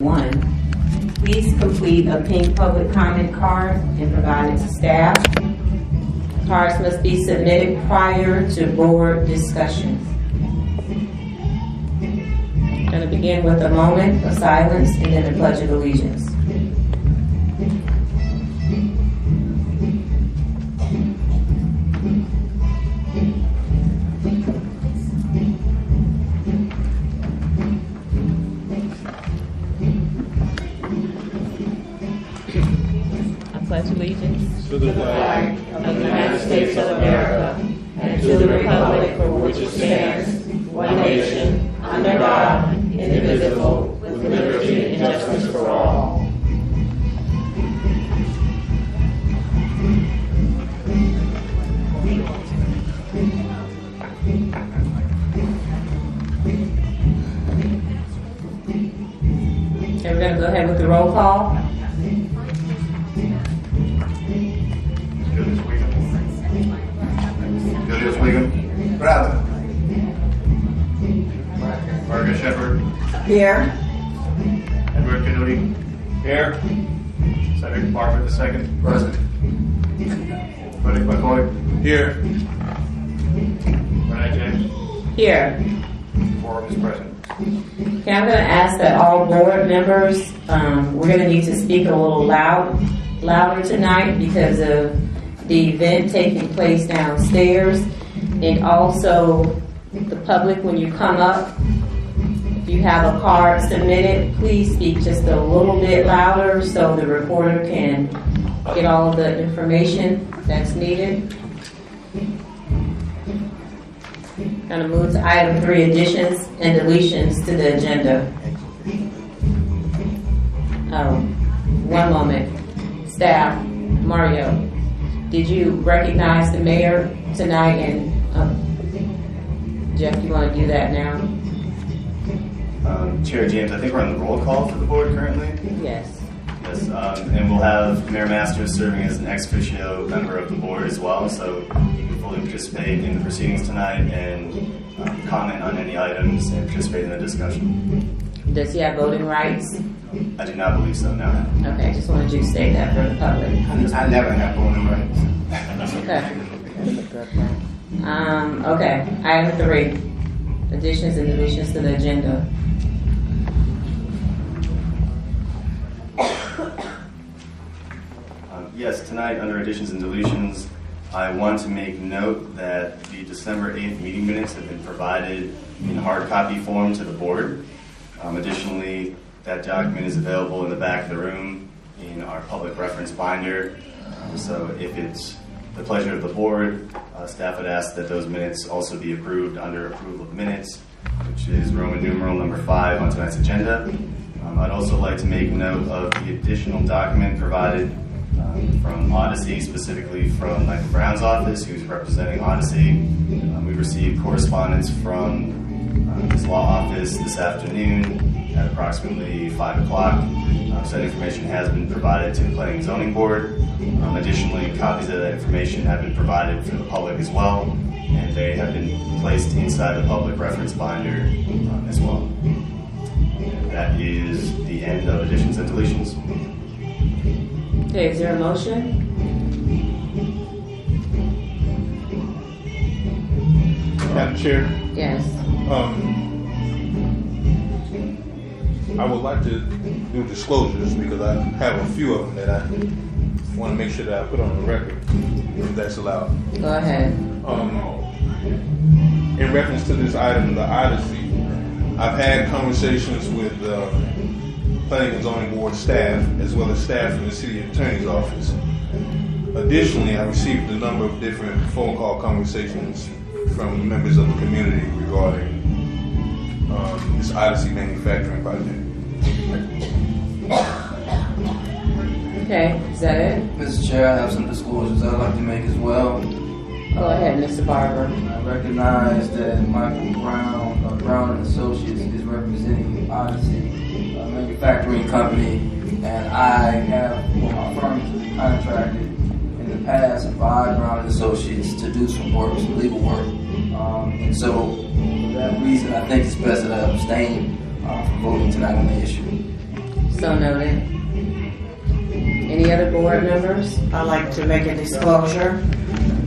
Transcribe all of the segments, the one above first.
1. Please complete a pink public comment card and provide it to staff. Cards must be submitted prior to board discussion. I'm going to begin with a moment of silence and then the Pledge of Allegiance. Pledge allegiance to the flag of the United States of America and to the republic for which it stands, one nation, under God, indivisible, with liberty and justice for all. And we're going to go ahead with the roll call. Julius Wiggum. Brother. Margaret Shepard. Here. Edward Kennedy. Here. Cedric Barber II. Present. Buddy McCoy. Here. Renee James. Here. Forum is present. Okay, I'm going to ask that all board members, we're going to need to speak a little louder tonight because of the event taking place downstairs, and also the public, when you come up, if you have a card submitted, please speak just a little bit louder so the reporter can get all of the information that's needed. Going to move to item 3, additions and deletions to the agenda. One moment. Staff, Mario, did you recognize the mayor tonight? And Jeff, you want to do that now? Chair James, I think we're on the roll call for the board currently. Yes. Yes, and we'll have Mayor Masters serving as an ex officio member of the board as well, so you can fully participate in the proceedings tonight and comment on any items and participate in the discussion. Does he have voting rights? I do not believe so, no. Okay, I just wanted you to say that for the public. I never have voting rights. Okay. Okay, item 3, additions and deletions to the agenda. Yes, tonight under additions and deletions, I want to make note that the December 8th meeting minutes have been provided in hard copy form to the board. Additionally, that document is available in the back of the room in our public reference binder. So if it's the pleasure of the board, staff would ask that those minutes also be approved under approval of minutes, which is Roman numeral number 5 on tonight's agenda. I'd also like to make note of the additional document provided from Odyssey, specifically from Michael Brown's office, who's representing Odyssey. We received correspondence from his law office this afternoon at approximately 5 o'clock. So that information has been provided to the Planning and Zoning Board. Additionally, copies of that information have been provided for the public as well, and they have been placed inside the public reference binder as well. And that is the end of additions and deletions. Okay, is there a motion? Madam Chair, Yes. I would like to do disclosures because I have a few of them that I want to make sure that I put on the record, if that's allowed. Go ahead. In reference to this item, the Odyssey, I've had conversations with Planning and Zoning Board staff, as well as staff from the City Attorney's Office. Additionally, I received a number of different phone call conversations from members of the community regarding this Odyssey manufacturing project. Okay, is that it? Mr. Chair, I have some disclosures I'd like to make as well. Go ahead, Mr. Barber. I recognize that Michael Brown, Brown and Associates, is representing Odyssey, a manufacturing company, and I have, my firm has contracted in the past by Brown and Associates to do some work, some legal work. And so, for that reason, I think it's best that I abstain from voting tonight on the issue. So noted. Any other board members? I'd like to make a disclosure.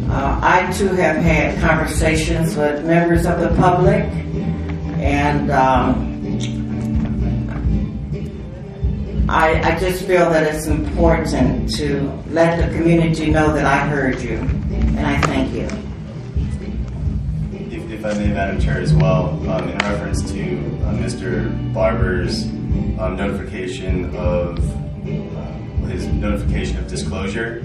I too have had conversations with members of the public, and I just feel that it's important to let the community know that I heard you, and I thank you. If I may, Madam Chair, as well, in reference to Mr. Barber's notification of his notification of disclosure,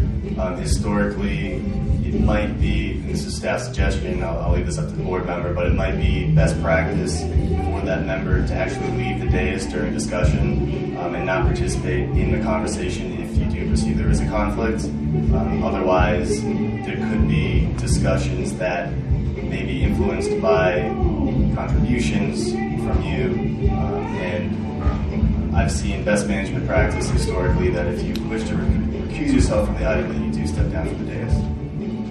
historically, it might be, and this is staff suggestion, I'll leave this up to the board member, but it might be best practice for that member to actually leave the dais during discussion and not participate in the conversation if you do perceive there is a conflict. Otherwise, there could be discussions that may be influenced by contributions from you, and I've seen best management practice historically that if you wish to recuse yourself from the item, that you do step down from the dais.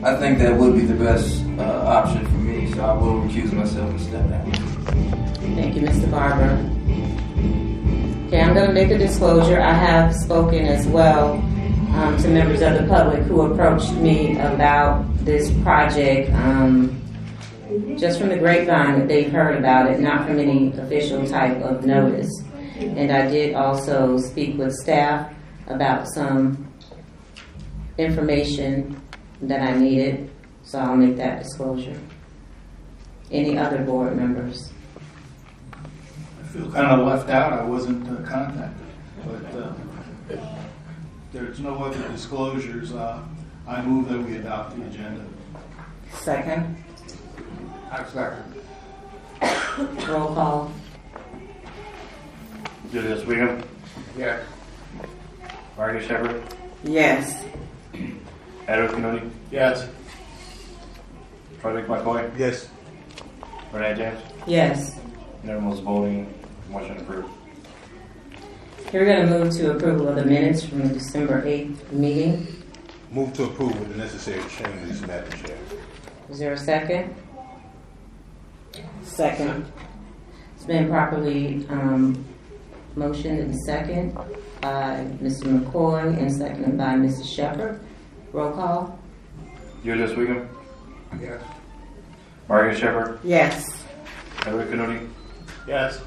I think that would be the best option for me, so I will recuse myself and step down. Thank you, Mr. Barber. Okay, I'm going to make a disclosure. I have spoken as well to members of the public who approached me about this project just from the grapevine that they've heard about it, not from any official type of notice. And I did also speak with staff about some information that I needed, so I'll make that disclosure. Any other board members? I feel kind of left out. I wasn't contacted, but if there's no other disclosures. I move that we adopt the agenda. Second. I second. Roll call. Julius Wiggum, Yes. Margaret Shepherd, Yes. Edward Kennedy, Yes. Frederick McCoy, Yes. Renee James, Yes. unanimous voting, motion approved. Here we're going to move to approval of the minutes from the December 8th meeting. Move to approve with the necessary changes, Madam Chair. Is there a second? Second. It's been properly motioned and second by Mr. McCoy and seconded by Mrs. Shepherd. Roll call. Julius Wiggum, Yes. Margaret Shepherd, Yes. Edward Kennedy, Yes.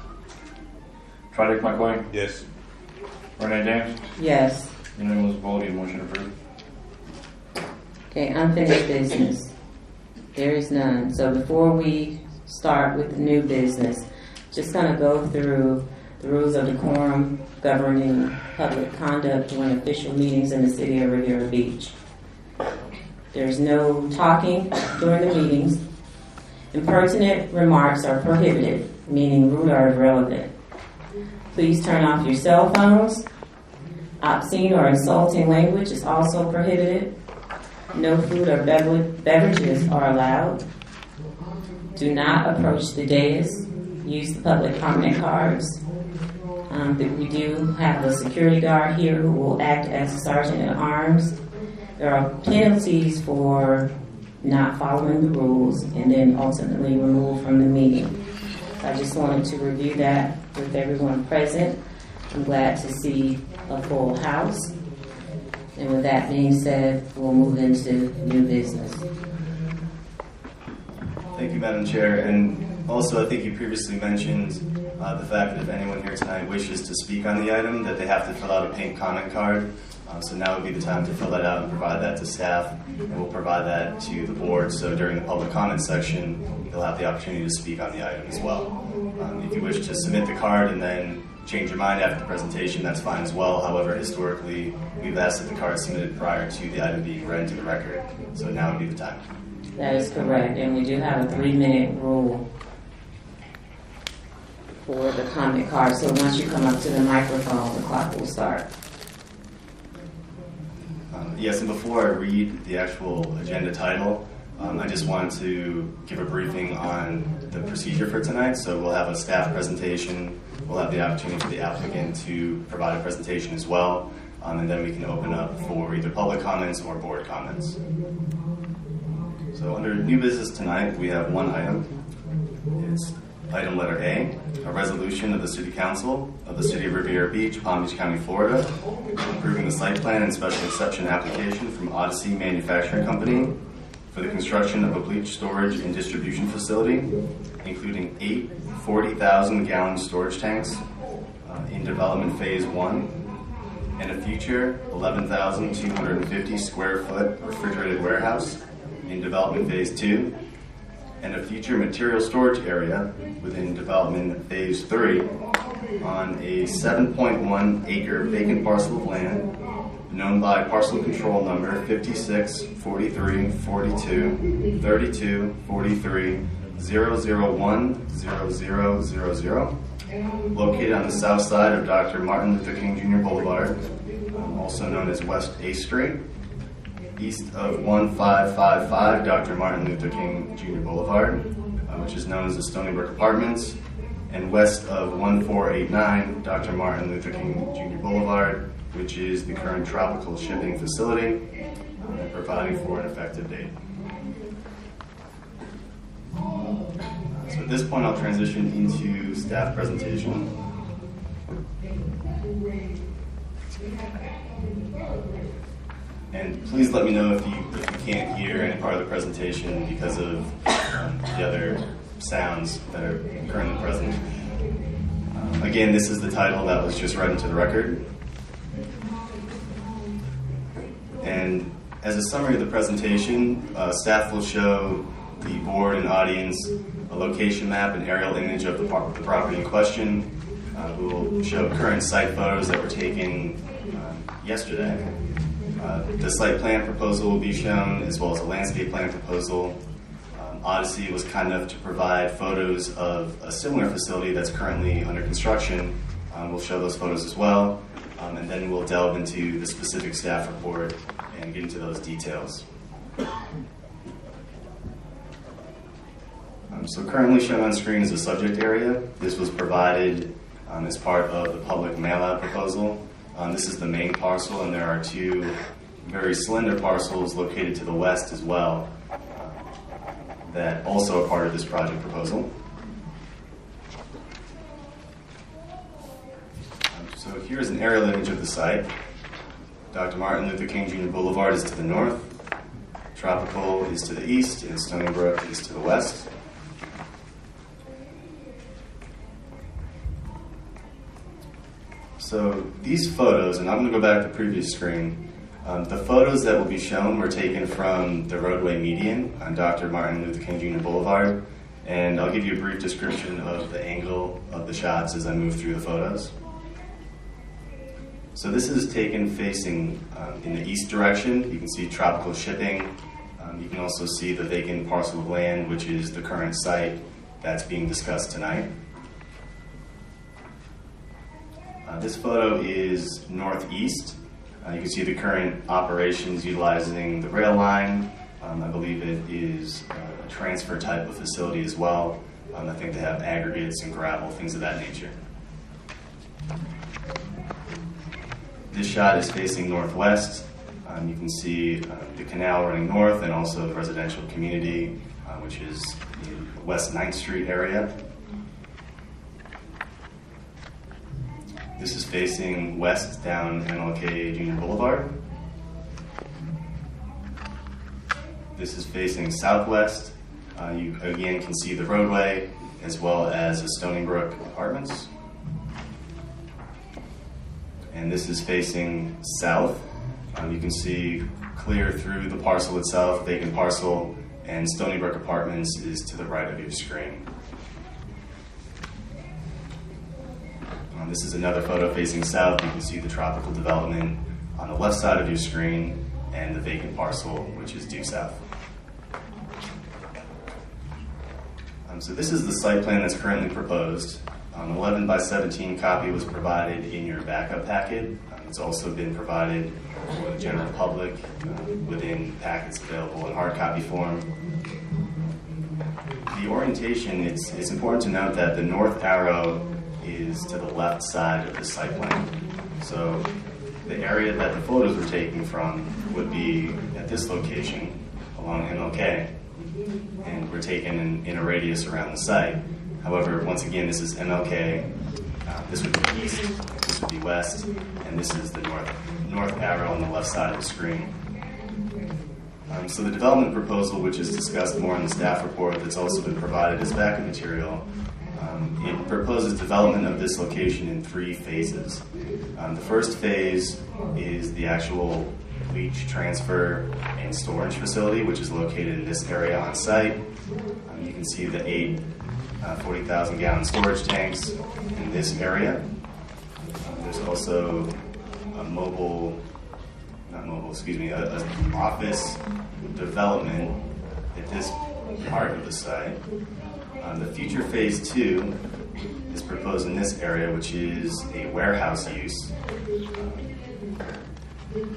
Frederick McCoy, Yes. Renee James, Yes. unanimous voting, motion approved. Okay, unfinished business. There is none. So before we start with the new business, just going to go through the rules of decorum governing public conduct during official meetings in the city of Riviera Beach. There's no talking during the meetings. Impertinent remarks are prohibited, meaning rude or irrelevant. Please turn off your cell phones. Obscene or insulting language is also prohibited. No food or beverages are allowed. Do not approach the dais. Use the public comment cards. We do have a security guard here who will act as a sergeant at arms. There are penalties for not following the rules and then ultimately removed from the meeting. I just wanted to review that with everyone present. I'm glad to see a full house. And with that being said, we'll move into new business. Thank you, Madam Chair. And also, I think you previously mentioned the fact that if anyone here tonight wishes to speak on the item, that they have to fill out a pink comment card. So now would be the time to fill that out and provide that to staff, and we'll provide that to the board. So during the public comment section, you'll have the opportunity to speak on the item as well. If you wish to submit the card and then change your mind after the presentation, that's fine as well. However, historically, we've asked that the card submitted prior to the item being read into the record. So now would be the time. That is correct, and we do have a 3-minute rule for the comment card. So once you come up to the microphone, the clock will start. Yes, and before I read the actual agenda title, I just wanted to give a briefing on the procedure for tonight. So we'll have a staff presentation. We'll have the opportunity for the applicant to provide a presentation as well. And then we can open up for either public comments or board comments. So under new business tonight, we have one item. It's Item letter A resolution of the City Council of the City of Riviera Beach, Palm Beach County, Florida, approving the site plan and special exception application from Odyssey Manufacturing Company for the construction of a bleach storage and distribution facility, including 8 40,000-gallon storage tanks in development phase 1, and a future 11,250 square foot refrigerated warehouse in development phase 2, and a future material storage area within development phase 3 on a 7.1 acre vacant parcel of land known by parcel control number 56 43 42 32 43 001 0000, located on the south side of Dr. Martin Luther King Jr. Boulevard, also known as West A Street, east of 1555 Dr. Martin Luther King Jr. Boulevard, which is known as the Stony Brook Apartments, and west of 1489 Dr. Martin Luther King Jr. Boulevard, which is the current tropical shipping facility, providing for an effective date. So at this point, I'll transition into staff presentation. And please let me know if you can't hear any part of the presentation because of the other sounds that are currently present. Again, this is the title that was just read into the record. And as a summary of the presentation, staff will show the board and audience a location map and aerial image of the property in question. We will show current site photos that were taken yesterday. The site plan proposal will be shown, as well as a landscape plan proposal. Odyssey was kind enough to provide photos of a similar facility that's currently under construction. We'll show those photos as well, and then we'll delve into the specific staff report and get into those details. So currently shown on screen is the subject area. This was provided as part of the public mail-out proposal. This is the main parcel, and there are 2 very slender parcels located to the west as well that also are part of this project proposal. So here's an aerial image of the site. Dr. Martin Luther King Jr. Boulevard is to the north, Tropical is to the east, and Stony Brook is to the west. So these photos, and I'm going to go back to the previous screen, the photos that will be shown were taken from the roadway median on Dr. Martin Luther King Jr. Boulevard, and I'll give you a brief description of the angle of the shots as I move through the photos. So this is taken facing in the east direction. You can see tropical shipping. You can also see the vacant parcel of land, which is the current site that's being discussed tonight. This photo is northeast. You can see the current operations utilizing the rail line. I believe it is a transfer type of facility as well. I think they have aggregates and gravel, things of that nature. This shot is facing northwest. You can see the canal running north and also the residential community, which is in West 9th Street area. This is facing west down MLK Jr. Boulevard. This is facing southwest. You again can see the roadway as well as the Stony Brook Apartments. And this is facing south. You can see clear through the parcel itself, vacant parcel, and Stony Brook Apartments is to the right of your screen. This is another photo facing south. You can see the tropical development on the left side of your screen and the vacant parcel, which is due south. So this is the site plan that's currently proposed. An 11 by 17 copy was provided in your backup packet. It's also been provided for the general public within packets available in hard copy form. The orientation, it's important to note that the north arrow is to the left side of the site plan. So the area that the photos were taken from would be at this location along MLK, and were taken in a radius around the site. However, once again, this is MLK. This would be east, this would be west, and this is the north arrow on the left side of the screen. So the development proposal, which is discussed more in the staff report that's also been provided as backup material, it proposes development of this location in 3 phases. The first phase is the actual bleach transfer and storage facility, which is located in this area on site. You can see the 8 40,000 gallon storage tanks in this area. There's also an office development at this part of the site. The future phase 2 is proposed in this area, which is a warehouse use.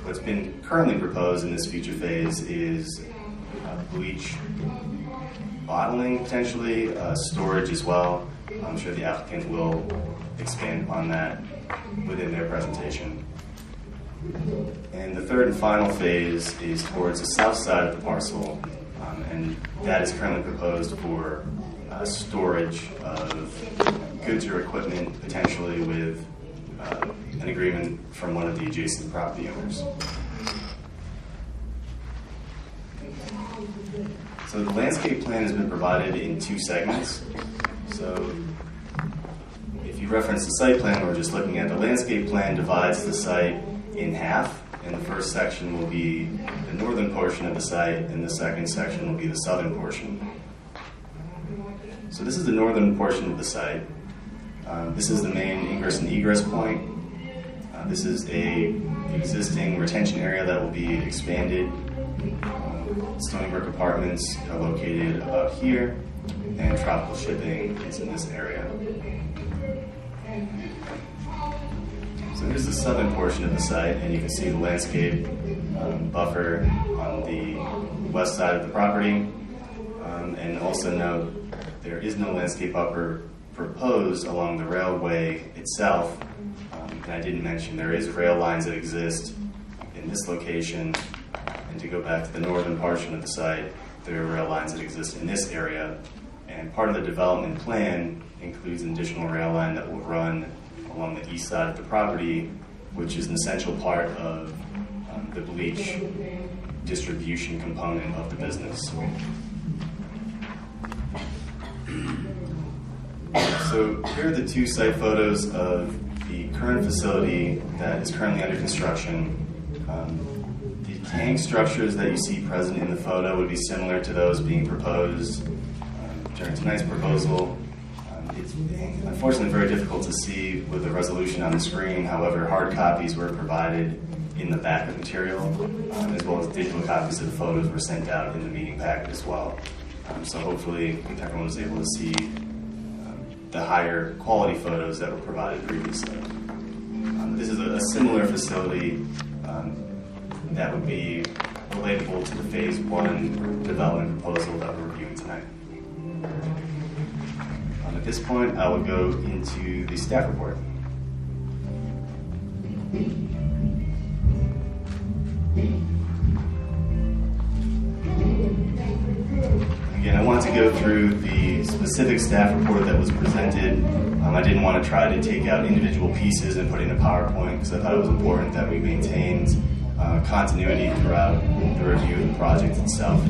What's been currently proposed in this future phase is bleach bottling, potentially, storage as well. I'm sure the applicant will expand upon that within their presentation. And the third and final phase is towards the south side of the parcel, and that is currently proposed for storage of goods or equipment, potentially with an agreement from one of the adjacent property owners. So the landscape plan has been provided in 2 segments. So if you reference the site plan, we're just looking at the landscape plan divides the site in half, and the first section will be the northern portion of the site, and the second section will be the southern portion. So this is the northern portion of the site. This is the main ingress and egress point. This is a existing retention area that will be expanded. Stony Brook Apartments are located about here, and Tropical Shipping is in this area. So here's the southern portion of the site, and you can see the landscape buffer on the west side of the property. And also note, there is no landscape buffer proposed along the railway itself. And I didn't mention there is rail lines that exist in this location. And to go back to the northern portion of the site, there are rail lines that exist in this area. And part of the development plan includes an additional rail line that will run along the east side of the property, which is an essential part of the bleach distribution component of the business. So here are the 2 site photos of the current facility that is currently under construction. The tank structures that you see present in the photo would be similar to those being proposed during tonight's proposal. It's unfortunately very difficult to see with the resolution on the screen. However, hard copies were provided in the backup material, as well as digital copies of the photos were sent out in the meeting packet as well. So hopefully everyone was able to see the higher quality photos that were provided previously. This is a similar facility that would be relatable to the Phase 1 development proposal that we're reviewing tonight. At this point, I will go into the staff report. Again, I want to go through the specific staff report that was presented. I didn't want to try to take out individual pieces and put it in a PowerPoint because I thought it was important that we maintained continuity throughout the review of the project itself.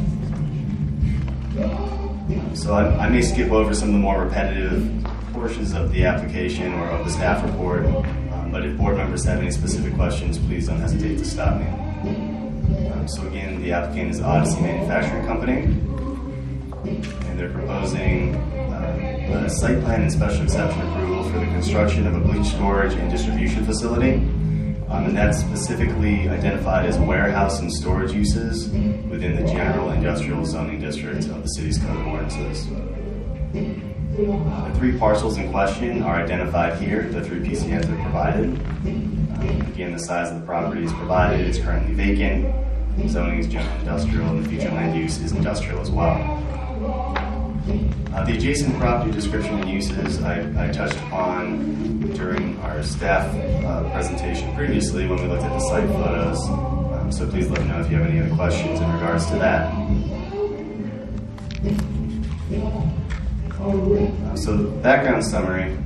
So I may skip over some of the more repetitive portions of the application or of the staff report, but if board members have any specific questions, please don't hesitate to stop me. So again, the applicant is Odyssey Manufacturing Company, and they're proposing a site plan and special exception approval for the construction of a bleach storage and distribution facility. And that's specifically identified as warehouse and storage uses within the general industrial zoning district of the city's code of ordinances. The 3 parcels in question are identified here, the 3 PCNs are provided. Again, the size of the property is provided, it's currently vacant. Zoning is general industrial, and the future land use is industrial as well. The adjacent property description and uses I touched upon during our staff presentation previously when we looked at the site photos. So please let me know if you have any other questions in regards to that. So background summary,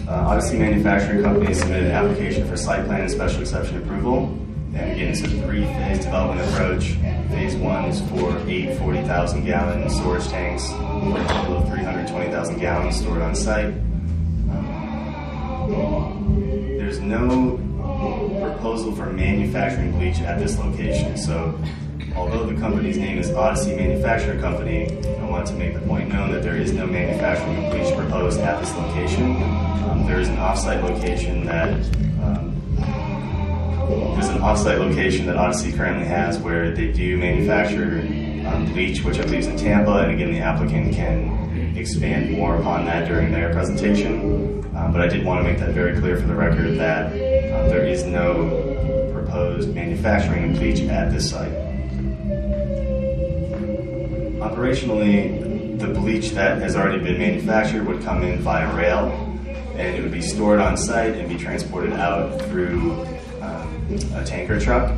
Odyssey Manufacturing Company submitted an application for site plan and special exception approval. And again, it's a three-phase development approach. Phase 1 is for 8 40,000-gallon storage tanks, for a total of 320,000 gallons stored on site. There's no proposal for manufacturing bleach at this location. So although the company's name is Odyssey Manufacturing Company, I want to make the point known that there is no manufacturing of bleach proposed at this location. There is an off-site location that Odyssey currently has where they do manufacture bleach, which I believe is in Tampa, and again, the applicant can expand more upon that during their presentation. But I did want to make that very clear for the record that there is no proposed manufacturing of bleach at this site. Operationally, the bleach that has already been manufactured would come in via rail, and it would be stored on site and be transported out through a tanker truck.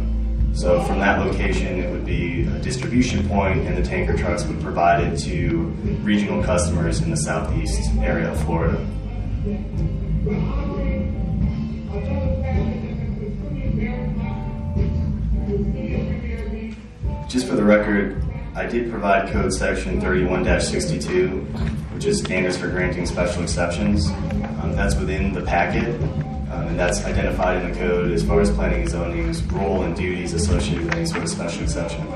So from that location, it would be a distribution point, and the tanker trucks would provide it to regional customers in the southeast area of Florida. Just for the record, I did provide code section 31-62, which is standards for granting special exceptions. That's within the packet, and that's identified in the code as far as planning and zoning's role and duties associated with any sort of special exception.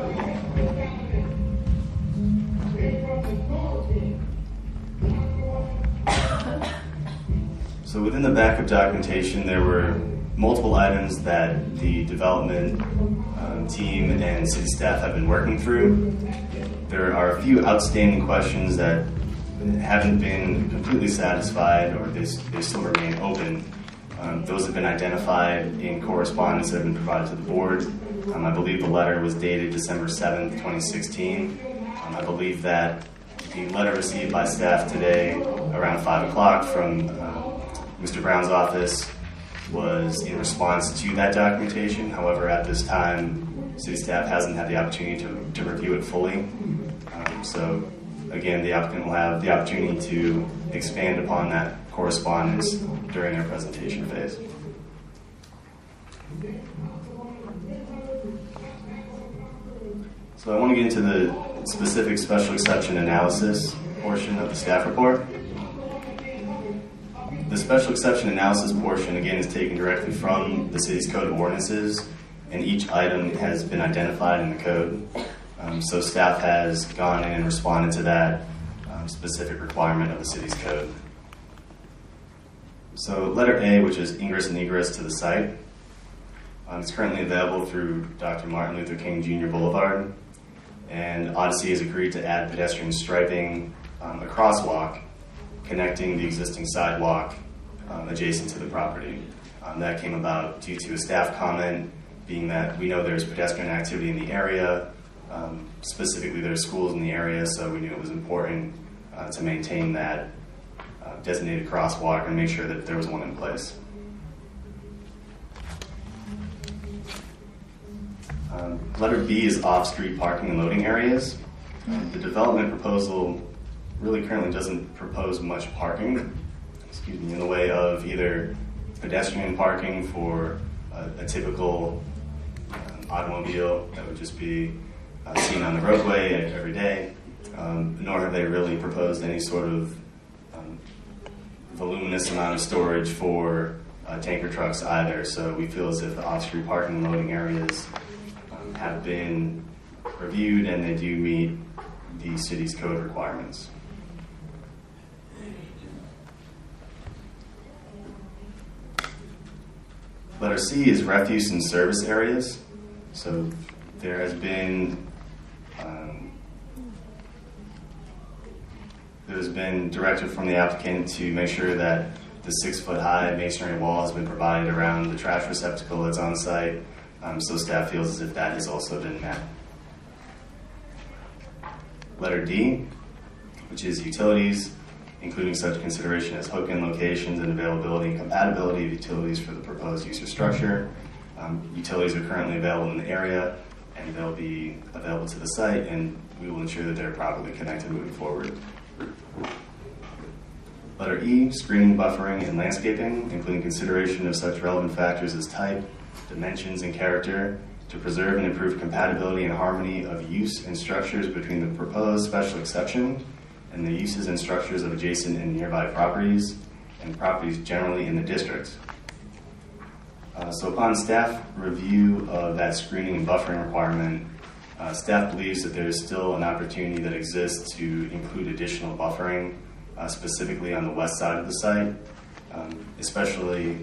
So within the backup documentation, there were multiple items that the development team and city staff have been working through. There are a few outstanding questions that haven't been completely satisfied, or they still remain open. Those have been identified in correspondence that have been provided to the board. I believe the letter was dated December 7th, 2016. I believe that the letter received by staff today around 5 o'clock from Mr. Brown's office was in response to that documentation. However, at this time, city staff hasn't had the opportunity to review it fully. So again, the applicant will have the opportunity to expand upon that correspondence during their presentation phase. So I want to get into the specific special exception analysis portion of the staff report. The special exception analysis portion, again, is taken directly from the city's code of ordinances, and each item has been identified in the code. So staff has gone in and responded to that specific requirement of the city's code. So letter A, which is ingress and egress to the site, it's currently available through Dr. Martin Luther King Jr. Boulevard, and Odyssey has agreed to add pedestrian striping, a crosswalk connecting the existing sidewalk adjacent to the property. That came about due to a staff comment, being that we know there's pedestrian activity in the area. Specifically, there's schools in the area, so we knew it was important to maintain that designated crosswalk and make sure that there was one in place. Letter B is off-street parking and loading areas. The development proposal really currently doesn't propose much parking, in the way of either pedestrian parking for a typical automobile that would just be seen on the roadway every day, nor have they really proposed any sort of voluminous amount of storage for tanker trucks either. So we feel as if the off-street parking and loading areas have been reviewed and they do meet the city's code requirements. Letter C is refuse and service areas. So there has been directive from the applicant to make sure that the 6-foot-high masonry wall has been provided around the trash receptacle that's on site. So staff feels as if that has also been met. Letter D, which is utilities, including such consideration as hook-in locations and availability and compatibility of utilities for the proposed use or structure. Utilities are currently available in the area, and they'll be available to the site, and we will ensure that they're properly connected moving forward. Letter E, screening, buffering, and landscaping, including consideration of such relevant factors as type, dimensions, and character to preserve and improve compatibility and harmony of use and structures between the proposed special exception and the uses and structures of adjacent and nearby properties and properties generally in the district. So upon staff review of that screening and buffering requirement, staff believes that there is still an opportunity that exists to include additional buffering, specifically on the west side of the site, especially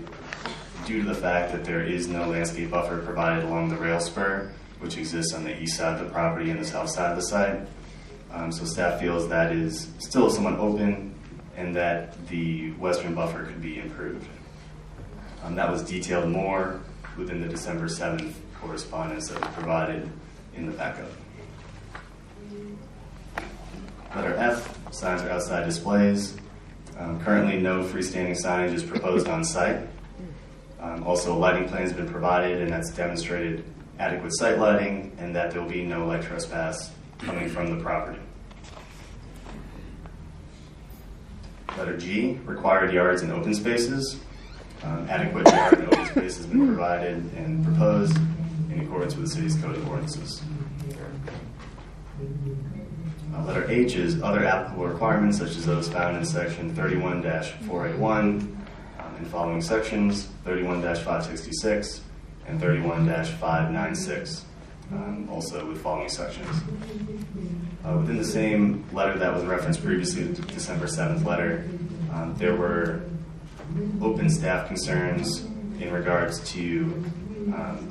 due to the fact that there is no landscape buffer provided along the rail spur, which exists on the east side of the property and the south side of the site. So staff feels that is still somewhat open and that the western buffer could be improved. That was detailed more within the December 7th correspondence that was provided in the backup. Letter F, signs or outside displays. Currently no freestanding signage is proposed on site. Also, a lighting plan has been provided, and that's demonstrated adequate site lighting and that there will be no light trespass coming from the property. Letter G, required yards and open spaces. Adequate yard and open space has been provided and proposed in accordance with the city's code of ordinances. Letter H is other applicable requirements such as those found in section 31-481 and following sections, 31-566 and 31-596, also with following sections. Within the same letter that was referenced previously, the December 7th letter, there were open staff concerns in regards to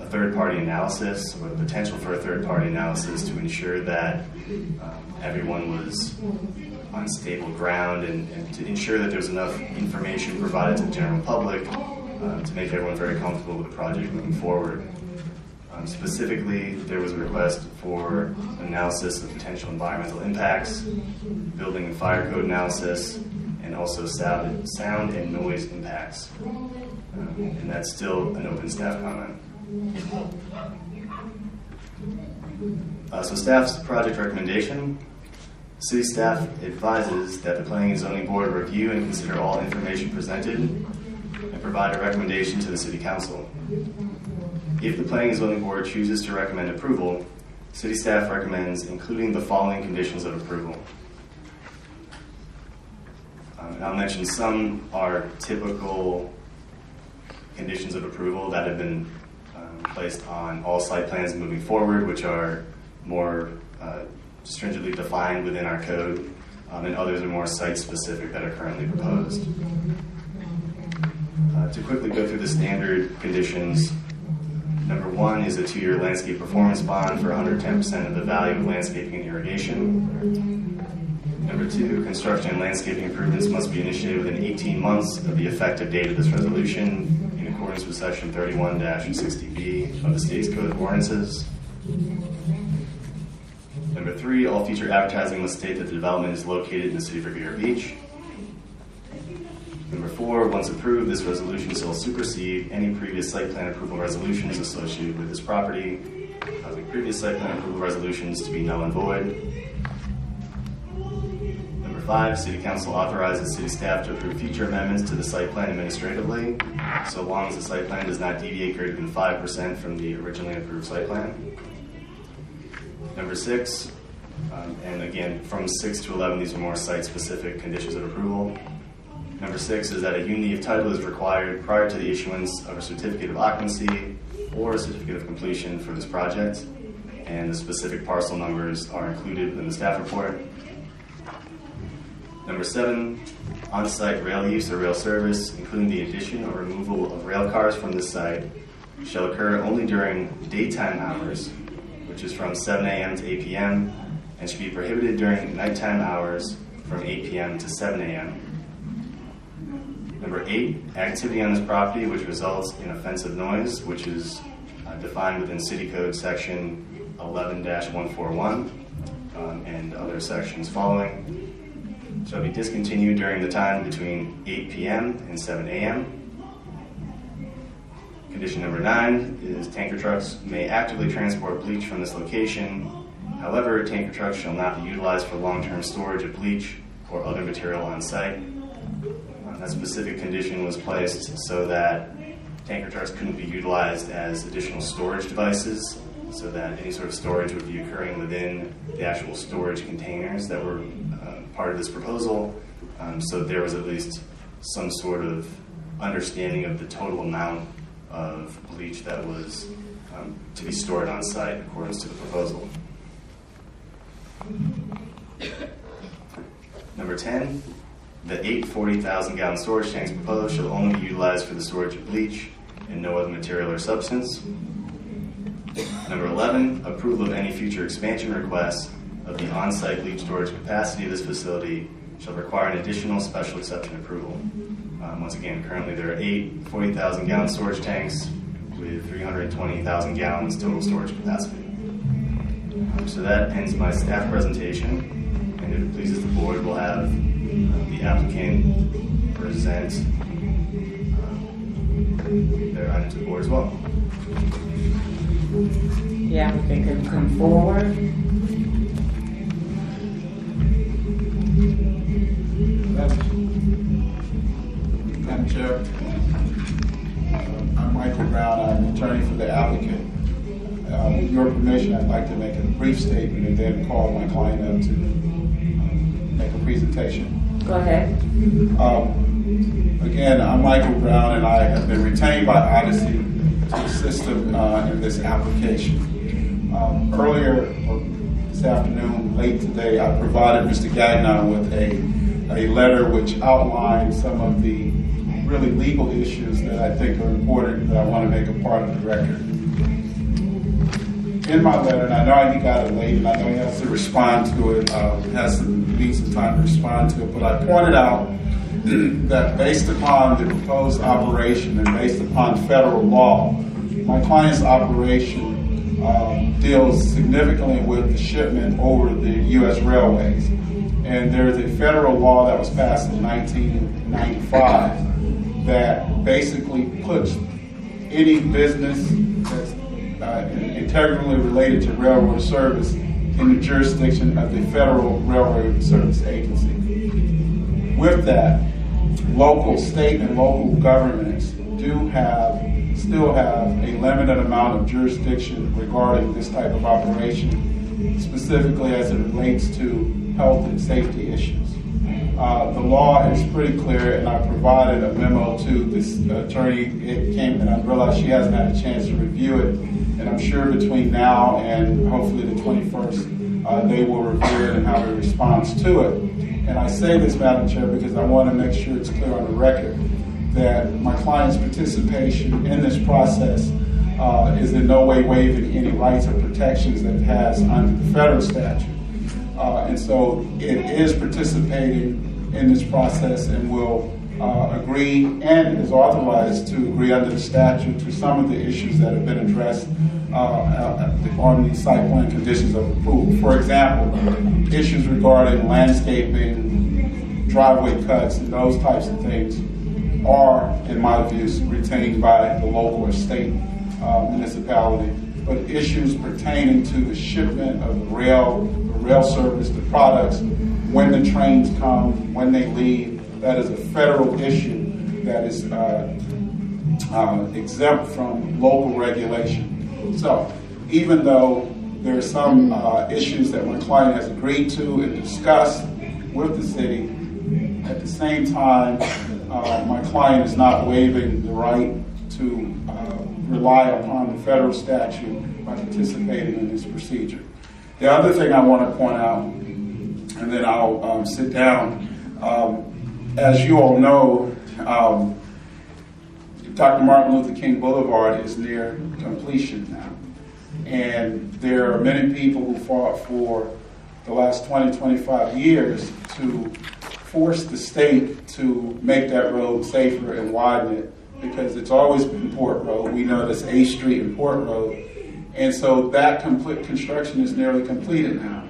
a third-party analysis or the potential for a third-party analysis to ensure that everyone was on stable ground and to ensure that there's enough information provided to the general public to make everyone very comfortable with the project moving forward. Specifically, there was a request for analysis of potential environmental impacts, building and fire code analysis, and also sound and noise impacts. And that's still an open staff comment. So staff's project recommendation. City staff advises that the Planning and Zoning Board review and consider all information presented and provide a recommendation to the City Council. If the Planning and Zoning Board chooses to recommend approval, City staff recommends including the following conditions of approval. And I'll mention some are typical conditions of approval that have been placed on all site plans moving forward, which are more stringently defined within our code, and others are more site-specific that are currently proposed. To quickly go through the standard conditions, number 1 is a 2-year landscape performance bond for 110% of the value of landscaping and irrigation. Number 2, construction and landscaping improvements must be initiated within 18 months of the effective date of this resolution in accordance with section 31-60B of the state's code of ordinances. Number 3, all future advertising must state that the development is located in the city of Riviera Beach. Number 4, once approved, this resolution shall supersede any previous site plan approval resolutions associated with this property, causing previous site plan approval resolutions to be null and void. Number 5, City Council authorizes city staff to approve future amendments to the site plan administratively, so long as the site plan does not deviate greater than 5% from the originally approved site plan. Number 6, and again, from 6 to 11, these are more site-specific conditions of approval. Number 6 is that a unity of title is required prior to the issuance of a certificate of occupancy or a certificate of completion for this project, and the specific parcel numbers are included in the staff report. Number 7, on-site rail use or rail service, including the addition or removal of rail cars from this site, shall occur only during daytime hours, which is from 7 a.m. to 8 p.m., and should be prohibited during nighttime hours from 8 p.m. to 7 a.m. Number 8, activity on this property which results in offensive noise, which is defined within City Code section 11-141 and other sections following, shall be discontinued during the time between 8 p.m. and 7 a.m. Condition number 9 is tanker trucks may actively transport bleach from this location. However, tanker trucks shall not be utilized for long-term storage of bleach or other material on site. a specific condition was placed so that tanker trucks couldn't be utilized as additional storage devices, so that any sort of storage would be occurring within the actual storage containers that were part of this proposal. So there was at least some sort of understanding of the total amount of bleach that was to be stored on site in accordance to the proposal. Number 10, the 8 40,000-gallon storage tanks proposed shall only be utilized for the storage of bleach and no other material or substance. Number 11, approval of any future expansion requests of the on-site bleach storage capacity of this facility shall require an additional special exception approval. Once again, currently there are 8 40,000-gallon storage tanks with 320,000 gallons total storage capacity. So that ends my staff presentation, and if it pleases the board, we'll have the applicant present their item to the board as well. The applicant can come forward. Madam Chair, I'm Michael Brown. I'm an attorney for the applicant. With your permission, I'd like to make a brief statement and then call my client up to make a presentation. Go ahead. Again, I'm Michael Brown, and I have been retained by Odyssey to assist them in this application. Earlier this afternoon, late today, I provided Mr. Gagnon with a letter which outlined some of the really legal issues that I think are important that I want to make a part of the record. In my letter, and I know he got it late, and I know he has to respond to it, need some time to respond to it, but I pointed out that based upon the proposed operation and based upon federal law, my client's operation deals significantly with the shipment over the U.S. railways. And there is a federal law that was passed in 1995 that basically puts any business that's integrally related to railroad service in the jurisdiction of the Federal Railroad Service Agency. With that, local, state, and local governments still have a limited amount of jurisdiction regarding this type of operation, specifically as it relates to health and safety issues. The law is pretty clear, and I provided a memo to this attorney. It came, and I realized she hasn't had a chance to review it, and I'm sure between now and hopefully the 21st, they will review it and have a response to it. And I say this, Madam Chair, because I want to make sure it's clear on the record that my client's participation in this process is in no way waiving any rights or protections that it has under the federal statute. And so it is participating in this process and will agree and is authorized to agree under the statute to some of the issues that have been addressed on the site plan conditions of approval. For example, issues regarding landscaping, driveway cuts, and those types of things are, in my views, retained by the local or state municipality. But issues pertaining to the shipment of the rail service, the products, when the trains come, when they leave, that is a federal issue that is exempt from local regulation. So even though there are some issues that my client has agreed to and discussed with the city, at the same time, my client is not waiving the right to rely upon the federal statute by participating in this procedure. The other thing I want to point out, and then I'll sit down, as you all know, Dr. Martin Luther King Boulevard is near completion now. And there are many people who fought for the last 20, 25 years to force the state to make that road safer and widen it, because it's always been Port Road. We know this A Street and Port Road. And so that construction is nearly completed now.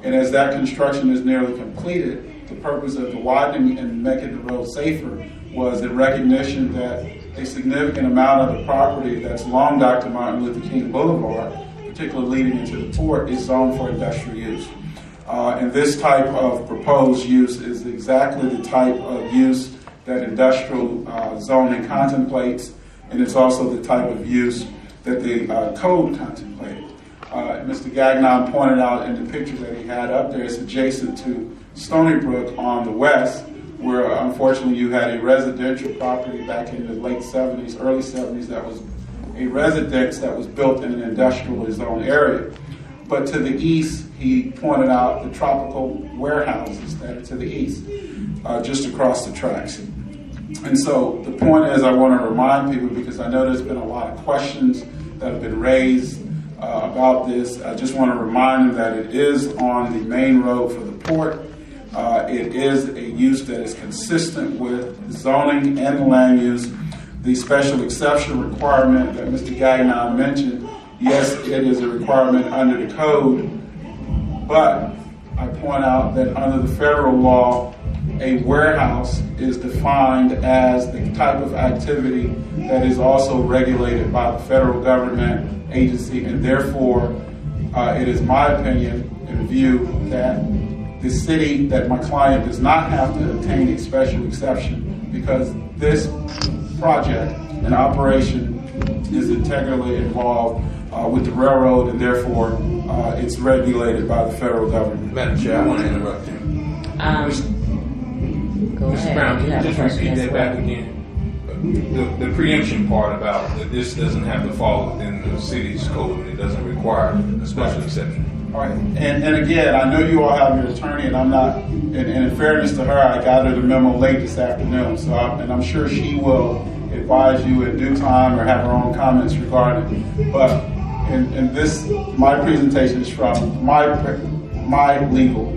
And as that construction is nearly completed, the purpose of the widening and making the road safer was in recognition that a significant amount of the property that's along Dr. Martin Luther King Boulevard, particularly leading into the port, is zoned for industrial use. And this type of proposed use is exactly the type of use that industrial zoning contemplates, and it's also the type of use that the code contemplated. Mr. Gagnon pointed out in the picture that he had up there, it's adjacent to Stony Brook on the west, where unfortunately you had a residential property back in the late 70s, early 70s, that was a residence that was built in an industrial zone area. But to the east, he pointed out the tropical warehouses that are to the east, just across the tracks. And so the point is, I want to remind people, because I know there's been a lot of questions that have been raised about this. I just want to remind them that it is on the main road for the port. It is a use that is consistent with zoning and the land use. The special exception requirement that Mr. Gagnon mentioned, yes, it is a requirement under the code, but I point out that under the federal law, a warehouse is defined as the type of activity that is also regulated by the federal government agency, and therefore it is my opinion and view that the city, that my client does not have to obtain a special exception, because this project and operation is integrally involved with the railroad, and therefore it's regulated by the federal government. Madam Chair, I want to interrupt you. Go Mr. ahead. Brown, can You you have a just question repeat as that well. back again? The preemption part about that this doesn't have to fall within the city's code and it doesn't require a special exception. All right, and again, I know you all have your attorney, and I'm not, and in fairness to her, I got her the memo late this afternoon, so I'm sure she will advise you in due time or have her own comments regarding it. But in this, my presentation is from my legal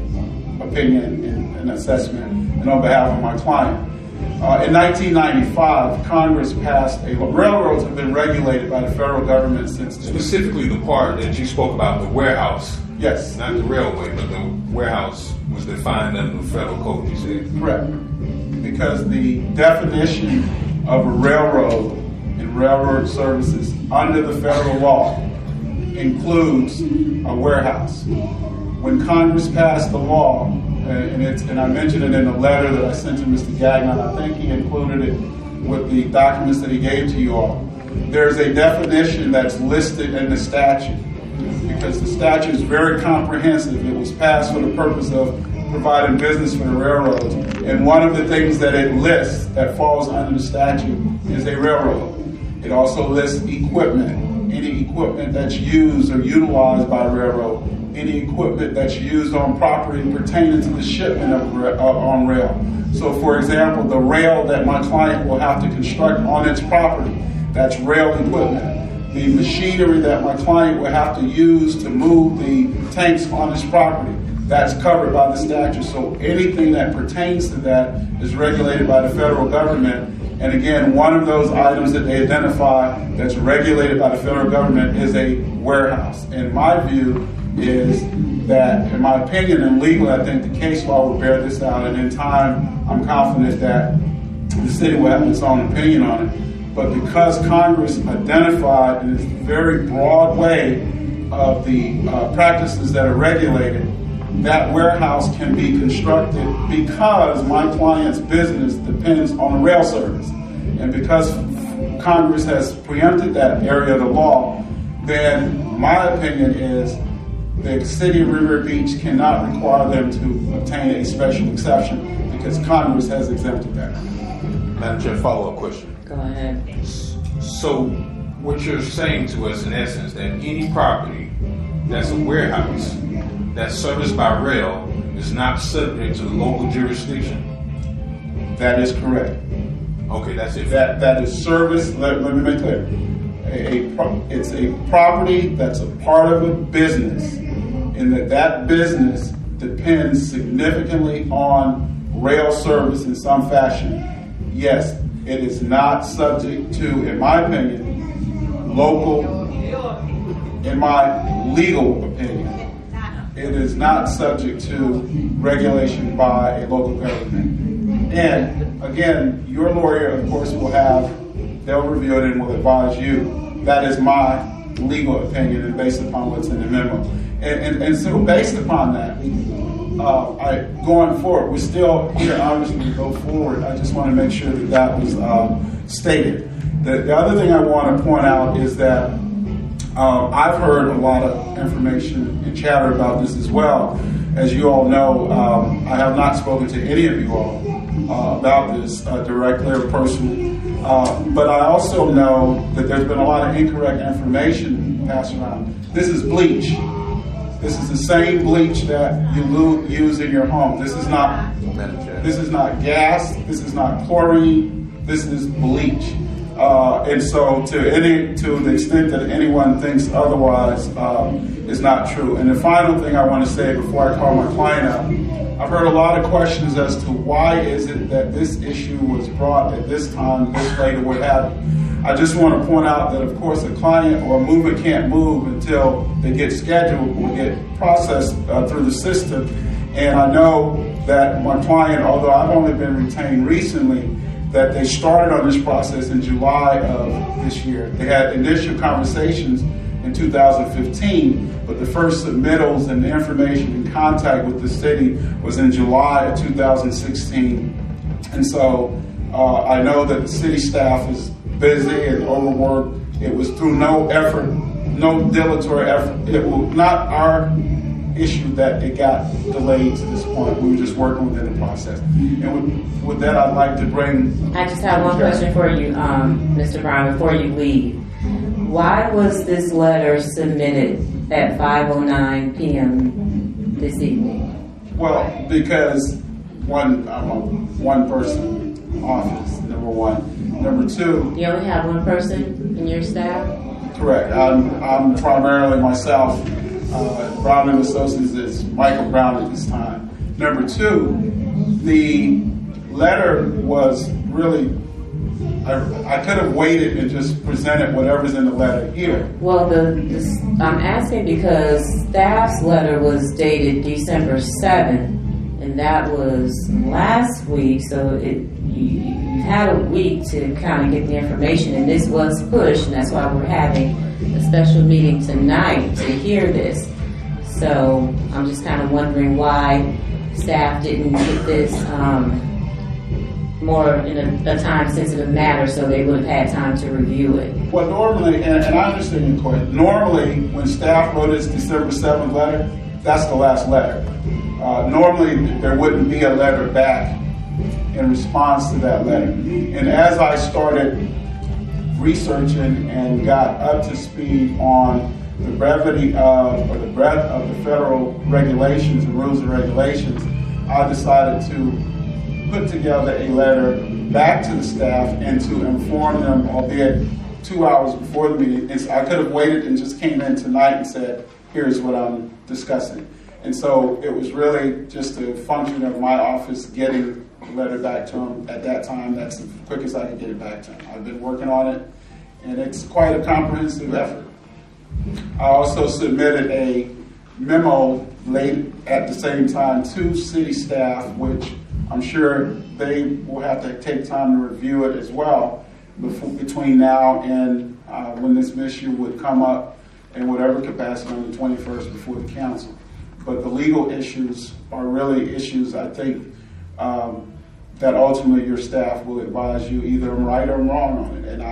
opinion and assessment, and on behalf of my client. In 1995, Congress passed railroads have been regulated by the federal government since then. Specifically the part that you spoke about, the warehouse. Yes. Not the railway, but the warehouse was defined under the federal code, you said. Correct. Because the definition of a railroad and railroad services under the federal law includes a warehouse. When Congress passed the law, and I mentioned it in a letter that I sent to Mr. Gagnon, I think he included it with the documents that he gave to you all. There's a definition that's listed in the statute, because the statute is very comprehensive. It was passed for the purpose of providing business for the railroads. And one of the things that it lists that falls under the statute is a railroad. It also lists equipment, any equipment that's used or utilized by a railroad, any equipment that's used on property pertaining to the shipment on rail. So for example, the rail that my client will have to construct on its property, that's rail equipment. The machinery that my client will have to use to move the tanks on his property, that's covered by the statute. So anything that pertains to that is regulated by the federal government. And again, one of those items that they identify that's regulated by the federal government is a warehouse. And my view is that, in my opinion, and legally, I think the case law will bear this out. And in time, I'm confident that the city will have its own opinion on it. But because Congress identified in this very broad way of the practices that are regulated, that warehouse can be constructed because my client's business depends on the rail service. And because Congress has preempted that area of the law, then my opinion is the city of Riviera Beach cannot require them to obtain a special exception because Congress has exempted that. Madam Chair, follow-up question. Go ahead. So what you're saying to us in essence, that any property that's a warehouse that's serviced by rail is not subject to local jurisdiction? That is correct. Okay, that's it. That is service, let me make clear. It's a property that's a part of a business, and that business depends significantly on rail service in some fashion. Yes, it is not subject to, in my opinion, local, in my legal opinion, it is not subject to regulation by a local government. And again, your lawyer, of course, they'll review it and will advise you. That is my legal opinion and based upon what's in the memo. And so based upon that, going forward, we're still here, obviously, to go forward. I just want to make sure that that was stated. The other thing I want to point out is that I've heard a lot of information and chatter about this as well. As you all know, I have not spoken to any of you all about this directly or personally. But I also know that there's been a lot of incorrect information passed around. This is bleach. This is the same bleach that you use in your home. This is not gas. This is not chlorine. This is bleach. And so, to the extent that anyone thinks otherwise, is not true. And the final thing I want to say before I call my client out, I've heard a lot of questions as to why is it that this issue was brought at this time, this late, or what have you. I just want to point out that, of course, a client or a mover can't move until they get scheduled or get processed through the system. And I know that my client, although I've only been retained recently, that they started on this process in July of this year. They had initial conversations in 2015, but the first submittals and the information and contact with the city was in July of 2016. And so I know that the city staff is busy and overworked. It was through no effort, no dilatory effort. It was not our issue that it got delayed to this point. We were just working within the process. And with that, I'd like to bring... I just have one question for you, Mr. Brown, before you leave. Why was this letter submitted at 5:09 p.m. this evening? Well, because I'm a one-person office, number one. Number two... You only have one person in your staff? Correct. I'm primarily myself. Brown and Associates is Michael Brown at this time. Number two, the letter was really, I could have waited and just presented whatever's in the letter here. Well, I'm asking because staff's letter was dated December 7th, and that was last week, so you had a week to kind of get the information, and this was pushed, and that's why we're having a special meeting tonight to hear this. So I'm just kind of wondering why staff didn't get this more in a time-sensitive matter, so they would have had time to review it. Well, normally, and I understand your question, normally when staff wrote this December 7th letter, that's the last letter. Normally there wouldn't be a letter back in response to that letter. And as I started researching and got up to speed on the brevity of, or the breadth of the federal regulations and rules and regulations, I decided to put together a letter back to the staff and to inform them, albeit 2 hours before the meeting. I could have waited and just came in tonight and said, here's what I'm discussing. And so it was really just a function of my office getting the letter back to them at that time. That's the quickest I could get it back to them. I've been working on it, and it's quite a comprehensive effort. I also submitted a memo late at the same time to city staff, which I'm sure they will have to take time to review it as well between now and when this issue would come up in whatever capacity on the 21st before the council. But the legal issues are really issues, I think, that ultimately your staff will advise you either I'm right or I'm wrong on it. And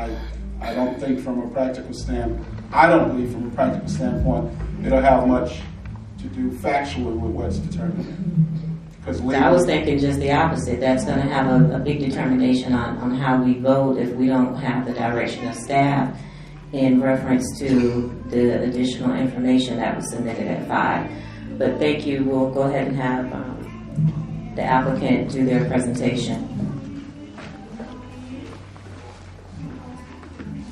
I don't think from a practical standpoint, I don't believe from a practical standpoint it'll have much to do factually with what's determined. I was thinking just the opposite. That's going to have a big determination on how we vote if we don't have the direction of staff in reference to the additional information that was submitted at 5. But thank you. We'll go ahead and have the applicant do their presentation.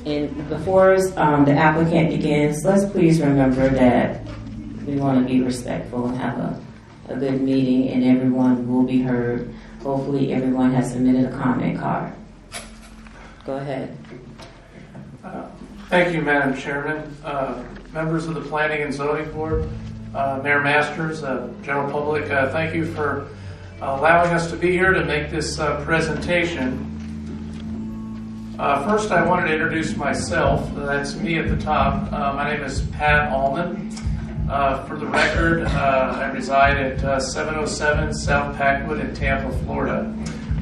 And before the applicant begins, let's please remember that we want to be respectful and have a good meeting, and everyone will be heard. Hopefully everyone has submitted a comment card. Go ahead. Thank you, Madam Chairman. Members of the Planning and Zoning Board, Mayor Masters, general public, thank you for allowing us to be here to make this presentation. First, I wanted to introduce myself. That's me at the top. My name is Pat Allman. For the record, I reside at 707 South Packwood in Tampa, Florida.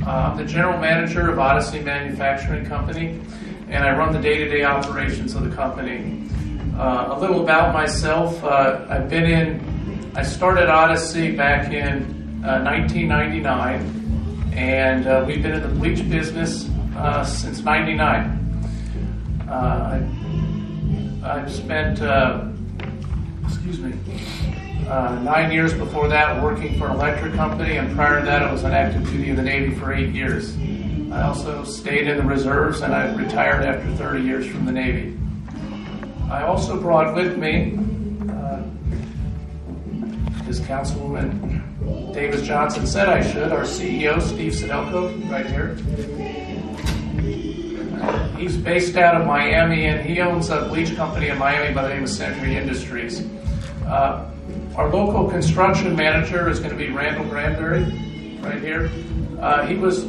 I'm the general manager of Odyssey Manufacturing Company, and I run the day-to-day operations of the company. A little about myself. I started Odyssey back in 1999, and we've been in the bleach business since '99. I've spent 9 years before that working for an electric company, and prior to that I was on active duty in the Navy for 8 years. I also stayed in the reserves, and I retired after 30 years from the Navy. I also brought with me, as Councilwoman Davis Johnson said I should, our CEO, Steve Sidelko, right here. He's based out of Miami, and he owns a bleach company in Miami by the name of Century Industries. Our local construction manager is going to be Randall Granberry, right here. He was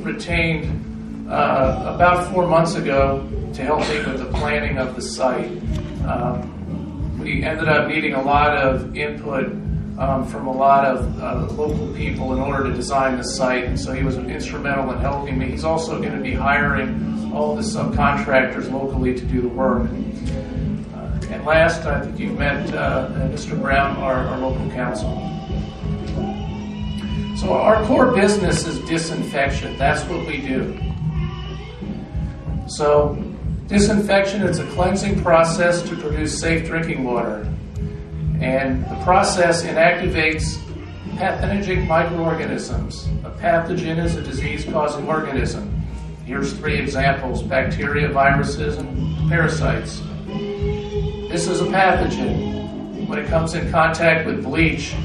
retained about 4 months ago to help me with the planning of the site. We ended up needing a lot of input from a lot of local people in order to design the site, and so he was instrumental in helping me. He's also going to be hiring all the subcontractors locally to do the work. And last, I think you've met Mr. Brown, our local counsel. So our core business is disinfection. That's what we do. So disinfection is a cleansing process to produce safe drinking water. And the process inactivates pathogenic microorganisms. A pathogen is a disease-causing organism. Here's 3 examples: bacteria, viruses, and parasites. This is a pathogen. When it comes in contact with bleach,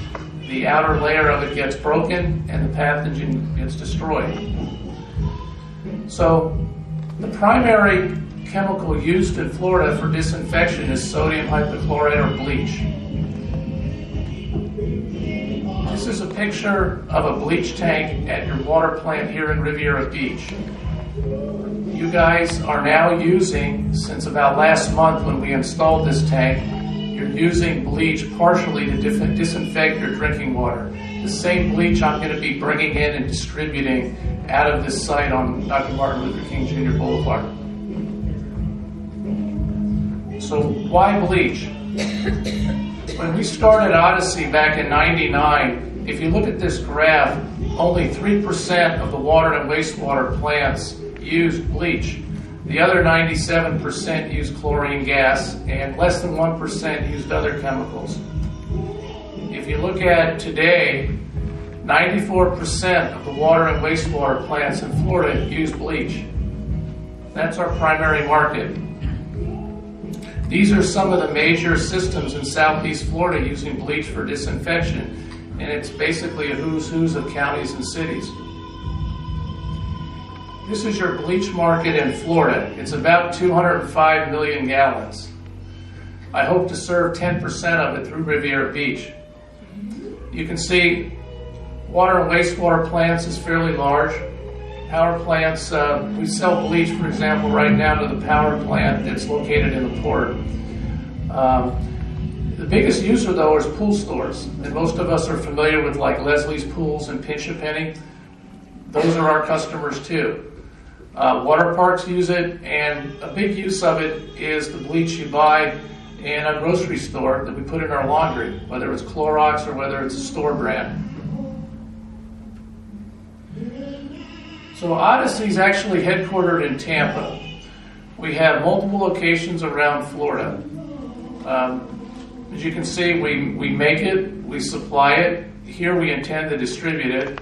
the outer layer of it gets broken and the pathogen gets destroyed. So the primary chemical used in Florida for disinfection is sodium hypochlorite or bleach. This is a picture of a bleach tank at your water plant here in Riviera Beach. You guys are now using, since about last month when we installed this tank, you're using bleach partially to disinfect your drinking water. The same bleach I'm going to be bringing in and distributing out of this site on Dr. Martin Luther King Jr. Boulevard. So why bleach? When we started Odyssey back in '99, if you look at this graph, only 3% of the water and wastewater plants used bleach. The other 97% used chlorine gas, and less than 1% used other chemicals. If you look at today, 94% of the water and wastewater plants in Florida use bleach. That's our primary market. These are some of the major systems in Southeast Florida using bleach for disinfection, and it's basically a who's who's of counties and cities. This is your bleach market in Florida. It's about 205 million gallons. I hope to serve 10% of it through Riviera Beach. You can see water and wastewater plants is fairly large. Power plants, we sell bleach, for example, right now to the power plant that's located in the port. The biggest user, though, is pool stores. And most of us are familiar with like Leslie's Pools and Pinch a Penny. Those are our customers too. Water parks use it, and a big use of it is the bleach you buy in a grocery store that we put in our laundry, whether it's Clorox or whether it's a store brand. So Odyssey is actually headquartered in Tampa. We have multiple locations around Florida. As you can see, we make it, we supply it. Here we intend to distribute it.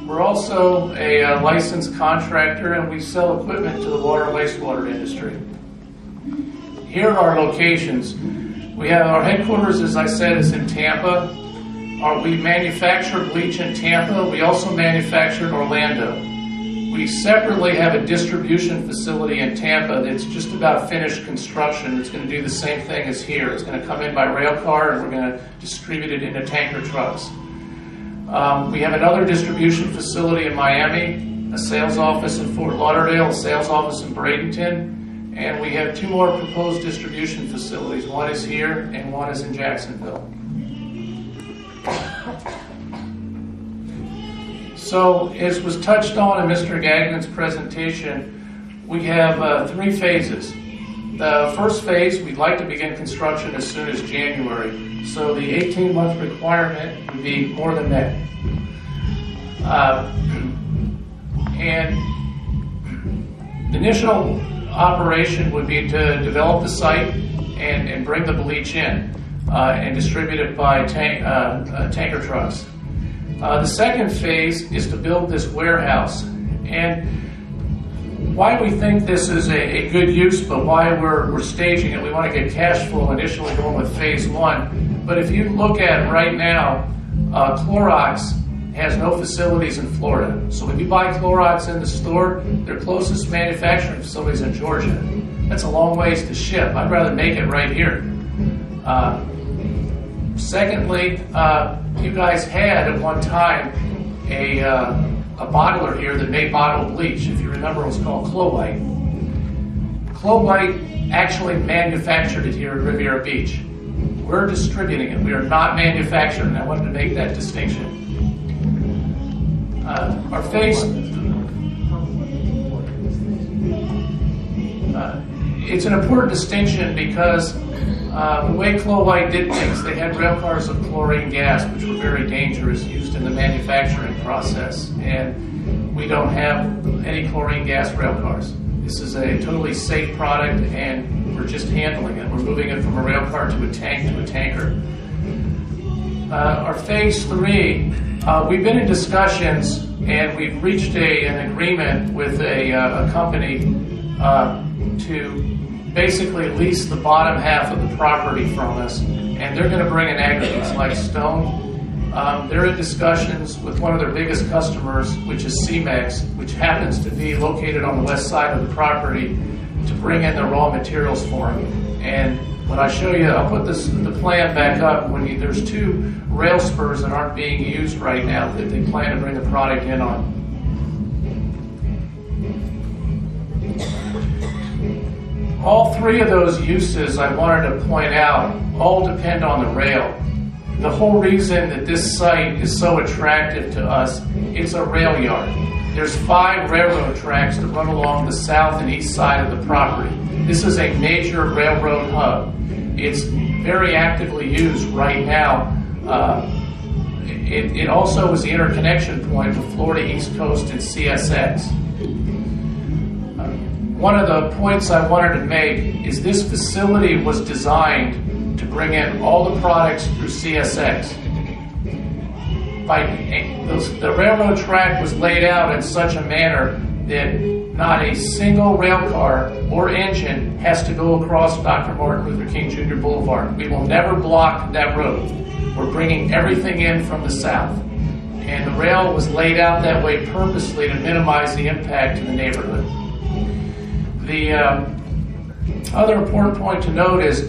We're also a licensed contractor, and we sell equipment to the water and wastewater industry. Here are our locations. We have our headquarters, as I said, is in Tampa. We manufacture bleach in Tampa. We also manufacture in Orlando. We separately have a distribution facility in Tampa that's just about finished construction. It's going to do the same thing as here. It's going to come in by rail car, and we're going to distribute it into tanker trucks. We have another distribution facility in Miami, a sales office in Fort Lauderdale, a sales office in Bradenton, And we have 2 more proposed distribution facilities. One is here and one is in Jacksonville. So, as was touched on in Mr. Gagnon's presentation, we have 3 phases. The first phase, we'd like to begin construction as soon as January, so the 18-month requirement would be more than met. And the initial operation would be to develop the site and bring the bleach in and distribute it by tanker trucks. The second phase is to build this warehouse. And why we think this is a good use, but why we're staging it, we want to get cash flow initially going with phase 1. But if you look at right now, Clorox has no facilities in Florida. So when you buy Clorox in the store, their closest manufacturing facility is in Georgia. That's a long ways to ship. I'd rather make it right here. Secondly, you guys had at one time a bottler here that made bottled bleach. If you remember, it was called Clowite. Clowite actually manufactured it here at Riviera Beach. We're distributing it. We are not manufacturing it. I wanted to make that distinction. Our phase, it's an important distinction because the way Clowite did things, they had rail cars of chlorine gas, which were very dangerous, used in the manufacturing process. And we don't have any chlorine gas rail cars. This is a totally safe product, and we're just handling it. We're moving it from a rail car to a tank to a tanker. Our phase 3, we've been in discussions, and we've reached an agreement with a company to basically lease the bottom half of the property from us, and they're going to bring in aggregates like stone. They're in discussions with one of their biggest customers, which is CEMEX, which happens to be located on the west side of the property, to bring in the raw materials for them. And when I show you, I'll put the plan back up. There's 2 rail spurs that aren't being used right now that they plan to bring the product in on. All 3 of those uses I wanted to point out all depend on the rail. The whole reason that this site is so attractive to us, it's a rail yard. There's 5 railroad tracks that run along the south and east side of the property. This is a major railroad hub. It's very actively used right now. It also is the interconnection point with Florida East Coast and CSX. One of the points I wanted to make is this facility was designed to bring in all the products through CSX. The railroad track was laid out in such a manner that not a single rail car or engine has to go across Dr. Martin Luther King Jr. Boulevard. We will never block that road. We're bringing everything in from the south. And the rail was laid out that way purposely to minimize the impact to the neighborhood. The other important point to note is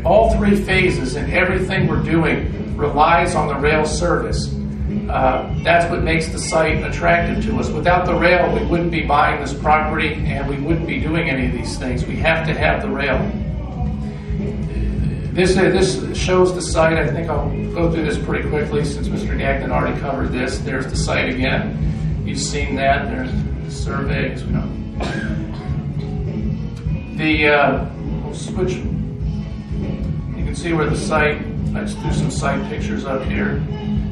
all 3 phases and everything we're doing relies on the rail service. That's what makes the site attractive to us. Without the rail, we wouldn't be buying this property and we wouldn't be doing any of these things. We have to have the rail. This shows the site. I think I'll go through this pretty quickly since Mr. Gagnon already covered this. There's the site again. You've seen that. There's the survey. We'll switch. You can see where the site, I just threw some site pictures up here.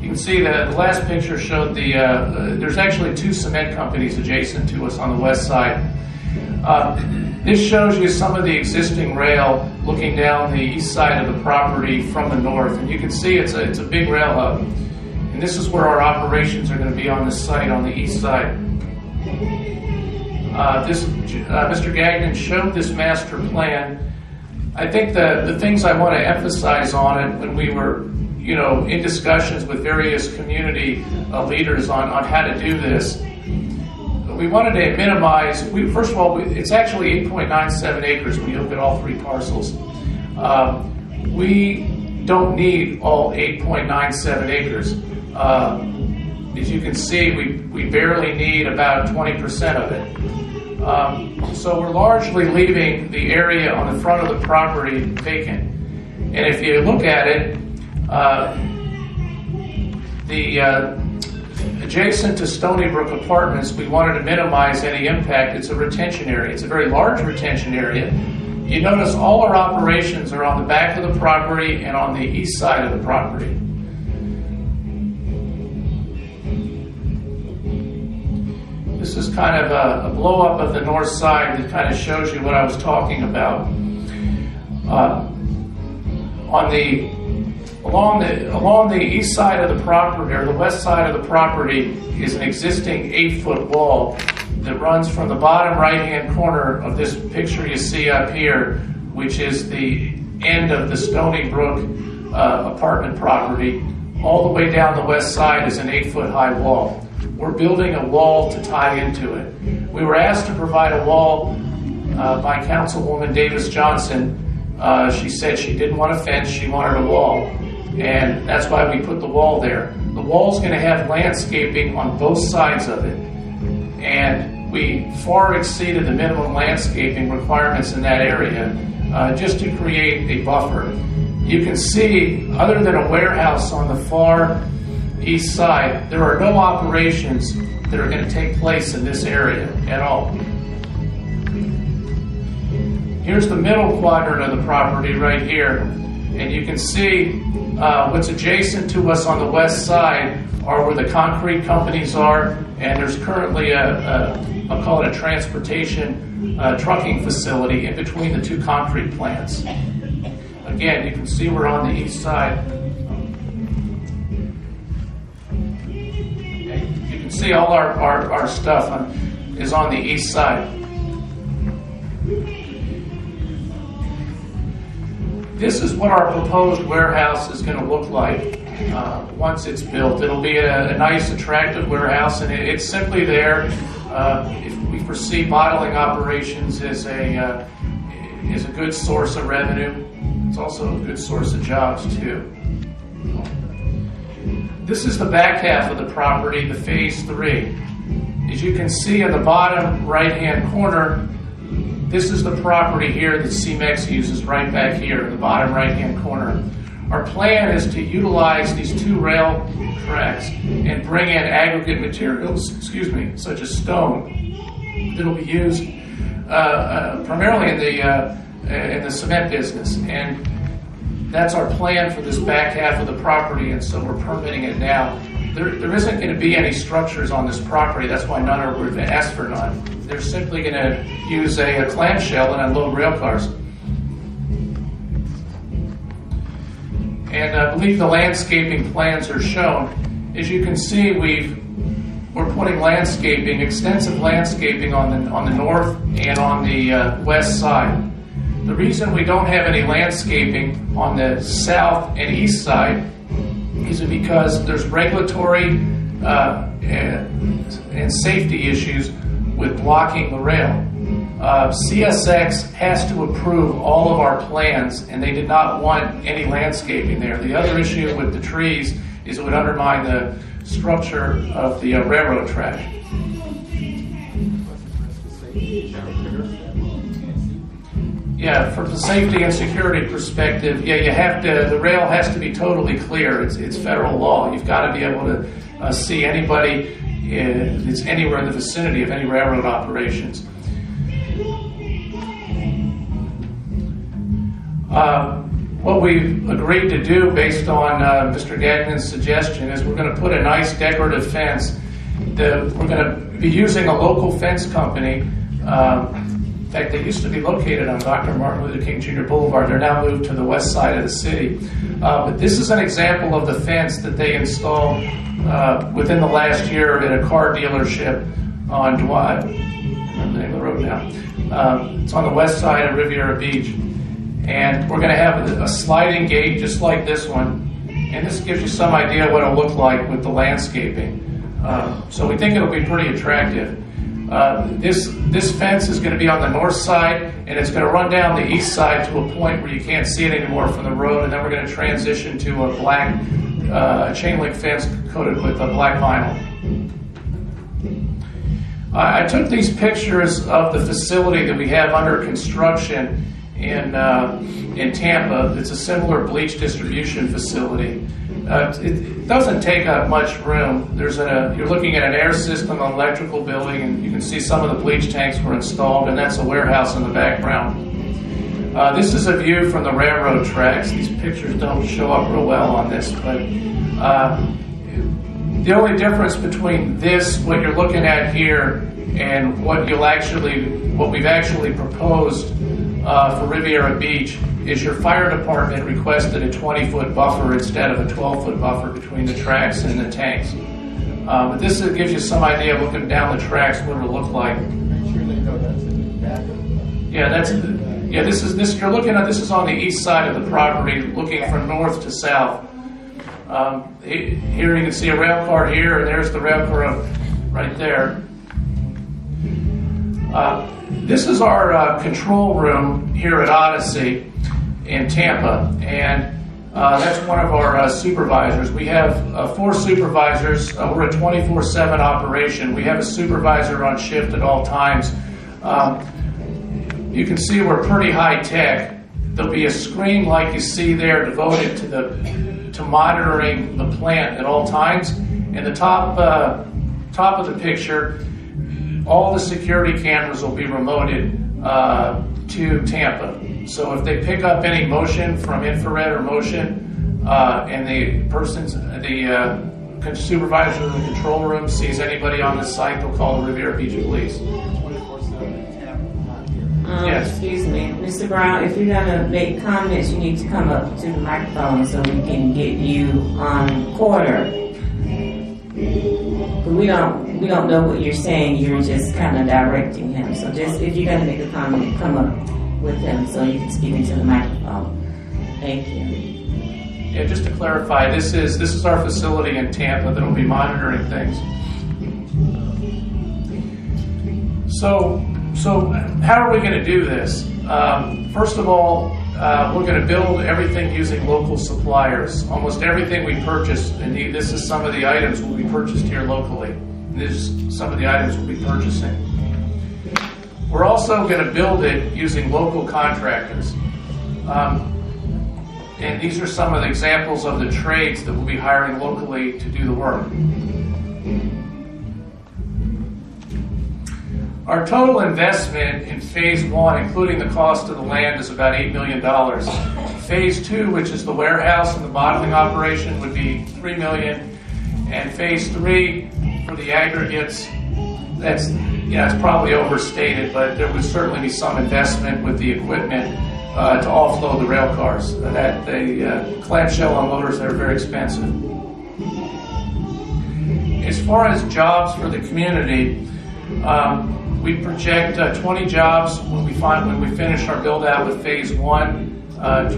You can see that the last picture showed there's actually 2 cement companies adjacent to us on the west side. This shows you some of the existing rail looking down the east side of the property from the north. And you can see it's a big rail hub. And this is where our operations are going to be on this site on the east side. Mr. Gagnon showed this master plan. I think the things I want to emphasize on it when we were in discussions with various community leaders on how to do this, we wanted to minimize, first of all, it's actually 8.97 acres when you look at all 3 parcels. We don't need all 8.97 acres. As you can see, we barely need about 20% of it. So we're largely leaving the area on the front of the property vacant. And if you look at it, adjacent to Stony Brook Apartments, we wanted to minimize any impact. It's a retention area. It's a very large retention area. You notice all our operations are on the back of the property and on the east side of the property. This is kind of a blow-up of the north side that kind of shows you what I was talking about. Along the east side of the property, or the west side of the property, is an existing 8-foot wall that runs from the bottom right-hand corner of this picture you see up here, which is the end of the Stony Brook apartment property. All the way down the west side is an 8-foot high wall. We're building a wall to tie into it. We were asked to provide a wall by Councilwoman Davis Johnson. She said she didn't want a fence, she wanted a wall. And that's why we put the wall there. The wall's going to have landscaping on both sides of it. And we far exceeded the minimum landscaping requirements in that area just to create a buffer. You can see, other than a warehouse on the far east side, there are no operations that are going to take place in this area at all. Here's the middle quadrant of the property right here, and you can see what's adjacent to us on the west side are where the concrete companies are, and there's currently I'll call it a transportation trucking facility in between the two concrete plants. Again, you can see we're on the east side. You can see all our stuff is on the east side. This is what our proposed warehouse is going to look like once it's built. It'll be a nice, attractive warehouse, and it's simply there. If we foresee bottling operations as a good source of revenue, it's also a good source of jobs too. This is the back half of the property, the phase 3. As you can see in the bottom right-hand corner, this is the property here that CMEX uses right back here in the bottom right-hand corner. Our plan is to utilize these 2 rail tracks and bring in aggregate materials, such as stone, that'll be used primarily in the cement business. And that's our plan for this back half of the property, and so we're permitting it now. There isn't going to be any structures on this property. That's why we've asked for none. They're simply going to use a clamshell and unload rail cars. And I believe the landscaping plans are shown. As you can see, we're putting landscaping, extensive landscaping on the north and on the west side. The reason we don't have any landscaping on the south and east side is because there's regulatory and safety issues with blocking the rail. CSX has to approve all of our plans, and they did not want any landscaping there. The other issue with the trees is it would undermine the structure of the railroad track. Yeah, from the safety and security perspective, you have to. The rail has to be totally clear. It's federal law. You've got to be able to see anybody that's anywhere in the vicinity of any railroad operations. What we've agreed to do, based on Mr. Gagnon's suggestion, is we're going to put a nice decorative fence. We're going to be using a local fence company. In fact, they used to be located on Dr. Martin Luther King Jr. Boulevard. They're now moved to the west side of the city. But this is an example of the fence that they installed within the last year at a car dealership on Dwight. I remember the name of the road now. It's on the west side of Riviera Beach. And we're going to have a sliding gate just like this one. And this gives you some idea what it'll look like with the landscaping. So we think it'll be pretty attractive. This fence is going to be on the north side, and it's going to run down the east side to a point where you can't see it anymore from the road, and then we're going to transition to a black chain link fence coated with a black vinyl. I took these pictures of the facility that we have under construction in Tampa. It's a similar bleach distribution facility. It doesn't take up much room. You're looking at an air system, an electrical building, and you can see some of the bleach tanks were installed, and that's a warehouse in the background. This is a view from the railroad tracks. These pictures don't show up real well on this, but the only difference between this, what you're looking at here, and what we've actually proposed for Riviera Beach is your fire department requested a 20-foot buffer instead of a 12-foot buffer between the tracks and the tanks. But this gives you some idea of looking down the tracks what it'll look like. Make sure they know that's in the back of This is on the east side of the property, looking from north to south. Here you can see a rail car here, and there's the rail car right there. This is our control room here at Odyssey in Tampa, and that's one of our supervisors. We have 4 supervisors. We're a 24/7 operation. We have a supervisor on shift at all times. You can see we're pretty high tech. There'll be a screen like you see there devoted to monitoring the plant at all times. In the top of the picture, all the security cameras will be remoted to Tampa. So if they pick up any motion from infrared or motion, and the supervisor in the control room sees anybody on the site, they'll call the Riviera Beach Police. 24/7 in Tampa, not here. Yes. Excuse me, Mr. Brown, if you're gonna make comments, you need to come up to the microphone so we can get you on quarter. We don't know what you're saying, you're just kind of directing him. So just, if you're gonna make a comment, come up with him so you can speak into the microphone. Thank you. Yeah, just to clarify, this is our facility in Tampa that'll be monitoring things. So how are we going to do this? First of all, we're going to build everything using local suppliers. Almost everything we purchase, and this is some of the items will be purchased here locally. This is some of the items we'll be purchasing. We're also going to build it using local contractors. And these are some of the examples of the trades that we'll be hiring locally to do the work. Our total investment in phase 1, including the cost of the land, is about $8 million. Phase 2, which is the warehouse and the bottling operation, would be $3 million. And phase 3, for the aggregates, it's probably overstated, but there would certainly be some investment with the equipment to offload the rail cars. The clamshell unloaders, they're very expensive. As far as jobs for the community, we project 20 jobs when we finish our build out with phase 1,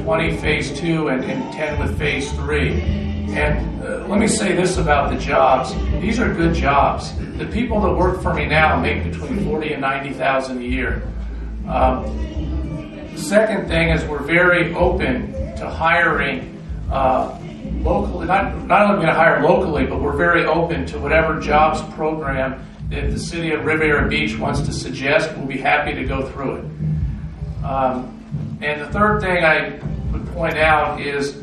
20 phase 2, and 10 with phase 3. And let me say this about the jobs. These are good jobs. The people that work for me now make between $40,000 and $90,000 a year. The second thing is we're very open to hiring locally. Not only going to hire locally, but we're very open to whatever jobs program that the city of Riviera Beach wants to suggest. We'll be happy to go through it. And the third thing I would point out is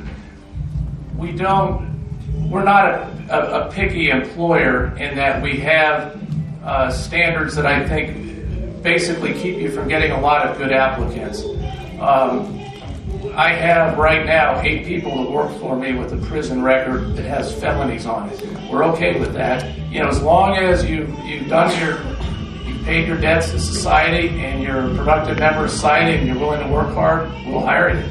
we're not a picky employer in that we have standards that I think basically keep you from getting a lot of good applicants. I have right now 8 people that work for me with a prison record that has felonies on it. We're okay with that. As long as you've paid your debts to society and you're a productive member of society and you're willing to work hard, we'll hire you.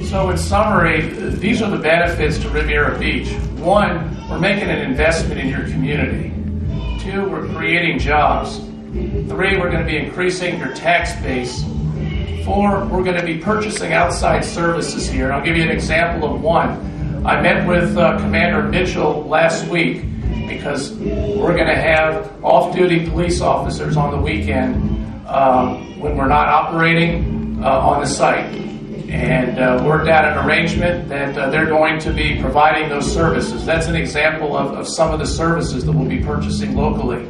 So in summary, these are the benefits to Riviera Beach. 1, we're making an investment in your community. 2, we're creating jobs. 3, we're going to be increasing your tax base. 4, we're going to be purchasing outside services here. And I'll give you an example of one. I met with Commander Mitchell last week because we're going to have off-duty police officers on the weekend when we're not operating on the site. and worked out an arrangement that they're going to be providing those services. That's an example of some of the services that we'll be purchasing locally.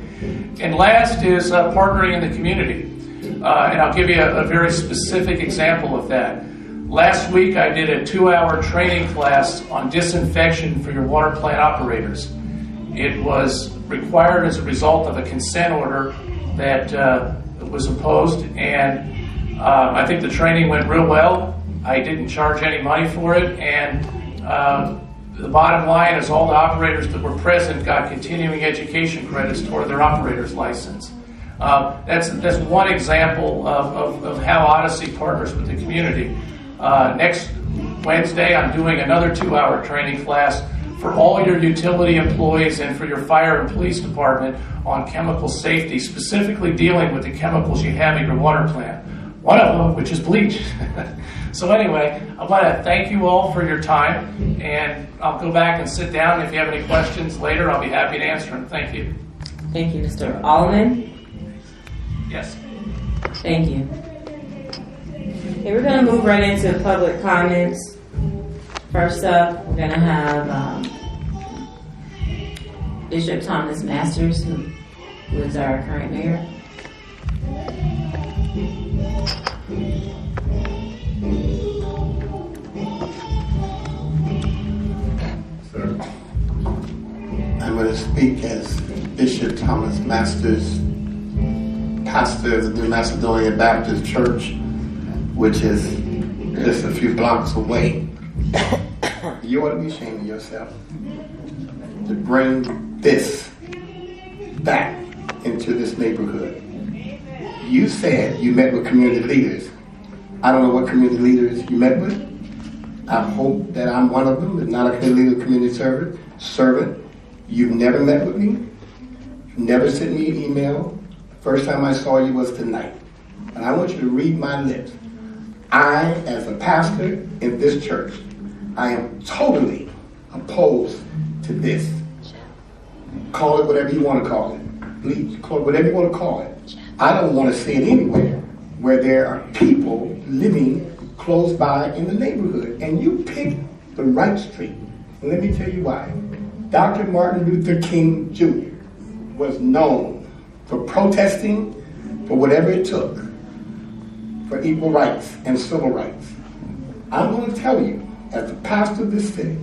And last is partnering in the community. And I'll give you a very specific example of that. Last week I did a 2-hour training class on disinfection for your water plant operators. It was required as a result of a consent order that was imposed, and I think the training went real well. I didn't charge any money for it, and the bottom line is all the operators that were present got continuing education credits toward their operator's license. That's one example of how Odyssey partners with the community. Next Wednesday, I'm doing another 2-hour training class for all your utility employees and for your fire and police department on chemical safety, specifically dealing with the chemicals you have in your water plant. One of them, which is bleach. So anyway, I want to thank you all for your time, and I'll go back and sit down. If you have any questions later, I'll be happy to answer them. Thank you. Thank you, Mr. Allman. Yes. Thank you. Okay, we're going to move right into public comments. First up, we're going to have Bishop Thomas Masters, who is our current mayor. Sir, I'm going to speak as Bishop Thomas Masters, pastor of the New Macedonian Baptist Church, which is just a few blocks away. You ought to be ashamed of yourself to bring this back into this neighborhood. You said you met with community leaders. I don't know what community leaders you met with. I hope that I'm one of them, but not a community leader, community servant. You've never met with me. Never sent me an email. First time I saw you was tonight. And I want you to read my lips. I, as a pastor in this church, I am totally opposed to this. Call it whatever you want to call it. Please, call it whatever you want to call it. I don't want to see it anywhere where there are people living close by in the neighborhood. And you pick the right street. And let me tell you why. Dr. Martin Luther King Jr. was known for protesting for whatever it took for equal rights and civil rights. I'm going to tell you, as the pastor of this city,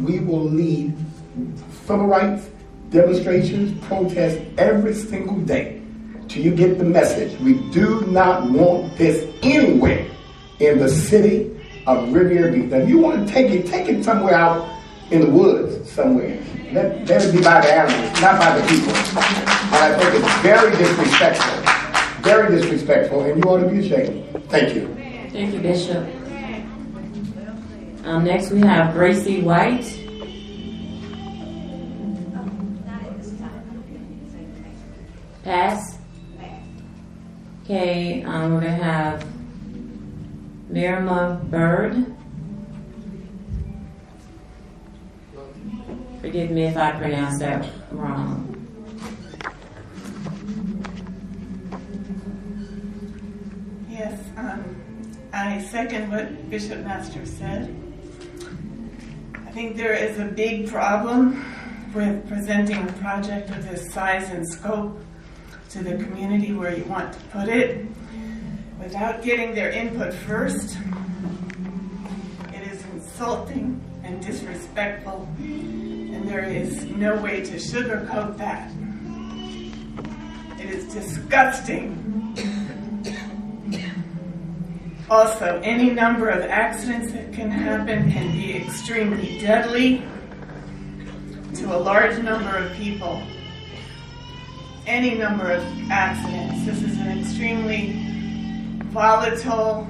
we will lead civil rights demonstrations, protests every single day till you get the message. We do not want this anywhere in the city of Riviera Beach. Now, if you want to take it somewhere out in the woods somewhere. Let it be by the animals, not by the people. And I think it's very disrespectful, and you ought to be ashamed. Thank you. Thank you, Bishop. Next we have Gracie White. Pass. Okay, we're going to have Mirma Bird. Forgive me if I pronounce that wrong. Yes, I second what Bishop Masters said. I think there is a big problem with presenting a project of this size and scope to the community where you want to put it without getting their input first. It is insulting and disrespectful, and there is no way to sugarcoat that. It is disgusting. Also, any number of accidents that can happen can be extremely deadly to a large number of people. Any number of accidents. This is an extremely volatile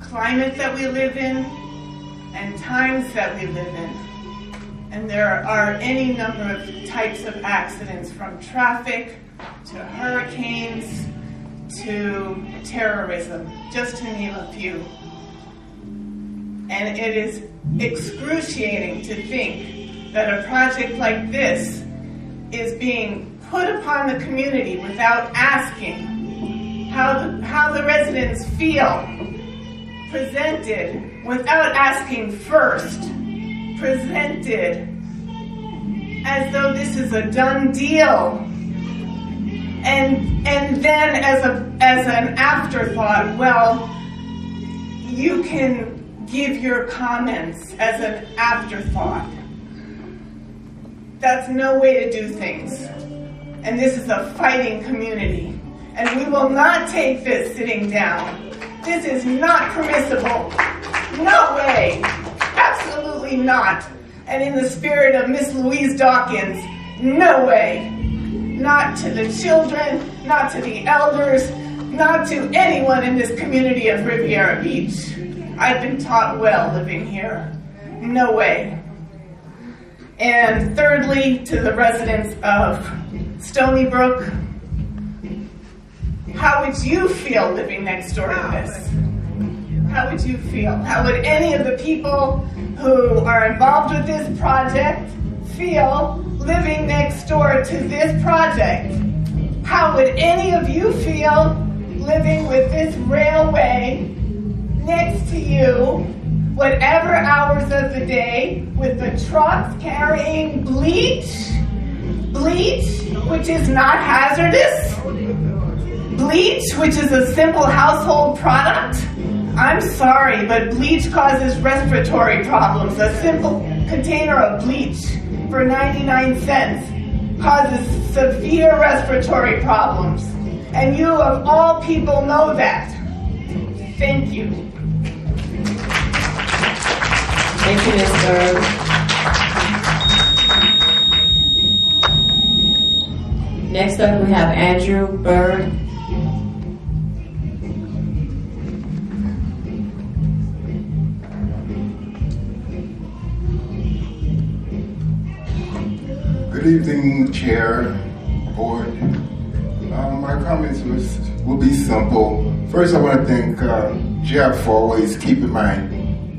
climate that we live in and times that we live in. And there are any number of types of accidents, from traffic to hurricanes to terrorism, just to name a few. And it is excruciating to think that a project like this is being put upon the community without asking how the residents feel presented without asking first, presented as though this is a done deal, and then as an afterthought, well, you can give your comments as an afterthought. That's no way to do things. And this is a fighting community. And we will not take this sitting down. This is not permissible. No way. Absolutely not. And in the spirit of Miss Louise Dawkins, no way. Not to the children, not to the elders, not to anyone in this community of Riviera Beach. I've been taught well living here. No way. And thirdly, to the residents of Stony Brook, how would you feel living next door to this? How would you feel? How would any of the people who are involved with this project feel living next door to this project? How would any of you feel living with this railway next to you, whatever hours of the day, with the trucks carrying bleach, which is not hazardous, bleach, which is a simple household product? I'm sorry, but bleach causes respiratory problems. A simple container of bleach for 99 cents causes severe respiratory problems. And you, of all people, know that. Thank you. Thank you, Ms. Bird. Next up, we have Andrew Bird. Good evening, Chair, Board. My comments will be simple. First, I want to thank Jeff for always keeping my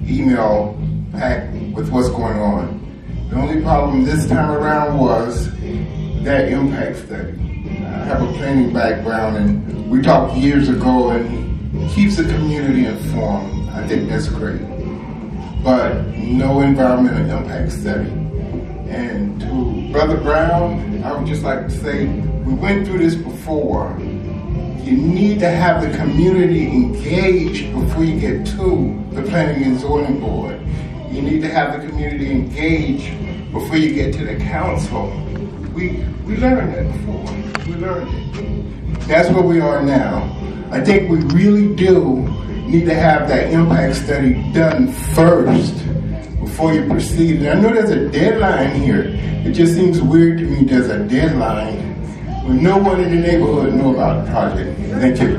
email packed with what's going on. The only problem this time around was that impact study. I have a planning background, and we talked years ago, and he keeps the community informed. I think that's great. But no environmental impact study. And to Brother Brown, I would just like to say, we went through this before. You need to have the community engaged before you get to the Planning and Zoning Board. You need to have the community engaged before you get to the council. We learned that before. We learned it. That's where we are now. I think we really do need to have that impact study done first before you proceed. And I know there's a deadline here. It just seems weird to me there's a deadline when no one in the neighborhood know about the project. Thank you.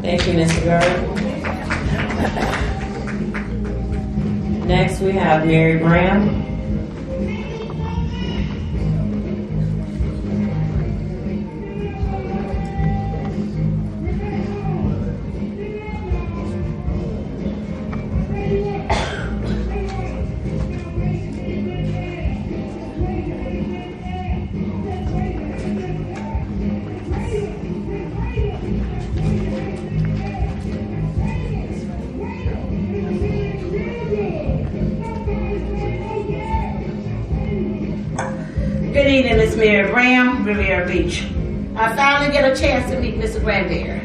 Thank you, Mr. Bird. Next, we have Mary Brown. Good evening, Miss Mary Brown, Riviera Beach. I finally get a chance to meet Mr. Granberry.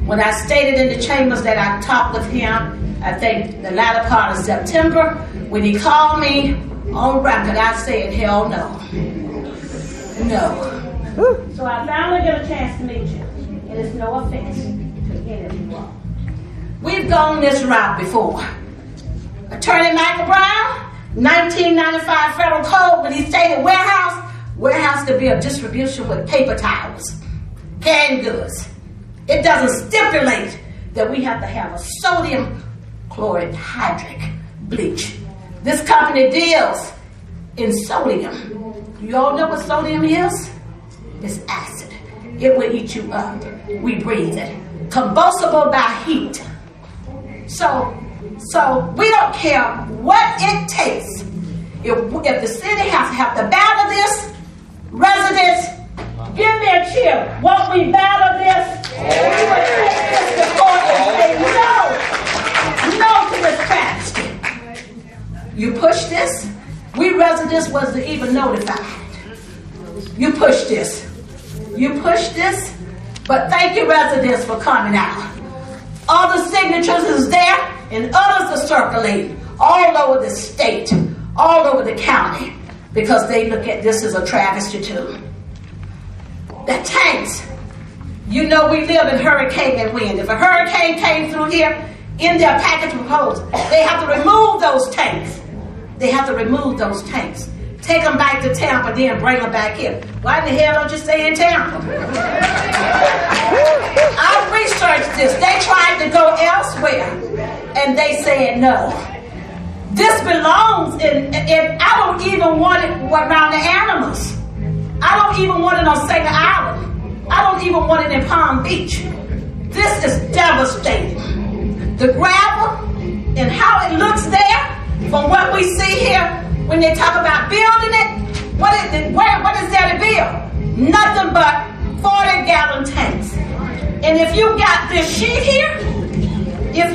When I stated in the chambers that I talked with him, I think the latter part of September, when he called me on record, I said, hell no. No. So I finally get a chance to meet you, and it's no offense to any of you all. We've gone this route before. Attorney Michael Brown, 1995 federal code, when he stated warehouse to be a distribution with paper towels, canned goods. It doesn't stipulate that we have to have a sodium chlorhydric bleach. This company deals in sodium. You all know what sodium is? It's acid. It will eat you up. We breathe it. Combustible by heat. So we don't care what it takes. If the city has to have to battle this, residents, give me a cheer. Won't we battle this? We will take this to court and say no. this wasn't even notified. You pushed this. You pushed this, but thank you, residents, for coming out. All the signatures is there, and others are circulating all over the state, all over the county, because they look at this as a travesty too. The tanks. You know we live in hurricane and wind. If a hurricane came through here, in their package proposal, they have to remove those tanks. They have to remove those tanks. Take them back to Tampa, then bring them back here. Why in the hell don't you stay in Tampa? I researched this. They tried to go elsewhere, and they said no. This belongs in I don't even want it around the animals. I don't even want it on Sanger Island. I don't even want it in Palm Beach. This is devastating. The gravel and how it looks there, from what we see here, when they talk about building it, what is there to build? Nothing but 40-gallon tanks. And if you got this sheet here, it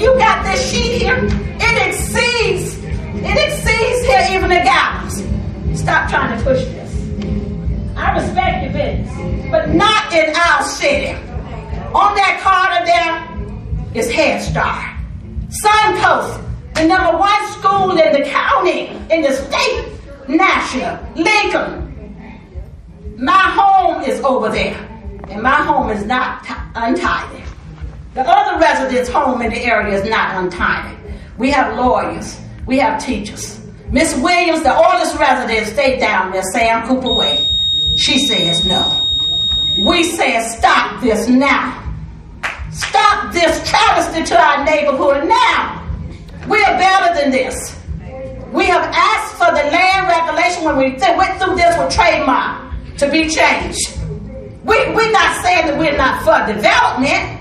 exceeds here even the gallons. Stop trying to push this. I respect your business, but not in our city. On that corner there is Head Start. Suncoast, the #1 school in the county, in the state, national, Lincoln. My home is over there, and my home is not untidy. The other residents' home in the area is not untidy. We have lawyers, we have teachers. Miss Williams, the oldest resident, stayed down there, Sam Cooper Way. She says no. We said stop this now. Stop this travesty to our neighborhood now. We are better than this. We have asked for the land regulation when we went through this with trademark to be changed. We're not saying that we're not for development,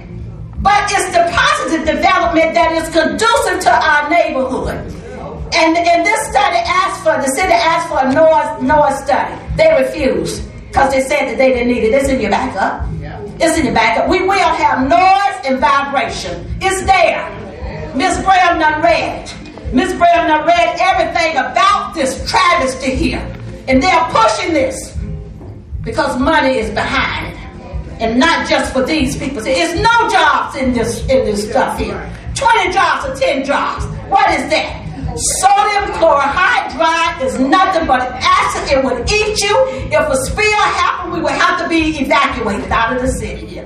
but it's the positive development that is conducive to our neighborhood. And this study the city asked for a noise study. They refused because they said that they didn't need it. It's in your backup. It's in your backup. We will have noise and vibration. It's there. Ms. Graham done read it. Ms. Graham done read everything about this travesty here. And they're pushing this because money is behind it. And not just for these people. It's no jobs in this stuff here. 20 jobs or 10 jobs. What is that? Sodium chlorhydride is nothing but acid. It would eat you. If a spill happened, we would have to be evacuated out of the city here.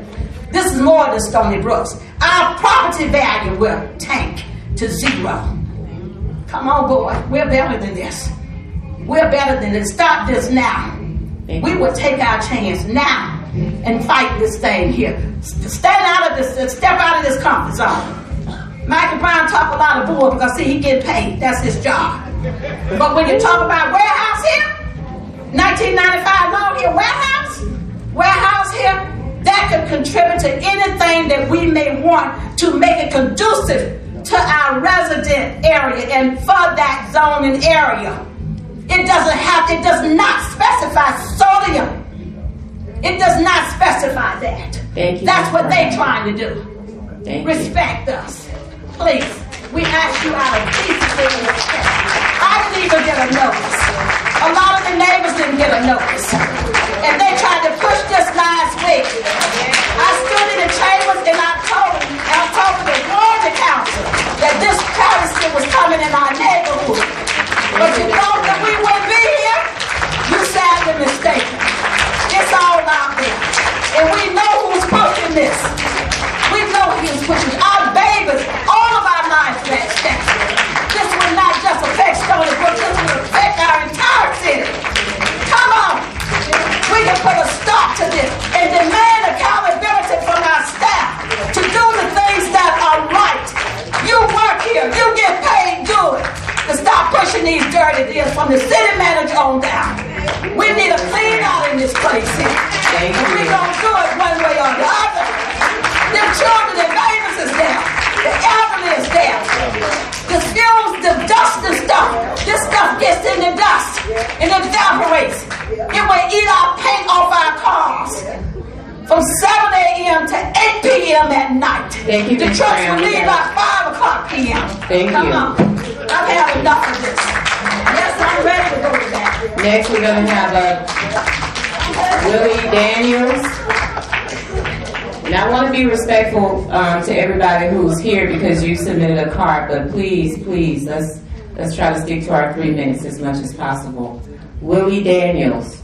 This is more than Stony Brooks. Our property value will tank to zero. Come on, boy. We're better than this. We're better than this. Stop this now. We will take our chance now and fight this thing here. Step out of this comfort zone. Michael Brown talk a lot of bull because see, he getting paid. That's his job. But when you talk about warehouse here, 1995 loan here, warehouse here, that could contribute to anything that we may want to make it conducive to our resident area and for that zoning area. It does not specify sodium. It does not specify that. Thank you. That's what they're trying to do. Thank Respect us. Please, we ask you out of decency and respect. I didn't even get a notice. A lot of the neighbors didn't get a notice. And they tried to push this last week. I stood in the chambers and I told the Georgia Council that this travesty was coming in our neighborhood. But you thought that we wouldn't be here? You sadly mistaken. It's all out there. And we know who's pushing this. We know who's pushing it. Our babies, all of our lives are at stake. This will not just affect Stony Brook, this will affect our entire city. Come on. We can put a stop to this and demand accountability from our staff to do the things that are right. You work here, you get paid good. To stop pushing these dirty deals from the city manager on down. We need a clean out in this place here. And we're going to do it one way or the other. The children, the neighbors is there. The elderly is there. The fumes, the dust and stuff. This stuff gets in the dust and evaporates. It will eat our paint off our cars. From 7 a.m. to 8 p.m. at night. Thank you, the trucks will leave at 5 o'clock p.m. Thank you. Come on. I've had enough of this. Yes, I'm ready to go to that. Next, we're going to have Willie Daniels. And I want to be respectful to everybody who's here because you submitted a card, but please, let's try to stick to our 3 minutes as much as possible. Willie Daniels.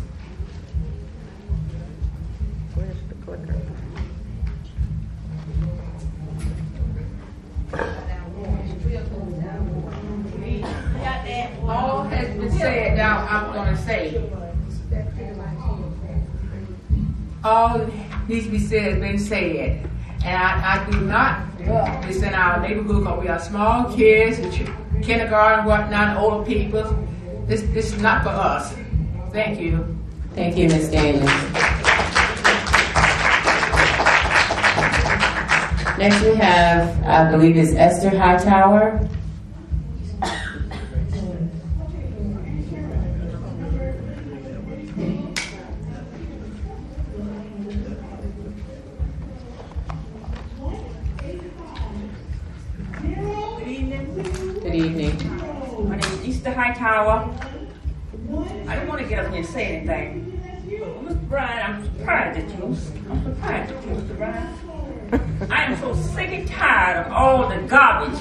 All has been said. Now I'm going to say. All needs to be said has been said. And I do not want this in our neighborhood because we are small kids, kindergarten, whatnot, older people. This is not for us. Thank you. Thank you, Ms. Daniels. Next we have, I believe it's Esther Hightower. Good evening. My name is Esther Hightower. I didn't want to get up here and say anything. Mr. Bryan, I'm surprised at you. Mr. Bryan. I am so sick and tired of all the garbage.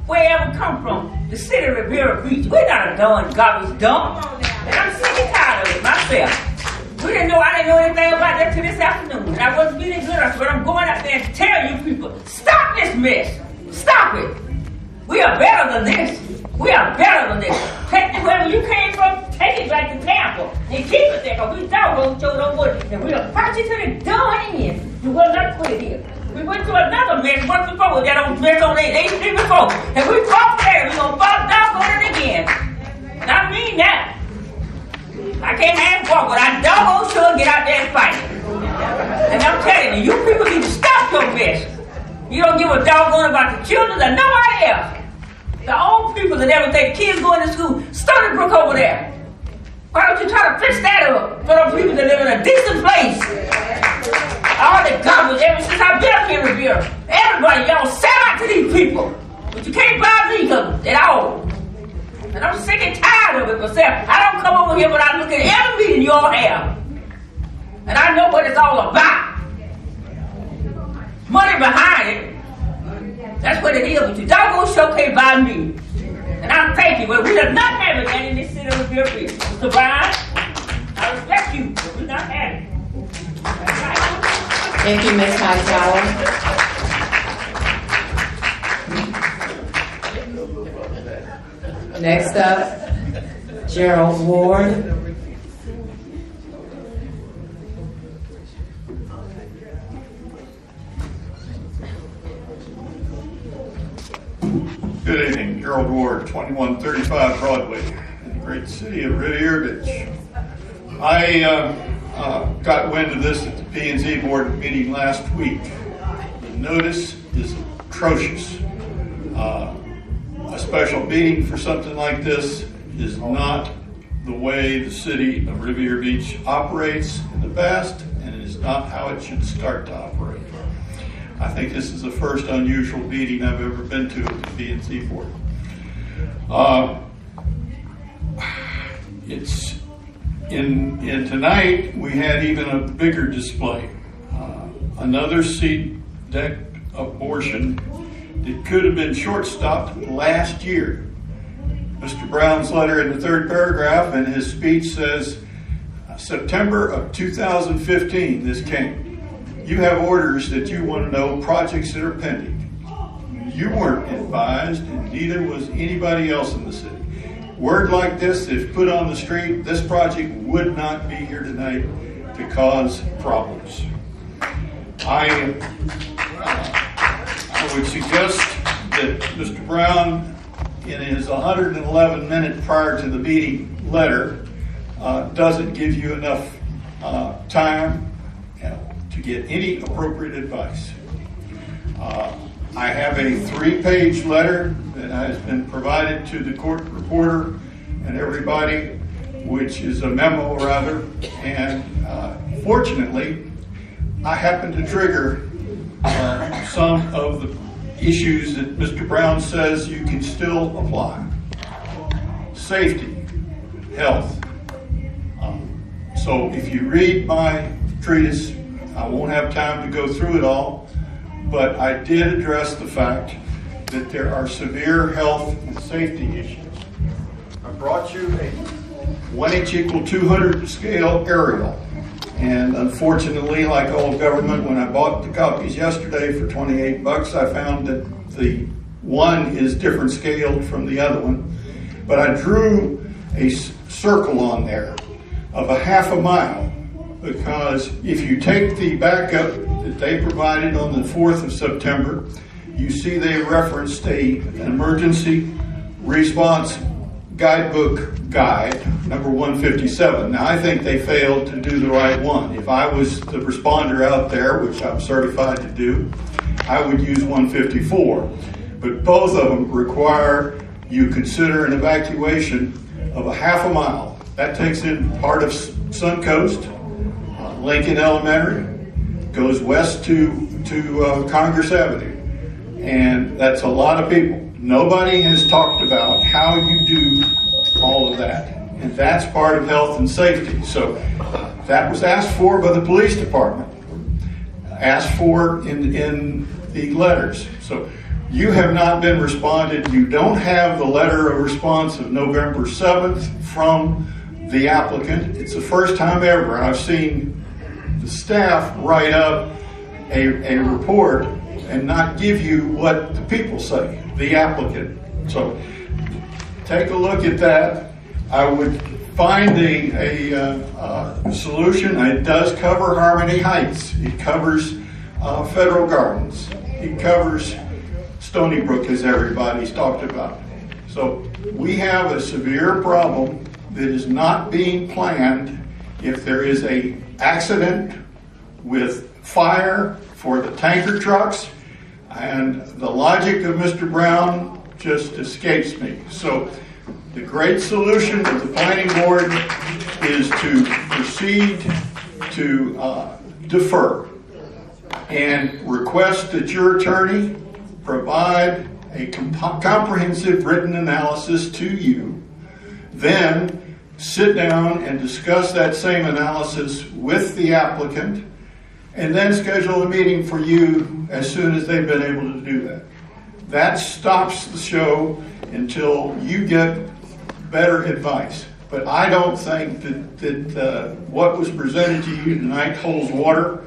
Wherever it come from, the city of Riviera Beach. We're not a darn garbage dump. And I'm sick and tired of it myself. I didn't know anything about that till this afternoon. And I wasn't feeling good, but I'm going out there and tell you people, stop this mess. Stop it. We are better than this. We are better than this. Take it wherever you came from, take it back to Tampa and keep it there, because we don't show no wood. And we'll fight you to the done end. You will not quit here. We went through another mess once before with that old mess on 8 before. And we fought there, we're going to fall down on it again. And I mean that. I can't have walk, but I doggone sure get out there and fight. And I'm telling you, you people need to stop your mess. You don't give a doggone about the children or nobody else. The old people and everything, kids going to school, Stony Brook over there. Why don't you try to fix that up for those people that live in a decent place? All the garbage, ever since I've been up here in Riviera, everybody, y'all sell out to these people. But you can't buy these at all. And I'm sick and tired of it myself. I don't come over here, but I look at every meeting you all have. And I know what it's all about. Money behind it. That's what it is, but you doggone sure can't buy me. And I thank you, but we do not have it in this city of Riviera Beach. Mr. Bryan, I respect you, but we not have it. Thank you, Ms. Hightower. Next up, Gerald Ward. Good evening, Gerald Ward, 2135 Broadway, in the great city of Riviera Beach. I got wind of this at the P&Z board meeting last week. The notice is atrocious. A special meeting for something like this is not the way the city of Riviera Beach operates in the past, and it is not how it should start to operate. I think this is the first unusual meeting I've ever been to at the P&Z board. It's in tonight we had even a bigger display. Another seat deck abortion that could have been short-stopped last year. Mr. Brown's letter in the third paragraph in his speech says, September of 2015 this came. You have orders that you want to know projects that are pending. You weren't advised, and neither was anybody else in the city. Word like this, if put on the street, this project would not be here tonight to cause problems. I would suggest that Mr. Brown, in his 111-minute prior to the meeting letter, doesn't give you enough time to get any appropriate advice. I have a 3-page letter that has been provided to the court reporter and everybody, which is a memo rather, and fortunately, I happen to trigger some of the issues that Mr. Brown says you can still apply. Safety, health, So if you read my treatise, I won't have time to go through it all, but I did address the fact that there are severe health and safety issues. I brought you a 1:200 scale aerial. And unfortunately, like all government, when I bought the copies yesterday for $28, I found that the one is different scaled from the other one. But I drew a circle on there of a half a mile, because if you take the backup that they provided on the 4th of September, you see they referenced an emergency response guidebook guide, number 157. Now, I think they failed to do the right one. If I was the responder out there, which I'm certified to do, I would use 154. But both of them require you consider an evacuation of a half a mile. That takes in part of Suncoast, Lincoln Elementary, goes west to Congress Avenue. And that's a lot of people. Nobody has talked about how you do all of that. And that's part of health and safety. So that was asked for by the police department, asked for in the letters. So you have not been responded. You don't have the letter of response of November 7th from the applicant. It's the first time ever I've seen the staff write up a report and not give you what the people say, the applicant. So take a look at that. I would find a solution. It does cover Harmony Heights. It covers Federal Gardens. It covers Stony Brook, as everybody's talked about. So we have a severe problem that is not being planned. If there is an accident with fire for the tanker trucks, and the logic of Mr. Brown just escapes me. So the great solution of the planning board is to proceed to defer and request that your attorney provide a comprehensive written analysis to you, then sit down and discuss that same analysis with the applicant, and then schedule a meeting for you as soon as they've been able to do that. That stops the show until you get better advice. But I don't think that what was presented to you tonight holds water.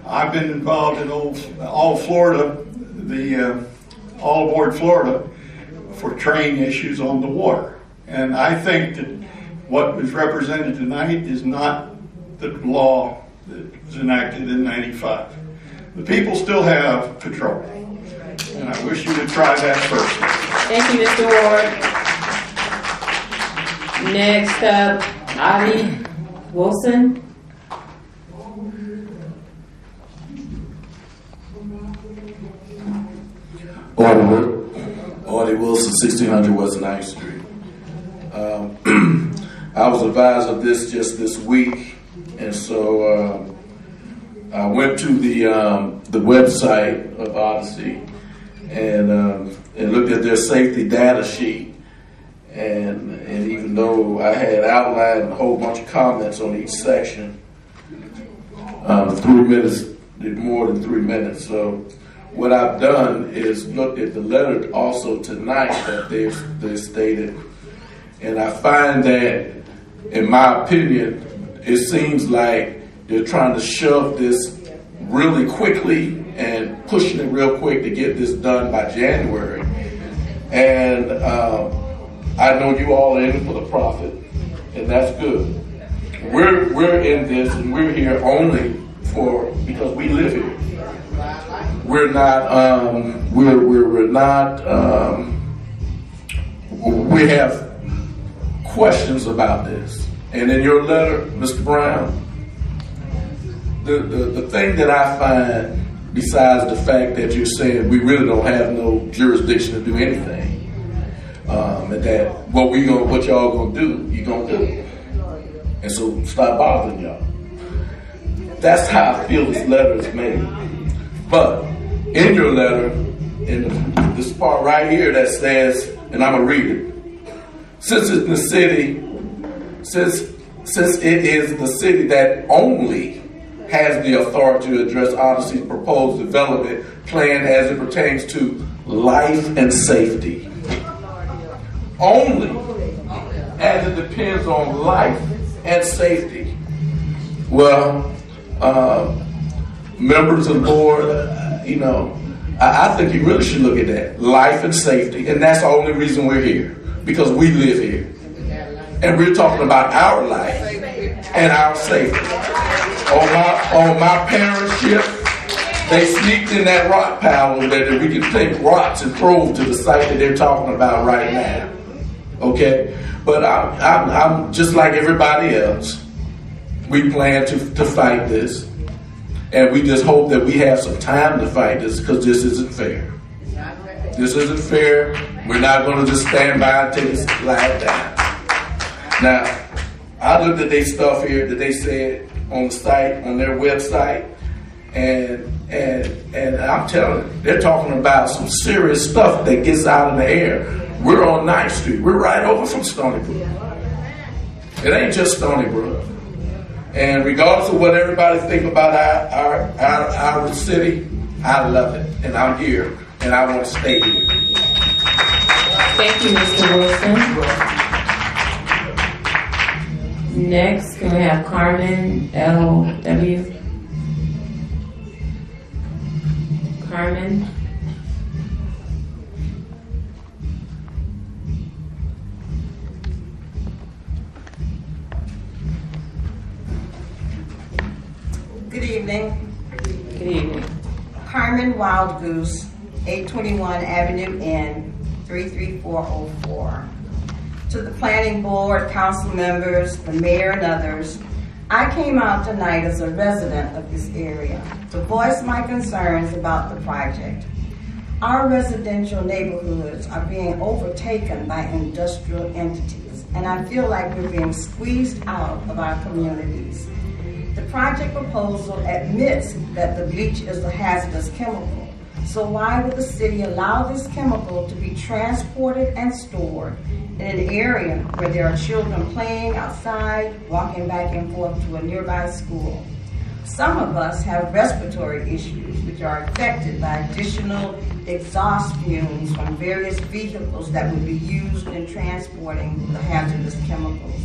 I've been involved in all Florida, all aboard Florida, for train issues on the water. And I think that what was represented tonight is not the law that was enacted in '95. The people still have control. And I wish you would try that first. Thank you, Mr. Ward. Next up, Audie Wilson. Audie Wilson, 1600 West 9th Street. I was advised of this just this week, and so I went to the website of Odyssey and looked at their safety data sheet, and even though I had outlined a whole bunch of comments on each section, 3 minutes did more than 3 minutes. So what I've done is looked at the letter also tonight that they stated, and I find that, in my opinion, it seems like they're trying to shove this really quickly and pushing it real quick to get this done by January. And I know you all are in for the profit, and that's good. We're in this, and we're here only because we live here. We're not. We're not. We have questions about this. And in your letter, Mr. Brown, the thing that I find, besides the fact that you're saying we really don't have no jurisdiction to do anything, and that what y'all gonna do, you gonna do. And so stop bothering y'all. That's how I feel this letter is made. But in your letter, in this part right here that says, and I'm gonna read it. Since since it is the city that only has the authority to address Odyssey's proposed development plan as it pertains to life and safety. Only as it depends on life and safety. Well, members of the board, I think you really should look at that. Life and safety. And that's the only reason we're here. Because we live here. And we're talking about our life and our safety. On my parents' ship, they sneaked in that rock pile over there that we can take rocks and throw them to the site that they're talking about right now. Okay? But I'm just like everybody else. We plan to fight this. And we just hope that we have some time to fight this, because this isn't fair. This isn't fair. We're not going to just stand by and take this lie down. Now, I looked at their stuff here that they said on the site, on their website, and I'm telling you, they're talking about some serious stuff that gets out in the air. We're on 9th Street. We're right over from Stony Brook. It ain't just Stony Brook. And regardless of what everybody think about our city, I love it. And I'm here, and I want to stay here. Thank you, Mr. Wilson. Next, can we have Carmen L.W.? Carmen? Good evening. Good evening. Carmen Wild Goose, 821 Avenue N, 33404. To the planning board, council members, the mayor, and others, I came out tonight as a resident of this area to voice my concerns about the project. Our residential neighborhoods are being overtaken by industrial entities, and I feel like we're being squeezed out of our communities. The project proposal admits that the bleach is a hazardous chemical. So why would the city allow this chemical to be transported and stored in an area where there are children playing outside, walking back and forth to a nearby school? Some of us have respiratory issues which are affected by additional exhaust fumes from various vehicles that would be used in transporting the hazardous chemicals.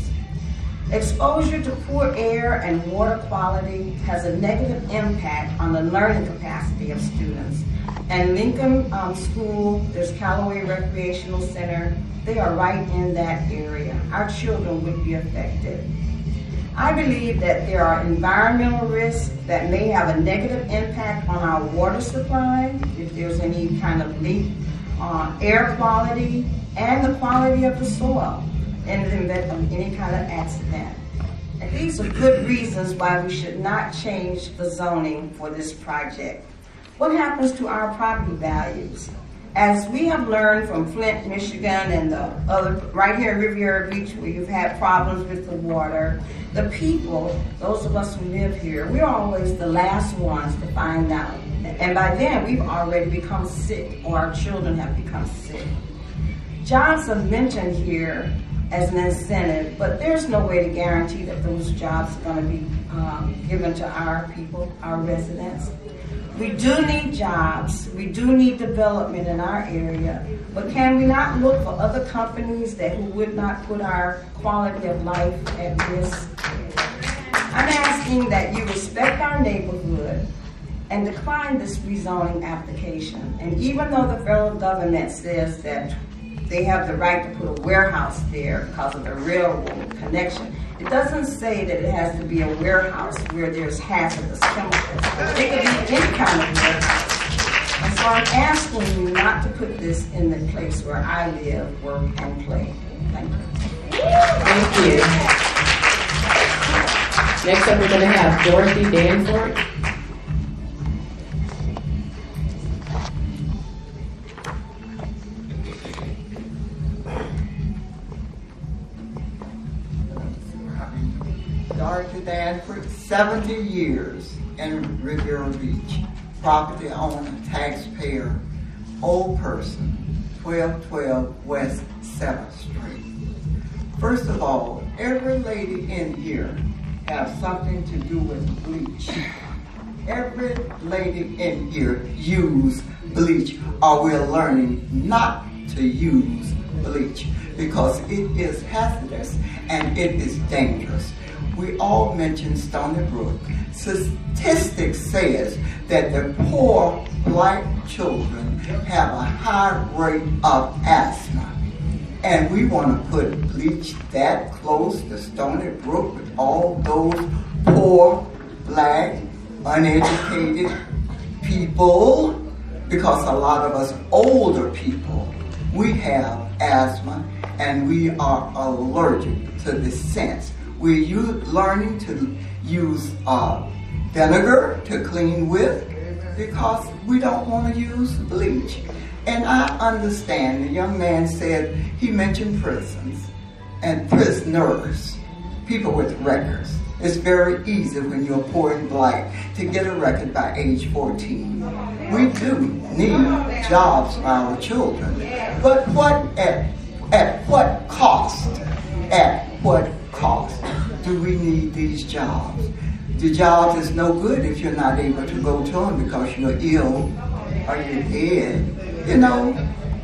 Exposure to poor air and water quality has a negative impact on the learning capacity of students. And Lincoln School, there's Callaway Recreational Center, they are right in that area. Our children would be affected. I believe that there are environmental risks that may have a negative impact on our water supply, if there's any kind of leak, air quality, and the quality of the soil in the event of any kind of accident. And these are good reasons why we should not change the zoning for this project. What happens to our property values? As we have learned from Flint, Michigan, and the other, right here in Riviera Beach, where you've had problems with the water, the people, those of us who live here, we're always the last ones to find out. And by then, we've already become sick, or our children have become sick. Jobs are mentioned here as an incentive, but there's no way to guarantee that those jobs are going to be given to our people, our residents. We do need jobs, we do need development in our area, but can we not look for other companies who would not put our quality of life at risk? I'm asking that you respect our neighborhood and decline this rezoning application. And even though the federal government says that they have the right to put a warehouse there because of the railroad connection, it doesn't say that it has to be a warehouse where there's hazardous chemicals. It could be any kind of warehouse. And so I'm asking you not to put this in the place where I live, work, and play. Thank you. Thank you. Next up, we're going to have Dorothy Danforth. Dorothy Danforth, 70 years in Riviera Beach, property owner, taxpayer, old person, 1212 West 7th Street. First of all, every lady in here have something to do with bleach. Every lady in here use bleach, or we're learning not to use bleach because it is hazardous and it is dangerous. We all mentioned Stony Brook. Statistics says that the poor black children have a high rate of asthma. And we want to put bleach that close to Stony Brook with all those poor black uneducated people, because a lot of us older people, we have asthma and we are allergic to the scents. We're learning to use vinegar to clean with because we don't want to use bleach. And I understand, the young man said, he mentioned prisons and prisoners, people with records. It's very easy when you're poor and black to get a record by age 14. We do need jobs for our children. But at what cost? At what cost do we need these jobs? The job is no good if you're not able to go to them because you're ill or you're dead, you know.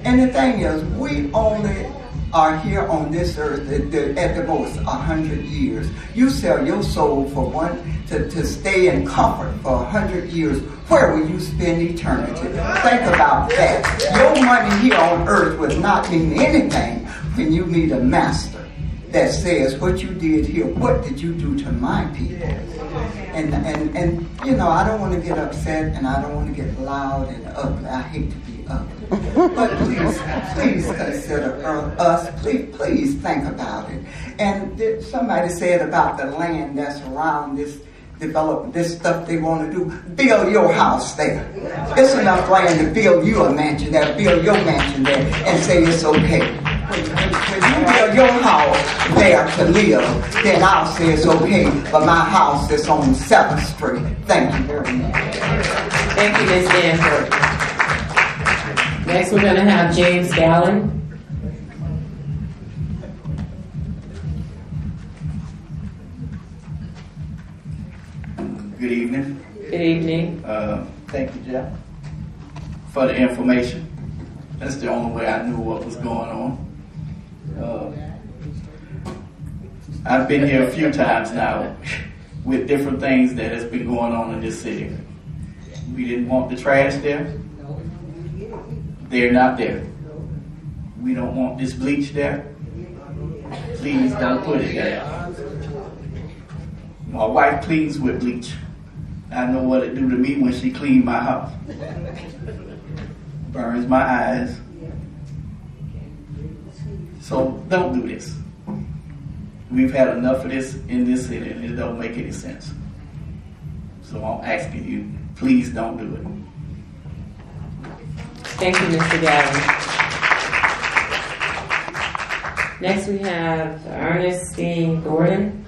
And the thing is, we only are here on this earth at the most 100 years. You sell your soul for one to stay in comfort for 100 years. Where will you spend eternity? Think about that. Your money here on earth will not mean anything when you meet a master that says, what you did here, what did you do to my people? And you know, I don't want to get upset and I don't want to get loud and ugly. I hate to be ugly. But please consider us. Please think about it. And somebody said about the land that's around this develop this stuff they want to do. Build your house there. It's enough land to build you a mansion there, build your mansion there, and say it's okay. When you build your house there to live, then I'll say it's okay, but my house is on 7th Street. Thank you very much. Thank you, Ms. Danforth. Next, we're going to have James Gallen. Good evening. Good evening. Thank you, Jeff, for the information. That's the only way I knew what was going on. I've been here a few times now with different things that has been going on in this city. We didn't want the trash there. They're not there. We don't want this bleach there. Please don't put it there. My wife cleans with bleach. I know what it do to me when she cleans my house. Burns my eyes. So don't do this. We've had enough of this in this city and it don't make any sense. So I'm asking you, please don't do it. Thank you, Mr. Gallen. Next we have Ernestine Gordon.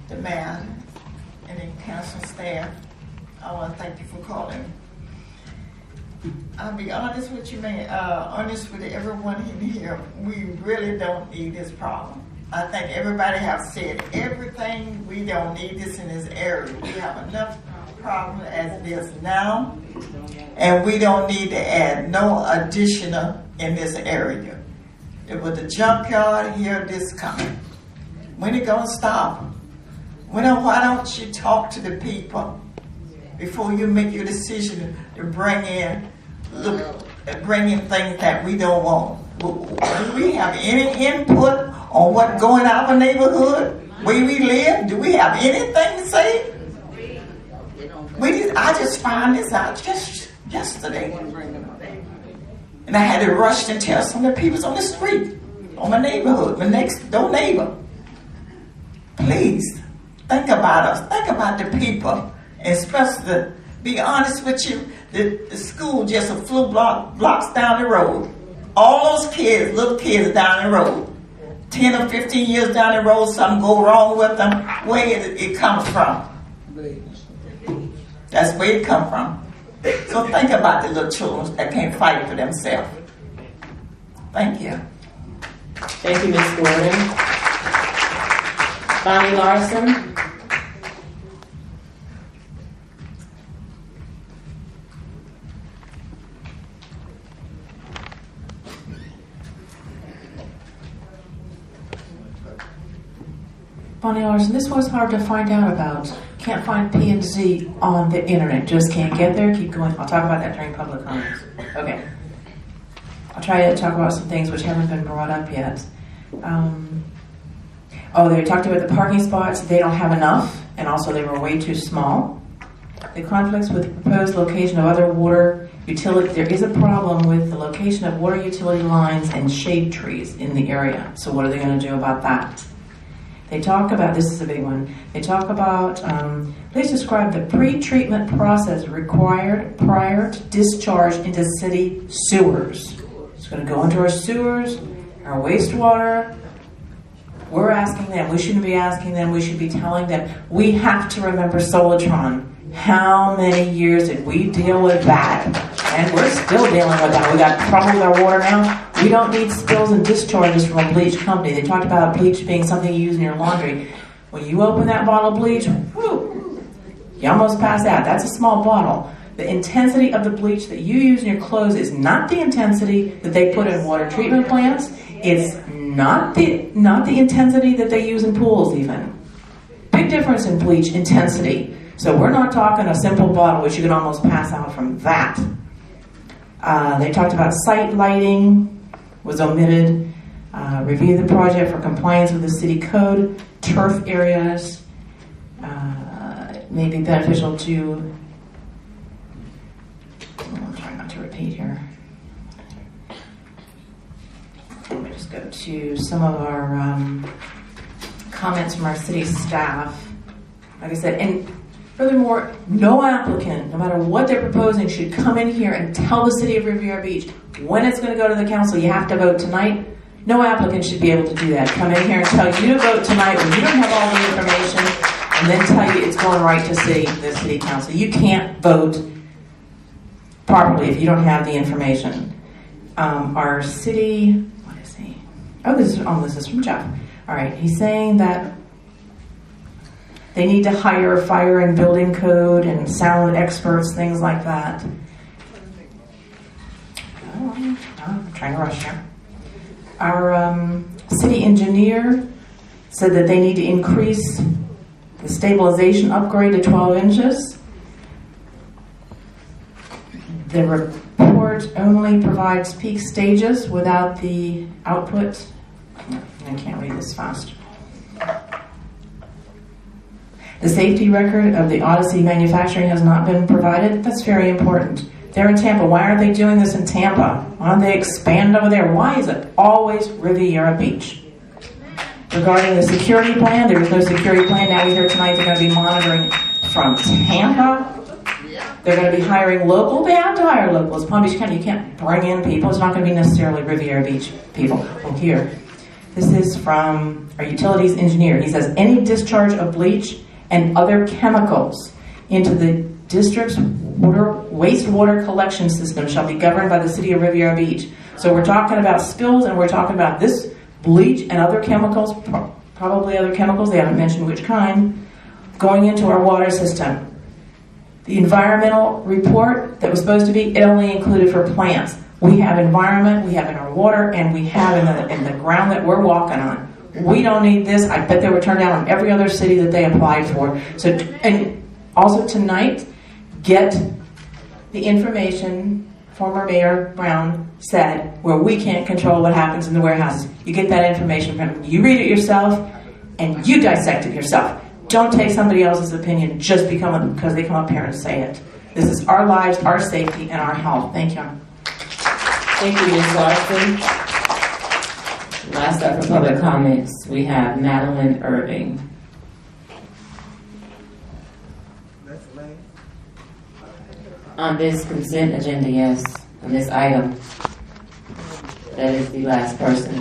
The mayor and the council staff, I want to thank you for calling. I'll be honest with you, man, honest with everyone in here, we really don't need this problem. I think everybody have said everything. We don't need this in this area. We have enough problem as it is now, and we don't need to add no additional in this area. It was the junkyard here this coming. When it gonna stop? Why don't you talk to the people before you make your decision to bring in things that we don't want? Do we have any input on what's going on in our neighborhood, where we live? Do we have anything to say? I just found this out just yesterday. And I had to rush and tell some of the people on the street, on my neighborhood, my next door neighbor. Please, think about us. Think about the people. And especially, be honest with you, the school just a few blocks down the road. All those kids, little kids down the road, 10 or 15 years down the road, something go wrong with them, where it comes from. That's where it come from. So think about the little children that can't fight for themselves. Thank you. Thank you, Ms. Gordon. Bonnie Larson. Bonnie Larson, this was hard to find out about. Can't find P&Z on the internet. Just can't get there. Keep going. I'll talk about that during public comments. Okay. I'll try to talk about some things which haven't been brought up yet. They talked about the parking spots. They don't have enough, and also they were way too small. The conflicts with the proposed location of other water utility. There is a problem with the location of water utility lines and shade trees in the area. So what are they going to do about that? They talk about, this is a big one, they talk about, please describe the pre-treatment process required prior to discharge into city sewers. It's going to go into our sewers, our wastewater. We're asking them, we shouldn't be asking them, we should be telling them. We have to remember Solitron. How many years did we deal with that? And we're still dealing with that. We got trouble with our water now. We don't need spills and discharges from a bleach company. They talked about bleach being something you use in your laundry. When you open that bottle of bleach, whoo, you almost pass out. That's a small bottle. The intensity of the bleach that you use in your clothes is not the intensity that they put in water treatment plants. It's not the intensity that they use in pools even. Big difference in bleach intensity. So we're not talking a simple bottle, which you can almost pass out from that. They talked about site lighting was omitted. Review the project for compliance with the city code. Turf areas may be beneficial to. I'm trying not to repeat here. Let me just go to some of our comments from our city staff. Like I said, and furthermore, no applicant, no matter what they're proposing, should come in here and tell the city of Riviera Beach when it's going to go to the council, you have to vote tonight. No applicant should be able to do that. Come in here and tell you to vote tonight when you don't have all the information, and then tell you it's going right to the city council. You can't vote properly if you don't have the information. Our city, what is he? This is from Jeff. All right, he's saying that they need to hire fire and building code and sound experts, things like that. I'm trying to rush here. Our city engineer said that they need to increase the stabilization upgrade to 12 inches. The report only provides peak stages without the output. I can't read this fast. The safety record of the Odyssey manufacturing has not been provided. That's very important. They're in Tampa. Why aren't they doing this in Tampa? Why don't they expand over there? Why is it always Riviera Beach? Regarding the security plan, there was no security plan. Now we hear tonight they're going to be monitoring from Tampa. They're going to be hiring local. They have to hire locals. Palm Beach County, you can't bring in people. It's not going to be necessarily Riviera Beach people. Oh, here. This is from our utilities engineer. He says, any discharge of bleach and other chemicals into the district's wastewater collection system shall be governed by the city of Riviera Beach. So we're talking about spills, and we're talking about this bleach and other chemicals, probably other chemicals, they haven't mentioned which kind, going into our water system. The environmental report that was supposed to be, it only included for plants. We have environment, we have in our water, and we have in the ground that we're walking on. We don't need this. I bet they were turned down on every other city that they applied for. So, and also tonight, get the information former Mayor Brown said where we can't control what happens in the warehouses. You get that information from him. You read it yourself, and you dissect it yourself. Don't take somebody else's opinion just because they come up here and say it. This is our lives, our safety, and our health. Thank you. Thank you, Ms. Larson. Last up for public comments, we have Madeline Irving. On this consent agenda, yes. On this item, that is the last person.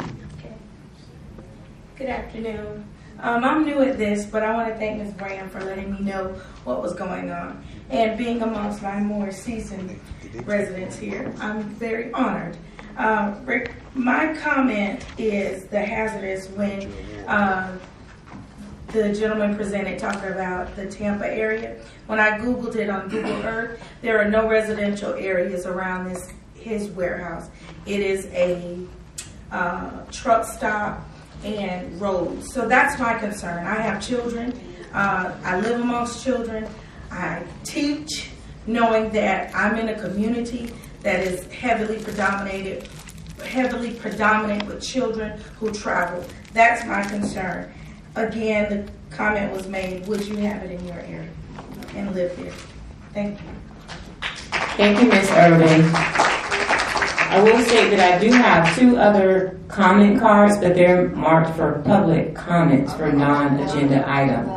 Good afternoon. I'm new at this, but I want to thank Ms. Graham for letting me know what was going on. And being amongst my more seasoned residents here, I'm very honored. Rick, my comment is the hazardous when the gentleman presented talking about the Tampa area. When I Googled it on Google Earth, there are no residential areas around his warehouse. It is a truck stop and roads. So that's my concern. I have children. I live amongst children. I teach, knowing that I'm in a community that is heavily predominant with children who travel. That's my concern. Again, the comment was made, would you have it in your area and live there? Thank you. Thank you, Ms. Irving. I will say that I do have 2 other comment cards, but they're marked for public comments for non-agenda item.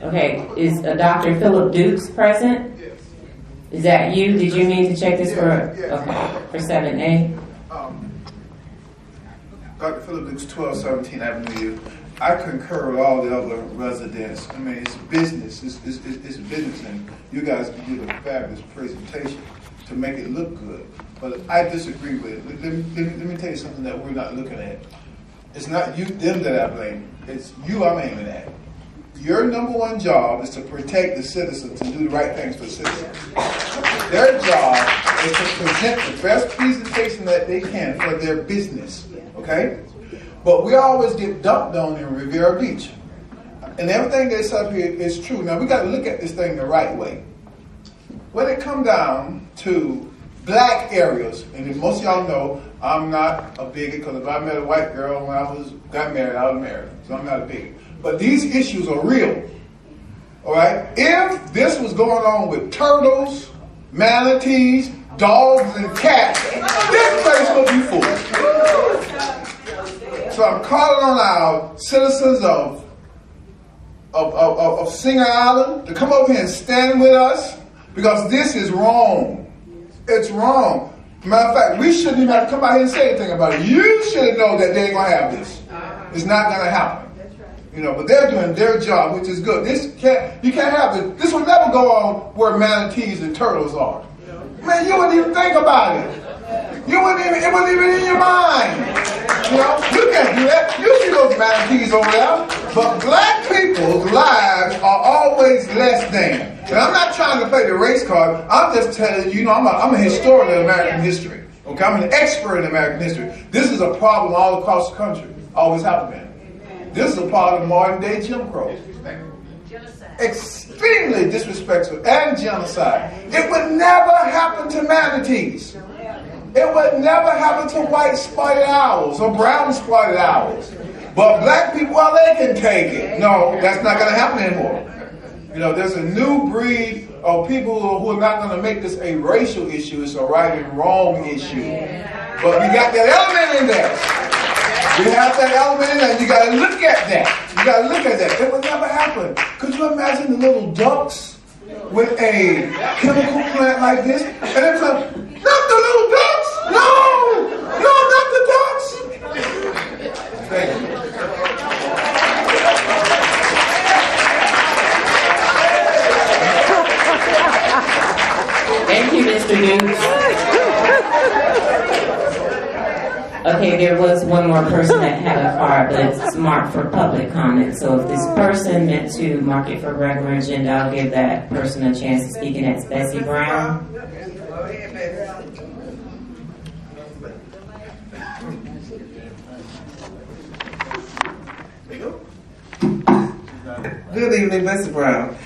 Okay, is Dr. Philip Dukes present? Is that you? Did you mean to check this for, okay, for 7A? Dr. Philip Dukes, 1217 Avenue U. I concur with all the other residents. I mean, it's business. It's business, and you guys did a fabulous presentation to make it look good. But I disagree with it. Let me tell you something that we're not looking at. It's not them that I blame. It's you I'm aiming at. Your number one job is to protect the citizens and do the right things for the citizens. Their job is to present the best presentation that they can for their business. Okay? But we always get dumped on in Riviera Beach. And everything that's up here is true. Now, we got to look at this thing the right way. When it comes down to black areas, and most of y'all know I'm not a bigot, because if I met a white girl when I got married, I was married. So I'm not a bigot. But these issues are real. All right? If this was going on with turtles, manatees, dogs, and cats, this place would be full. So I'm calling on our citizens of Singer Island to come over here and stand with us, because this is wrong. It's wrong. Matter of fact, we shouldn't even have to come out here and say anything about it. You should know that they ain't going to have this. It's not going to happen. You know, but they're doing their job, which is good. You can't have this. This will never go on where manatees and turtles are. Man, you wouldn't even think about it. It wasn't even in your mind. You know, you can't do that. You see those manatees over there. But black people's lives are always less than. And I'm not trying to play the race card. I'm just telling you, I'm a historian of American history. Okay, I'm an expert in American history. This is a problem all across the country. Always have been. This is a part of modern day Jim Crow. Extremely disrespectful and genocide. It would never happen to manatees. It would never happen to white spotted owls or brown spotted owls. But black people, well, they can take it. No, that's not going to happen anymore. You know, there's a new breed of people who are not going to make this a racial issue. It's a right and wrong issue. But we got that element in there. We have that element in there, and you got to look at that. You got to look at that. It would never happen. Could you imagine the little ducks with a chemical plant like this? And it's like, not the little ducks! No! No, not the ducks! Thank you. Thank you, Mr. Dukes. Okay, there was one more person that had a card, but it's marked for public comment. So if this person meant to mark it for regular agenda, I'll give that person a chance to speak, and that's Bessie Brown. Good evening, Bessie Brown.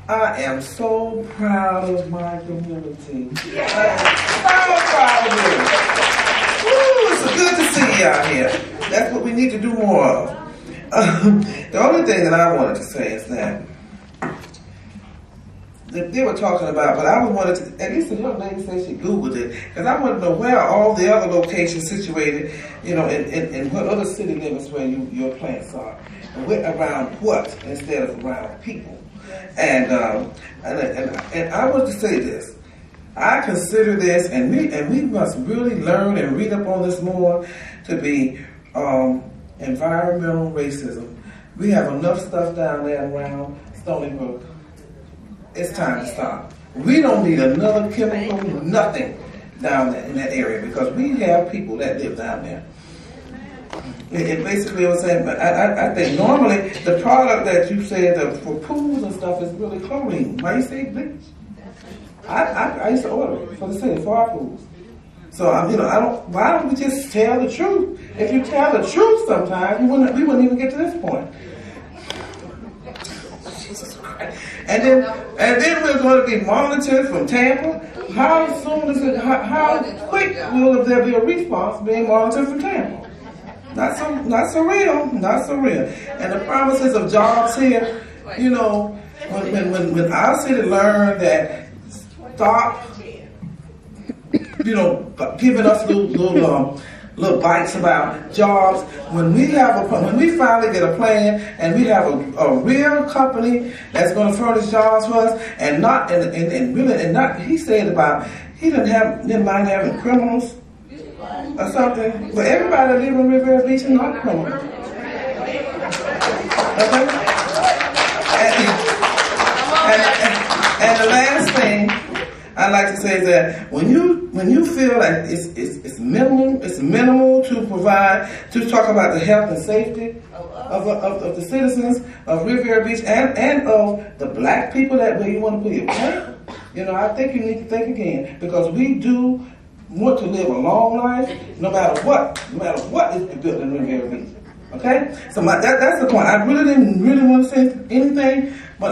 I am so proud of my community. So proud of you. Woo, it's good to see you out here. That's what we need to do more of. The only thing that I wanted to say is that they were talking about, but I wanted to, at least the young lady said she Googled it, because I wanted to know where are all the other locations situated, you know, in what other city limits where your plants are, and around what instead of around people. And I want to say this. I consider this, and we must really learn and read up on this more, to be environmental racism. We have enough stuff down there around Stony Brook. It's time to stop. We don't need another chemical, nothing down there in that area because we have people that live down there. It basically was saying, but I think normally the product that you said for pools and stuff is really chlorine. Why you say bleach? I used to order it for the city for our pools. So why don't we just tell the truth? If you tell the truth, sometimes we wouldn't even get to this point. Jesus Christ. And then we're going to be monitored from Tampa. How soon is it? How quick will there be a response being monitored from Tampa? Not so real. And the promises of jobs here, when our city learned that stop, giving us little bites about jobs. When we finally get a plan and we have a real company that's going to furnish jobs for us, and not, he said about he didn't mind having criminals or something, but everybody that live in Riviera Beach is not criminal. Okay? And the last thing I'd like to say is that when you feel like it's minimal to talk about the health and safety of the citizens of Riviera Beach and of the black people where you want to put your plant, I think you need to think again, because we do want to live a long life, no matter what is built in Riviera Beach. Okay, so that's the point. I didn't want to say anything, but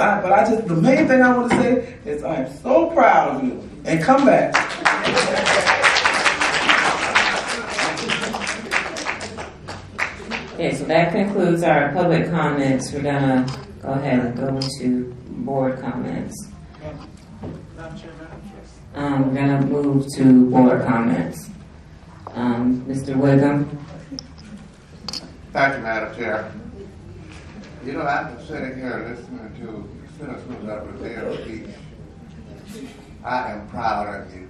the main thing I want to say is I am so proud of you. And come back. Okay, so that concludes our public comments. We're gonna go ahead and go into board comments. We're gonna move to board comments. Mr. Wiggum. Thank you, Madam Chair. I've been sitting here listening to citizens of Riviera Beach. I am proud of you.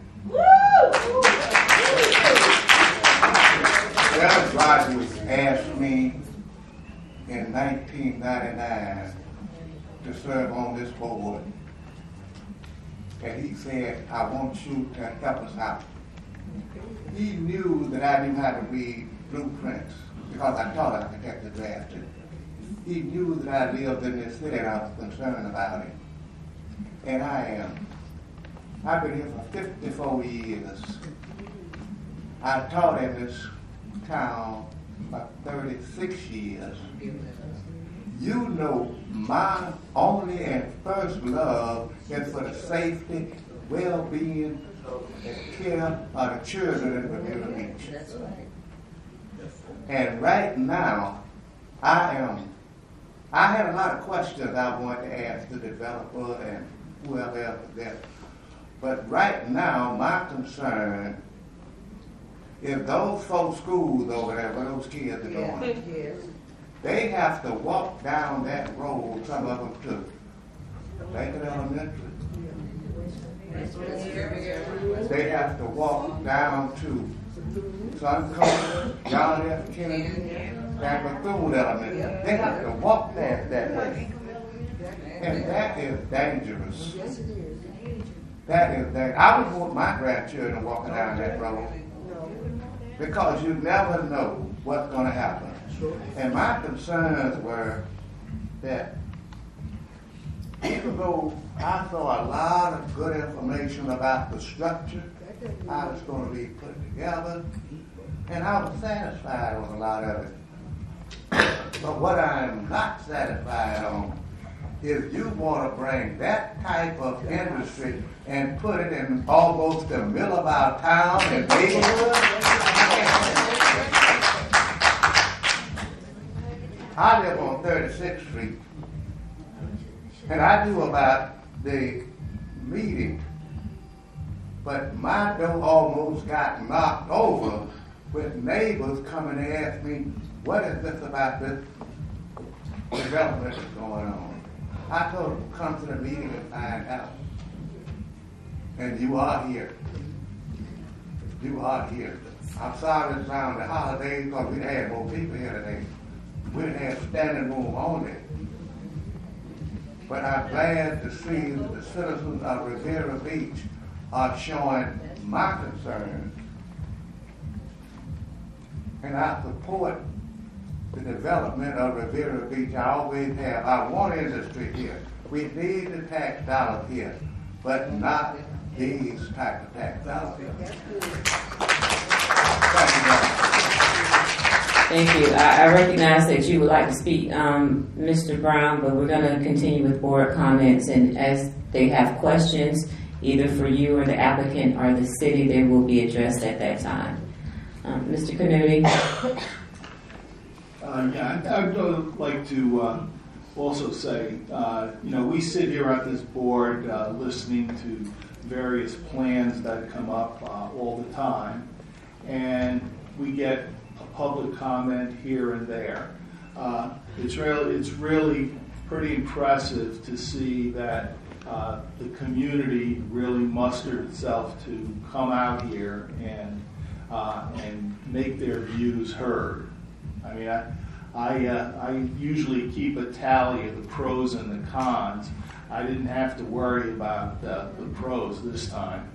Judge Rogers asked me in 1999 to serve on this board. And he said, I want you to help us out. He knew that I knew how to read blueprints because I taught architecture drafting. He knew that I lived in this city and I was concerned about it. And I am. I've been here for 54 years. I taught in this town for 36 years. You know my only and first love is for the safety, well-being, and care of the children in Riviera Beach. And right now, I had a lot of questions I wanted to ask the developer and whoever else there. But right now, my concern is those 4 schools over there where those kids are going. They have to walk down that road, some of them to Lincoln Elementary. They have to walk down to Suncoast, John F. Kennedy, and Bethune Elementary. They have to walk that way. And that is dangerous. That is dangerous. I would want my grandchildren walking down that road because you never know what's going to happen. And my concerns were that even though I saw a lot of good information about the structure, how it's going to be put together, and I was satisfied with a lot of it. But what I am not satisfied on is you want to bring that type of industry and put it in almost the middle of our town and neighborhood. I live on 36th Street, and I knew about the meeting, but my door almost got knocked over with neighbors coming to ask me, what is this about this development that's going on? I told them, come to the meeting and find out. And you are here. You are here. outside of around the holidays, because we had more people here today. We didn't have standing room only. But I'm glad to see that the citizens of Riviera Beach are showing my concerns. And I support the development of Riviera Beach. I always have. I want industry here. We need the tax dollars here, but not these type of tax dollars. Thank you. I recognize that you would like to speak, Mr. Brown, but we're going to continue with board comments, and as they have questions, either for you or the applicant or the city, they will be addressed at that time. Mr. Canuti. I'd like to also say, we sit here at this board listening to various plans that come up all the time, and we get a public comment here and there. It's really pretty impressive to see that the community really mustered itself to come out here and make their views heard. I mean, I usually keep a tally of the pros and the cons. I didn't have to worry about the pros this time,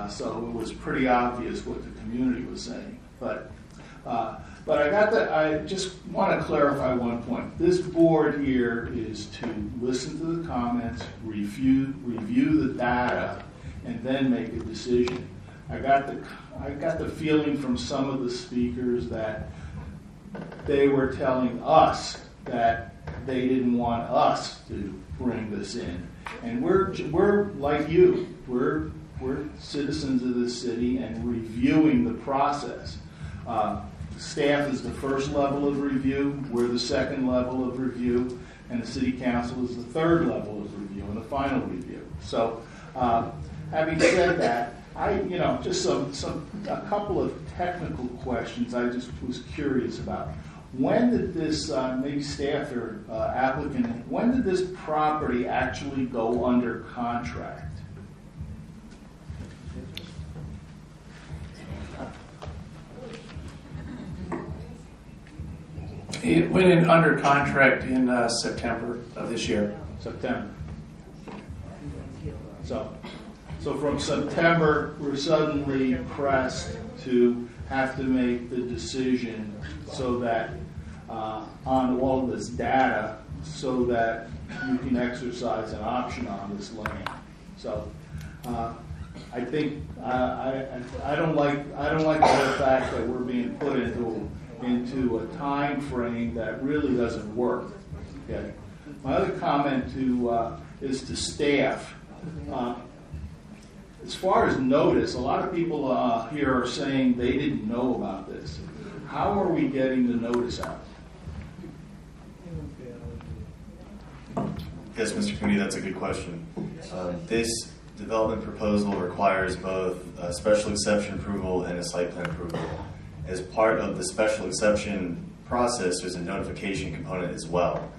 so it was pretty obvious what the community was saying. But I just want to clarify one point. This board here is to listen to the comments, review the data, and then make a decision. I got the feeling from some of the speakers that they were telling us that they didn't want us to bring this in, and we're like you. We're citizens of this city and reviewing the process. Staff is the first level of review. We're the second level of review, and the city council is the third level of review and the final review. So, having said that, just a couple of technical questions I just was curious about. When did this, maybe staff or applicant, when did this property actually go under contract? It went in under contract in September of this year. September. So from September, we're suddenly pressed to have to make the decision so that on all of this data, so that you can exercise an option on this land. So I think I don't like the fact that we're being put into a time frame that really doesn't work. Okay. My other comment is to staff. As far as notice, a lot of people here are saying they didn't know about this. How are we getting the notice out? Yes, Mr. Cooney, that's a good question. This development proposal requires both a special exception approval and a site plan approval. As part of the special exception process, there's a notification component as well.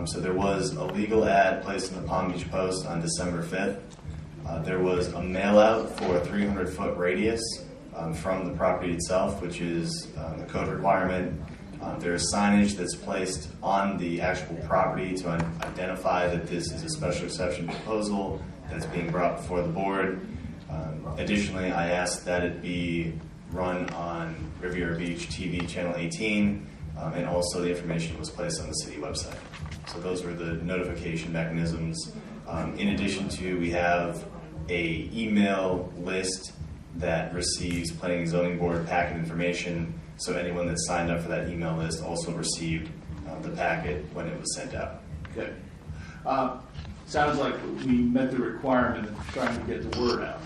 So there was a legal ad placed in the Palm Beach Post on December 5th. There was a mail out for a 300-foot radius from the property itself, which is the code requirement. There's signage that's placed on the actual property to identify that this is a special exception proposal that's being brought before the board. Additionally, I asked that it be run on Riviera Beach TV channel 18, and also the information was placed on the city website. So those were the notification mechanisms. In addition to, we have a email list that receives planning and zoning board packet information. So anyone that signed up for that email list also received the packet when it was sent out. Okay. Sounds like we met the requirement of trying to get the word out.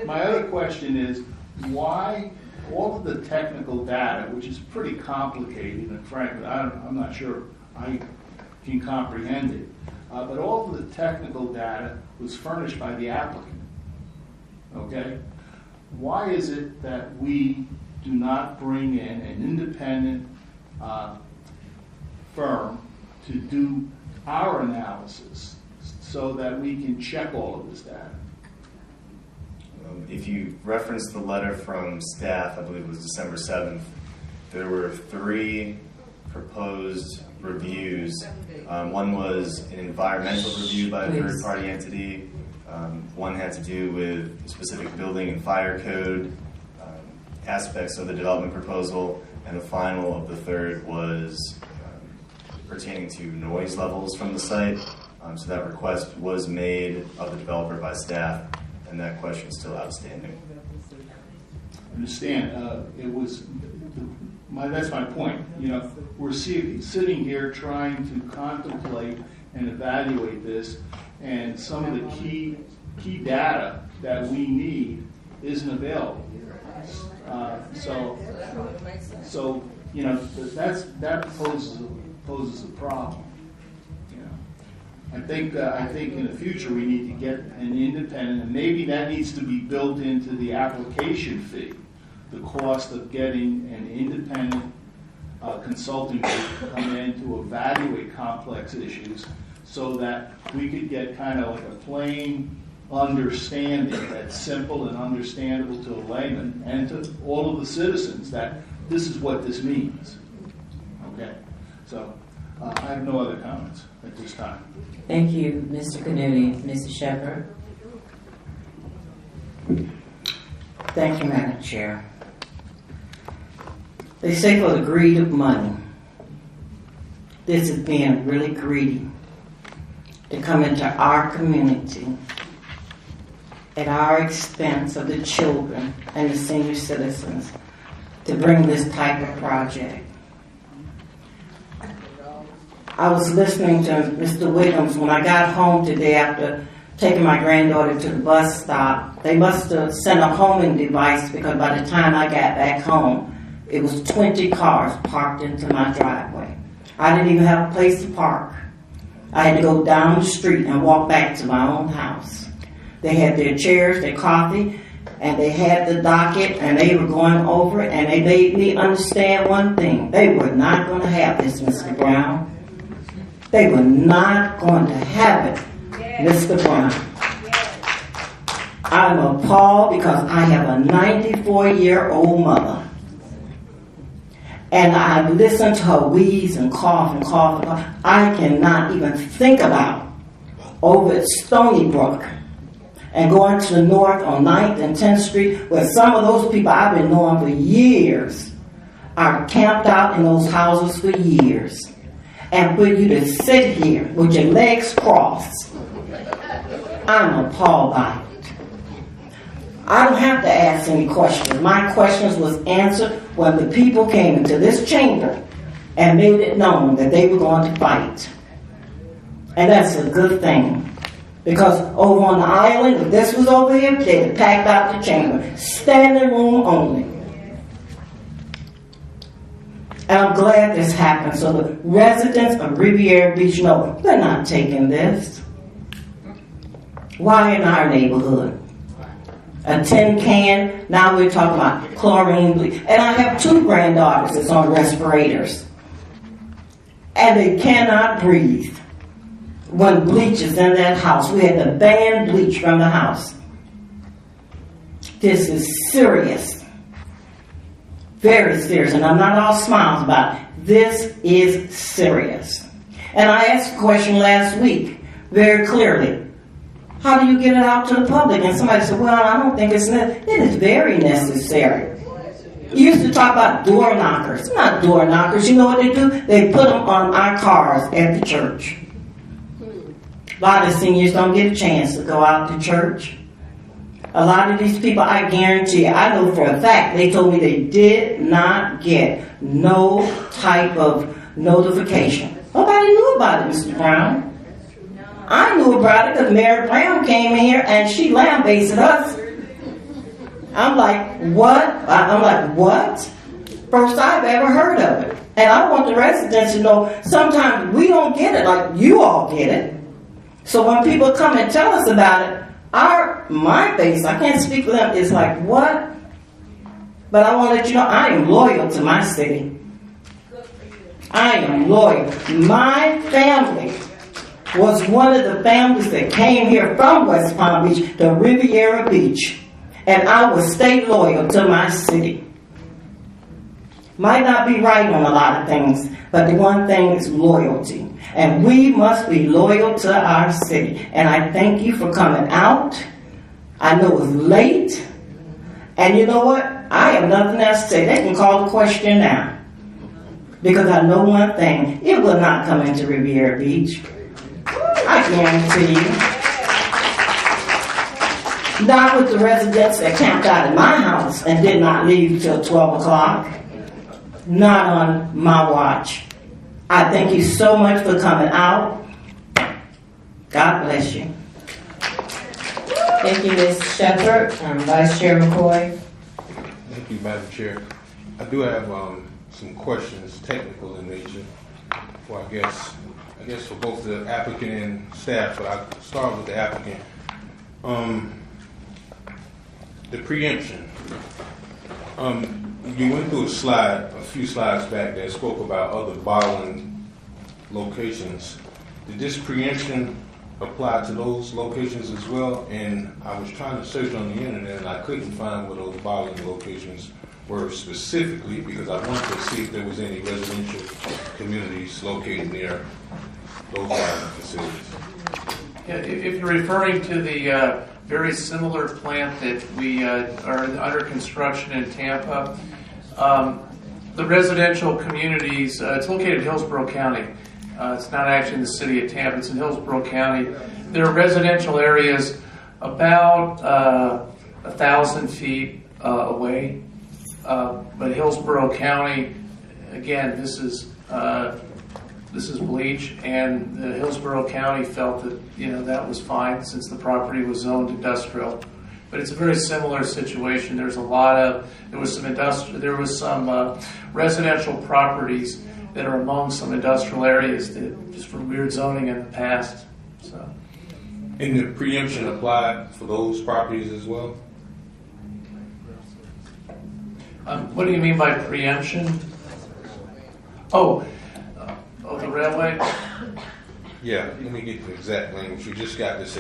My other question is, why all of the technical data, which is pretty complicated, and frankly, I'm not sure I can comprehend it, but all of the technical data was furnished by the applicant. Okay? Why is it that we do not bring in an independent firm to do our analysis so that we can check all of this data? If you reference the letter from staff, I believe it was December 7th, there were 3 proposed reviews. One was an environmental review by a third-party entity. One had to do with specific building and fire code aspects of the development proposal, and the final of the third was pertaining to noise levels from the site. So that request was made of the developer by staff, and that question is still outstanding. I understand. That's my point. You know, we're sitting here trying to contemplate and evaluate this, and some of the key data that we need isn't available. So you know, that poses a problem. You know, I think in the future we need to get an independent, and maybe that needs to be built into the application fee, the cost of getting an independent consulting group to come in to evaluate complex issues, so that we could get kind of like a plain understanding that's simple and understandable to a layman and to all of the citizens, that this is what this means. Okay, so I have no other comments at this time. Thank you, Mr. Canuti. Mrs. Shepherd. Thank you, Madam Chair. They say for the greed of money, this is being really greedy to come into our community at our expense of the children and the senior citizens to bring this type of project. I was listening to Mr. Williams when I got home today after taking my granddaughter to the bus stop. They must have sent a homing device, because by the time I got back home, it was 20 cars parked into my driveway. I didn't even have a place to park. I had to go down the street and walk back to my own house. They had their chairs, their coffee, and they had the docket, and they were going over it, and they made me understand one thing. They were not going to have this, Mr. Brown. They were not going to have it, Mr. Brown. I'm appalled because I have a 94-year-old mother. And I listen to her wheeze and cough and cough and cough. I cannot even think about over at Stony Brook and going to the north on 9th and 10th Street, where some of those people I've been knowing for years are camped out in those houses for years. And for you to sit here with your legs crossed, I'm appalled by it. I don't have to ask any questions. My questions was answered when the people came into this chamber and made it known that they were going to fight. And that's a good thing. Because over on the island, if this was over here, they'd have packed out the chamber. Standing room only. And I'm glad this happened, so the residents of Riviera Beach know they're not taking this. Why in our neighborhood? A tin can, now we're talking about chlorine bleach. And I have 2 granddaughters that's on respirators. And they cannot breathe when bleach is in that house. We had to ban bleach from the house. This is serious. Very serious, and I'm not all smiles about it. This is serious. And I asked a question last week, very clearly. How do you get it out to the public? And somebody said, well, I don't think it's necessary. It is very necessary. You used to talk about door knockers. It's not door knockers. You know what they do? They put them on our cars at the church. A lot of seniors don't get a chance to go out to church. A lot of these people, I guarantee you, I know for a fact, they told me they did not get no type of notification. Nobody knew about it, Mr. Brown. I knew about it because Mary Brown came in here and she lambasted us. I'm like, what? I'm like, what? First I've ever heard of it. And I want the residents to know sometimes we don't get it like you all get it. So when people come and tell us about it, my face, I can't speak for them, is like, what? But I want to let you know, I am loyal to my city. I am loyal. My family was one of the families that came here from West Palm Beach to Riviera Beach. And I will stay loyal to my city. Might not be right on a lot of things, but the one thing is loyalty. And we must be loyal to our city. And I thank you for coming out. I know it's late. And you know what? I have nothing else to say. They can call the question now. Because I know one thing. It will not come into Riviera Beach. I guarantee you. Not with the residents that camped out in my house and did not leave till 12 o'clock. Not on my watch. I thank you so much for coming out. God bless you. Thank you, Ms. Shepherd. Vice Chair McCoy. Thank you, Madam Chair. I do have some questions, technical in nature, for I guess for both the applicant and staff, but I'll start with the applicant. The preemption. You went through a few slides back that spoke about other bottling locations. Did this preemption apply to those locations as well? And I was trying to search on the internet and I couldn't find where those bottling locations were specifically, because I wanted to see if there was any residential communities located near those bottling facilities. Yeah, if you're referring to the very similar plant that we are under construction in Tampa, the residential communities, it's located in Hillsborough County. It's not actually in the city of Tampa, it's in Hillsborough County. There are residential areas about 1,000 feet away. But Hillsborough County, again, this is bleach, and the Hillsborough County felt that that was fine since the property was zoned industrial. But it's a very similar situation. There was some residential properties that are among some industrial areas that just for weird zoning in the past. So, and the preemption applied for those properties as well? What do you mean by preemption? The railway? Yeah, let me get the exact language. We just got this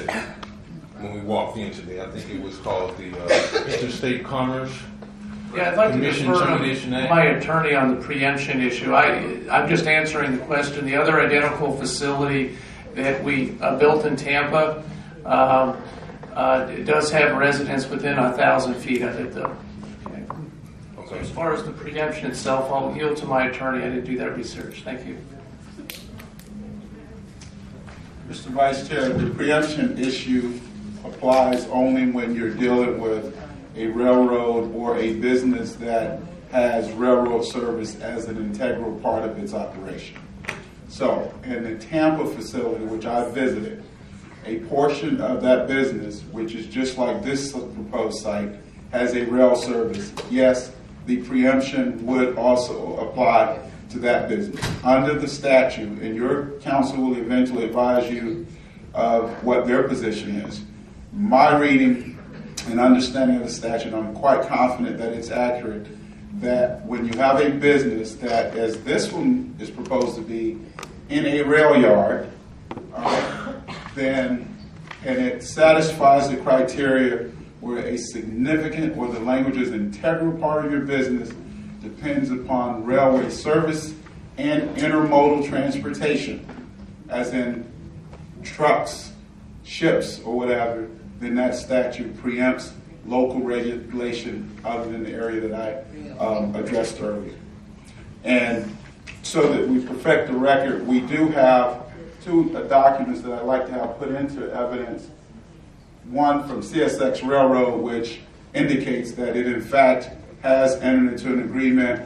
when we walked in today. I think it was called the Interstate Commerce. Yeah, I'd like Commission to defer Termination to Act. my attorney on the preemption issue. I'm just answering the question. The other identical facility that we built in Tampa it does have residents within 1,000 feet of it, though. So as far as the preemption itself, I'll yield to my attorney. I didn't do that research. Thank you. Mr. Vice Chair, the preemption issue applies only when you're dealing with a railroad or a business that has railroad service as an integral part of its operation. So, in the Tampa facility, which I visited, a portion of that business, which is just like this proposed site, has a rail service. Yes, the preemption would also apply to that business. Under the statute, and your counsel will eventually advise you of what their position is. My reading and understanding of the statute, I'm quite confident that it's accurate, that when you have a business that, as this one is proposed to be, in a rail yard, and it satisfies the criteria where a significant, or the language is integral part of your business, depends upon railway service and intermodal transportation, as in trucks, ships, or whatever, then that statute preempts local regulation other than the area that I addressed earlier. And so that we perfect the record, we do have two documents that I'd like to have put into evidence. One from CSX Railroad, which indicates that it in fact has entered into an agreement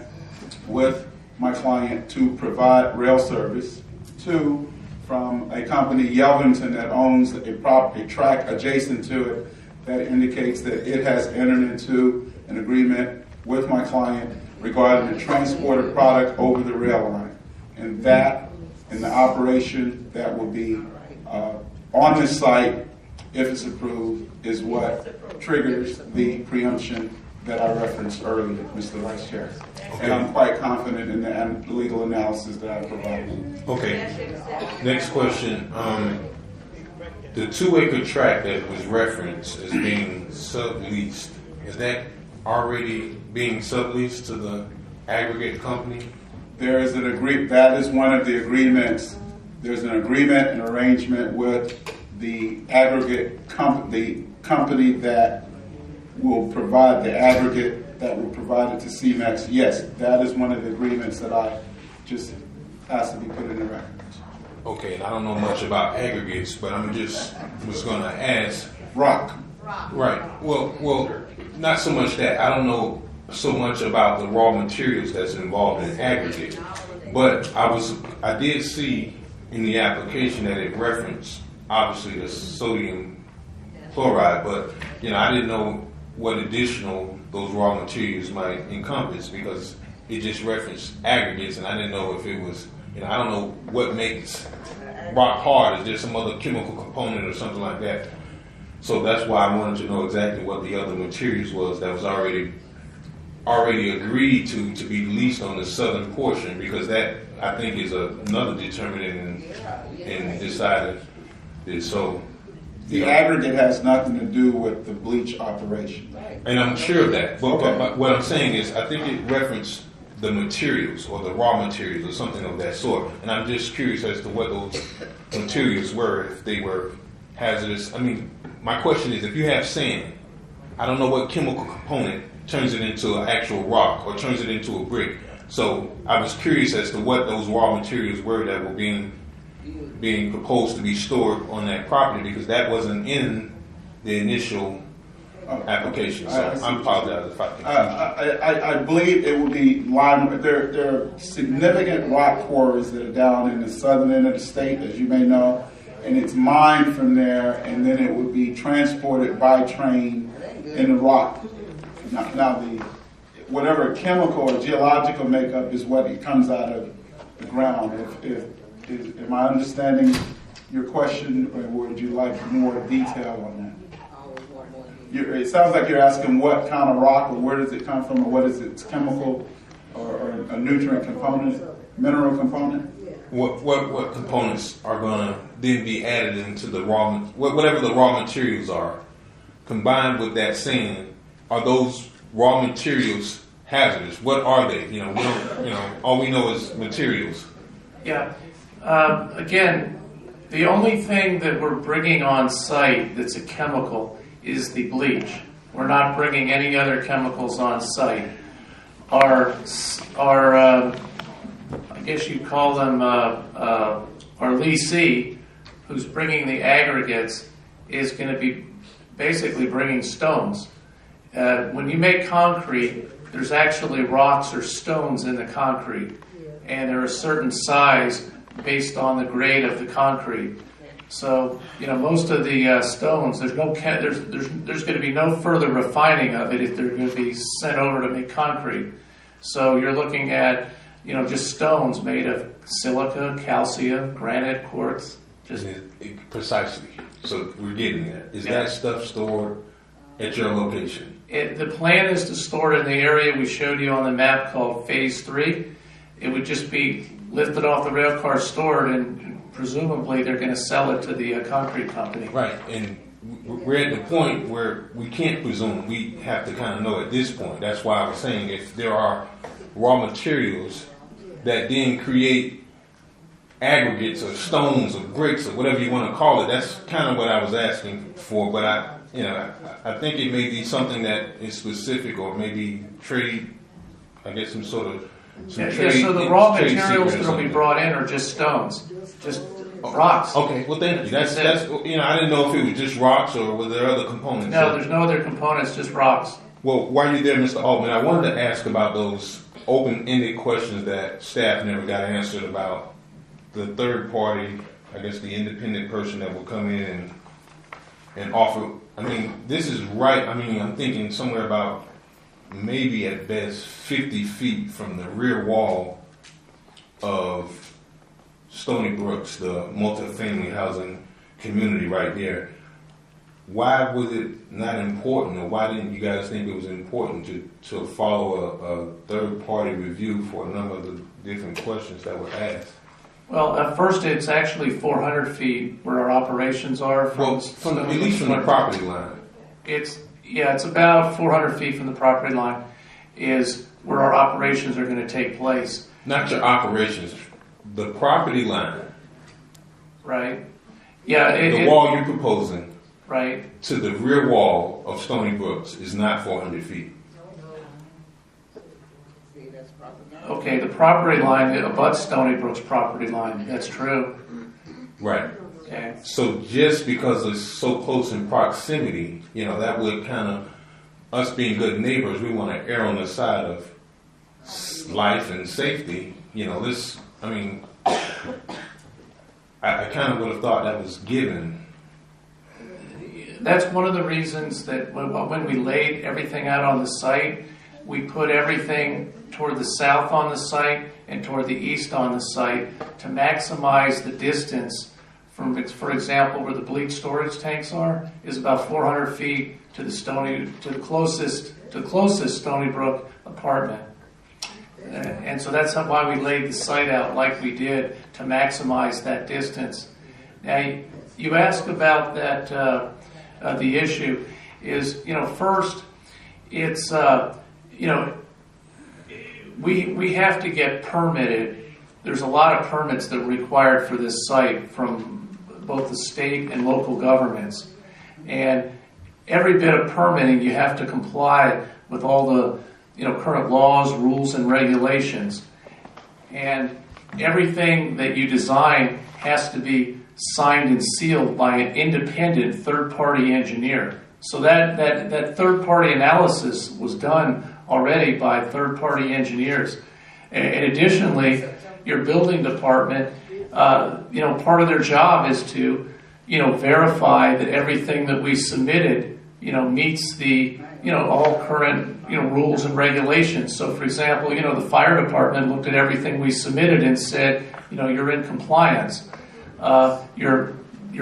with my client to provide rail service. Two, from a company, Yelvington, that owns a track adjacent to it, that indicates that it has entered into an agreement with my client regarding the transport of product over the rail line. And that, in the operation that will be on this site, if it's approved, is what triggers the preemption that I referenced earlier, Mr. Vice Chair. And I'm quite confident in the legal analysis that I provided. Okay. Next question. The 2-acre tract that was referenced as being subleased, is that already being subleased to the aggregate company? There is an that is one of the agreements. There's an agreement, an arrangement with the aggregate the company that will provide the aggregate that will provide it to CMAX. Yes, that is one of the agreements that I just asked to be put in the record. Okay, and I don't know much about aggregates, but I'm was going to ask. Rock. Right. Well, not so much that. I don't know so much about the raw materials that's involved in aggregate, but I did see in the application that it referenced obviously the sodium chloride, but I didn't know what additional those raw materials might encompass because it just referenced aggregates, and I didn't know if it was, I don't know what makes rock hard. Is there some other chemical component or something like that? So that's why I wanted to know exactly what the other materials was that was already agreed to be leased on the southern portion, because that I think is another determinant in deciding this. So the aggregate has nothing to do with the bleach operation. And I'm sure of that. But what I'm saying is I think it referenced the materials or the raw materials or something of that sort. And I'm just curious as to what those materials were, if they were hazardous. I mean, my question is, if you have sand, I don't know what chemical component turns it into an actual rock or turns it into a brick. So I was curious as to what those raw materials were that were being proposed to be stored on that property, because that wasn't in the initial application. So I apologize if I confused you. I believe it will be lime. There are significant rock quarries that are down in the southern end of the state, as you may know, and it's mined from there, and then it would be transported by train in the rock. Now whatever chemical or geological makeup is what it comes out of the ground. Am I understanding your question, or would you like more detail on that? It sounds like you're asking what kind of rock, or where does it come from, or what is its chemical or a nutrient component, mineral component? What components are going to then be added into the whatever the raw materials are, combined with that sand? Are those raw materials hazardous? What are they? We don't. All we know is materials. Yeah. Again, the only thing that we're bringing on site that's a chemical is the bleach. We're not bringing any other chemicals on site. Our I guess you'd call them our leasee, who's bringing the aggregates, is going to be basically bringing stones. When you make concrete, there's actually rocks or stones in the concrete, and they're a certain size based on the grade of the concrete. So, most of the stones, there's going to be no further refining of it if they're going to be sent over to make concrete. So you're looking at, just stones made of silica, calcium, granite, quartz. Precisely. So we're getting there. Is that stuff stored at your location? The plan is to store it in the area we showed you on the map called Phase 3. It would just be lifted off the rail car, stored, and presumably they're going to sell it to the concrete company. Right, and we're at the point where we can't presume. We have to kind of know at this point. That's why I was saying if there are raw materials that then create aggregates or stones or bricks or whatever you want to call it, that's kind of what I was asking for. But I think it may be something that is specific, or maybe trade, I guess some sort of so the raw materials that will be brought in are just stones, just rocks. Okay, well thank you. That's I didn't know if it was just rocks or were there other components. No, there's no other components, just rocks. Well, while you're there, Mr. Altman, I wanted to ask about those open-ended questions that staff never got answered about the third party, I guess the independent person that will come in and offer. I mean, this is right. I mean, I'm thinking somewhere about maybe at best 50 feet from the rear wall of Stony Brooks, the multifamily housing community right there. why was it not important, or why didn't you guys think it was important to follow a third-party review for a number of the different questions that were asked? Well, at first it's actually 400 feet where our operations are. At least from the property line. It's about 400 feet from the property line is where our operations are going to take place. Not your operations, the property line. Right. Yeah. The wall you're proposing. Right. To the rear wall of Stony Brooks is not 400 feet. Okay, the property line abuts Stony Brook's property line. That's true. Right. Okay. So just because it's so close in proximity, that would kind of, us being good neighbors, we want to err on the side of life and safety. I kind of would have thought that was given. That's one of the reasons that when we laid everything out on the site, we put everything toward the south on the site and toward the east on the site to maximize the distance from, for example, where the bleach storage tanks are, is about 400 feet to the closest Stony Brook apartment. And so that's why we laid the site out like we did, to maximize that distance. Now, you ask about that, the issue is, first, it's, we have to get permitted. There's a lot of permits that are required for this site from both the state and local governments. And every bit of permitting, you have to comply with all the current laws, rules, and regulations. And everything that you design has to be signed and sealed by an independent third-party engineer. So that third-party analysis was done already by third-party engineers. And additionally, your building department, part of their job is to, verify that everything that we submitted, meets the, all current, rules and regulations. So, for example, the fire department looked at everything we submitted and said, you're in compliance. Your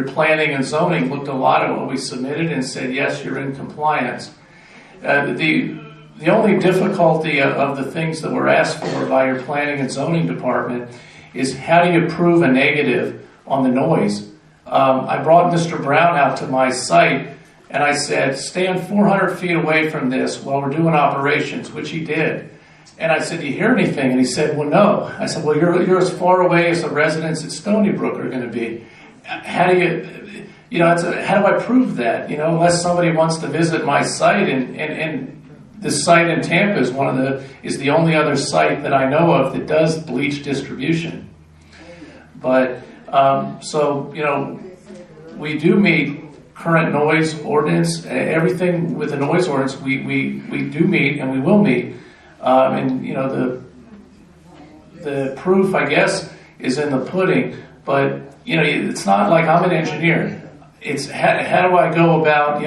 planning and zoning looked at a lot of what we submitted and said, yes, you're in compliance. The only difficulty of the things that were asked for by your planning and zoning department is how do you prove a negative on the noise? I brought Mr. Brown out to my site and I said, stand 400 feet away from this while we're doing operations, which he did. And I said, do you hear anything? And he said, well, no. I said, well, you're as far away as the residents at Stony Brook are going to be. How do how do I prove that? Unless somebody wants to visit my site, and this site in Tampa is the only other site that I know of that does bleach distribution. But we do meet current noise ordinance. Everything with the noise ordinance, we do meet and we will meet. The proof, I guess, is in the pudding. But it's not like I'm an engineer. It's how do I go about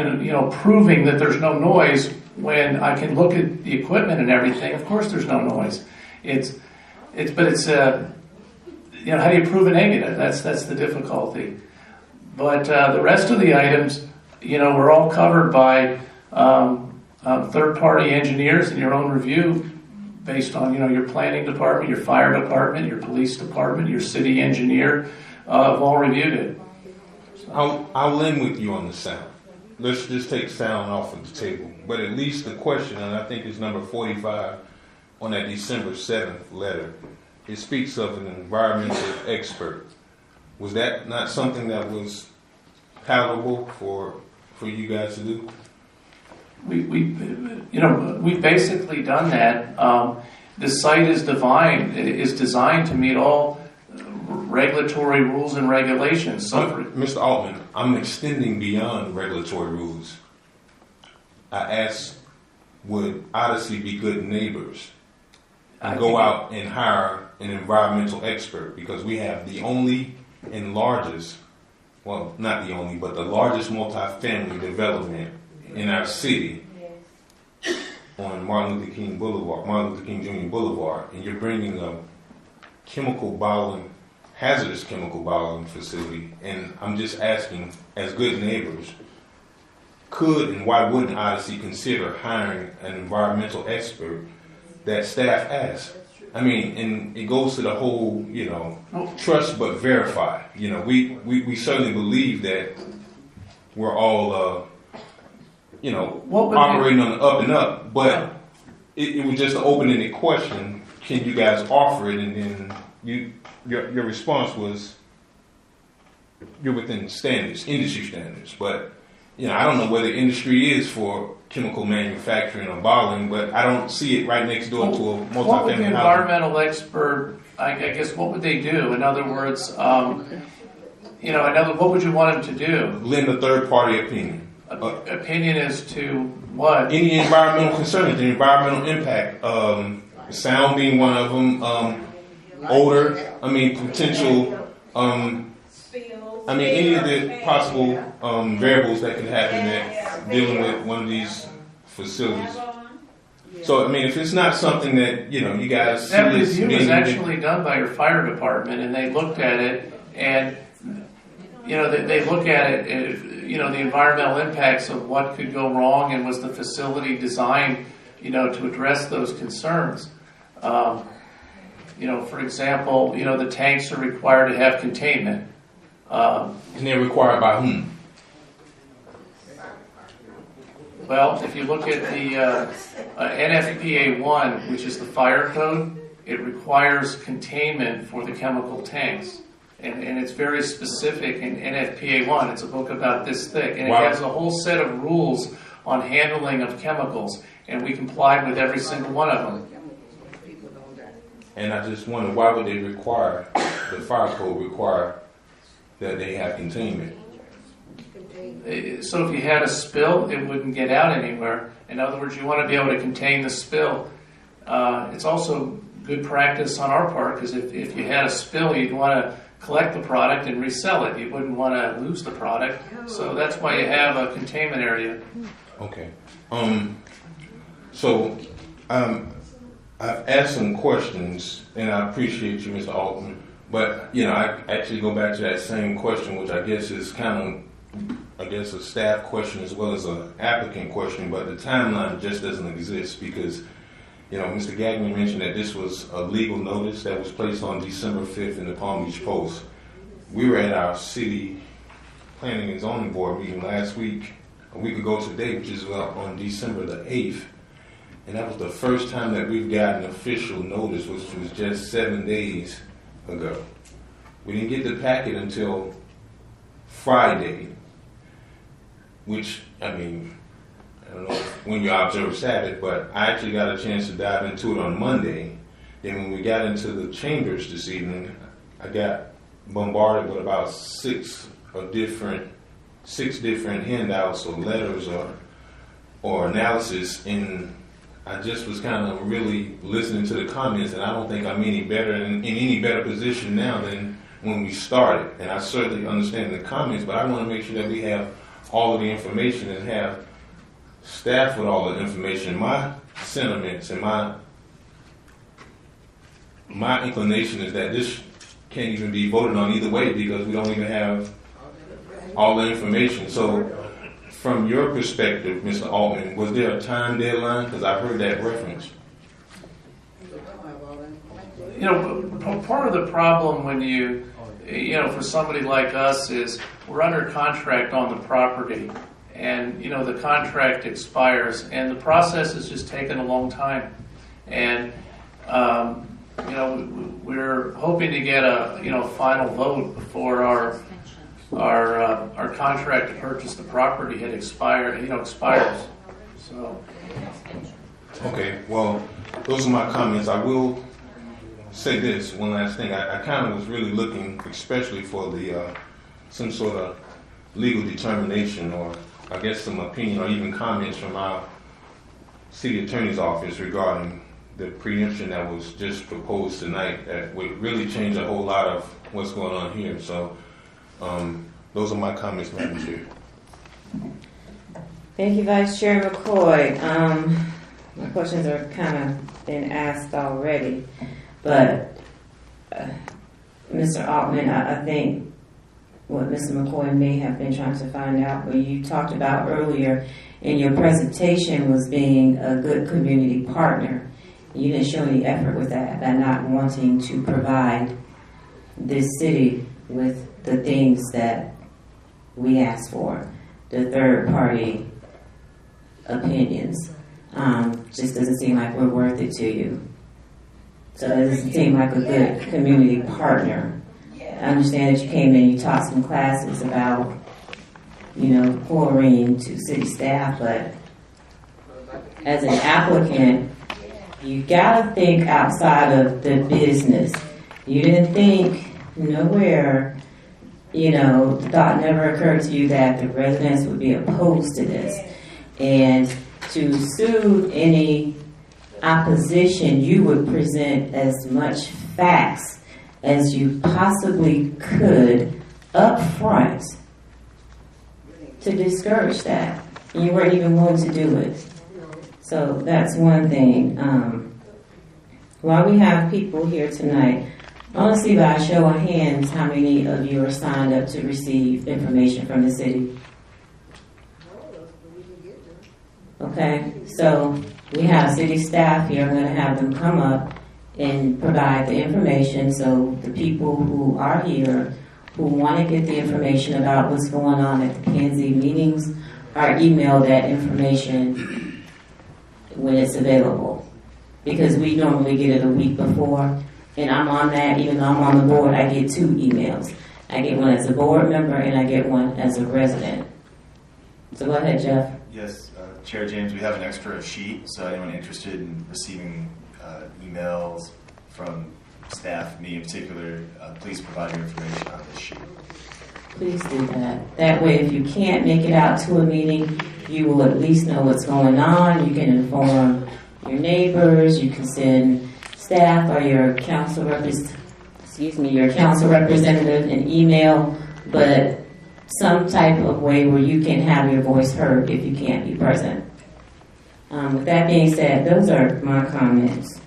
proving that there's no noise when I can look at the equipment and everything? Of course, there's no noise. How do you prove a negative? That's the difficulty. But the rest of the items, we're all covered by third-party engineers in your own review, based on your planning department, your fire department, your police department, your city engineer, have all reviewed it. I'll end with you on the sound. Let's just take sound off of the table. But at least the question, and I think it's number 45 on that December 7th letter, it speaks of an environmental expert. Was that not something that was palatable for you guys to do? We've basically done that. The site is designed to meet all regulatory rules and regulations. So Mr. Altman, I'm extending beyond regulatory rules. I asked, would Odyssey be good neighbors and go out and hire an environmental expert? Because we have the only and largest, well, not the only, but the largest multifamily development in our city on Martin Luther King Jr. Boulevard, and you're bringing a hazardous chemical bottling facility, and I'm just asking, as good neighbors, could and why wouldn't Odyssey consider hiring an environmental expert that staff asks? I mean, and it goes to the whole, trust but verify. We certainly believe that we're all, operating on the up and up, but it was just an open-ended question. Can you guys offer it? And then your response was you're within standards, industry standards. But I don't know whether industry is for chemical manufacturing or bottling, but I don't see it right next door to a multi-family housing. What would the environmental expert? I guess what would they do? In other words, what would you want them to do? Lend a third-party opinion. Opinion as to what? Any environmental concerns, the environmental impact. Sound being one of them. Odor. Potential. Any of the possible variables that could happen that dealing with one of these facilities. So, if it's not something that, you guys... That review was actually done by your fire department, and they looked at it, and, they look at it, the environmental impacts of what could go wrong, and was the facility designed, to address those concerns. For example, the tanks are required to have containment. And they're required by whom? Well, if you look at the NFPA 1, which is the fire code, it requires containment for the chemical tanks. And it's very specific in NFPA 1. It's a book about this thick. And it has a whole set of rules on handling of chemicals. And we complied with every single one of them. And I just wonder, why would they require, the fire code require that they have containment? So if you had a spill, it wouldn't get out anywhere. In other words, you want to be able to contain the spill. It's also good practice on our part, because if you had a spill, you'd want to collect the product and resell it. You wouldn't want to lose the product. So that's why you have a containment area. Okay. I've asked some questions, and I appreciate you, Mr. Altman. But, I actually go back to that same question, which I guess is kind of, a staff question as well as an applicant question, but the timeline just doesn't exist because, Mr. Gagnon mentioned that this was a legal notice that was placed on December 5th in the Palm Beach Post. We were at our city planning and zoning board meeting last week, a week ago today, which is on December the 8th. And that was the first time that we've gotten official notice, which was just 7 days ago. We didn't get the packet until Friday, which, I don't know when you observe Sabbath, but I actually got a chance to dive into it on Monday. Then when we got into the chambers this evening, I got bombarded with about six different handouts or letters or analysis, and I just was kind of really listening to the comments, and I don't think I'm in any better position now than when we started. And I certainly understand the comments, but I want to make sure that we have all of the information and have staff with all the information. My sentiments and my inclination is that this can't even be voted on either way because we don't even have all the information. So from your perspective, Mr. Altman, was there a time deadline? Because I heard that reference. Part of the problem when for somebody like us is we're under contract on the property, and the contract expires, and the process has just taken a long time, and we're hoping to get a final vote before our contract to purchase the property had expires. So. Okay, well, those are my comments. I will say this one last thing. I kind of was really looking, especially for some sort of legal determination, or I guess some opinion, or even comments from our city attorney's office regarding the preemption that was just proposed tonight. That would really change a whole lot of what's going on here. So. Those are my comments, Madam Chair. Thank you, Vice Chair McCoy. My questions are kind of been asked already, but Mr. Altman, I think what Mr. McCoy may have been trying to find out, but you talked about earlier in your presentation was being a good community partner. You didn't show any effort with that by not wanting to provide this city with the things that we asked for, the third party opinions. Just doesn't seem like we're worth it to you. So it doesn't seem like a good community partner. I understand that you came in, you taught some classes about, chlorine to city staff, but as an applicant, you gotta think outside of the business. You didn't think nowhere, the thought never occurred to you that the residents would be opposed to this. And to soothe any opposition, you would present as much facts as you possibly could up front to discourage that. You weren't even willing to do it. So that's one thing. While we have people here tonight, I want to see by a show of hands how many of you are signed up to receive information from the city. Okay, so we have city staff here. I'm going to have them come up and provide the information so the people who are here who want to get the information about what's going on at the PNZ meetings are emailed that information when it's available. Because we normally get it a week before, and I'm on that. Even though I'm on the board, I get 2 emails. I get one as a board member and I get one as a resident. So go ahead, Jeff. Yes, Chair James, we have an extra sheet, so anyone interested in receiving emails from staff, me in particular, please provide your information on this sheet. Please do that. That way, if you can't make it out to a meeting, you will at least know what's going on. You can inform your neighbors. You can send staff or your council representative an email, but some type of way where you can have your voice heard if you can't be present. With that being said, those are my comments.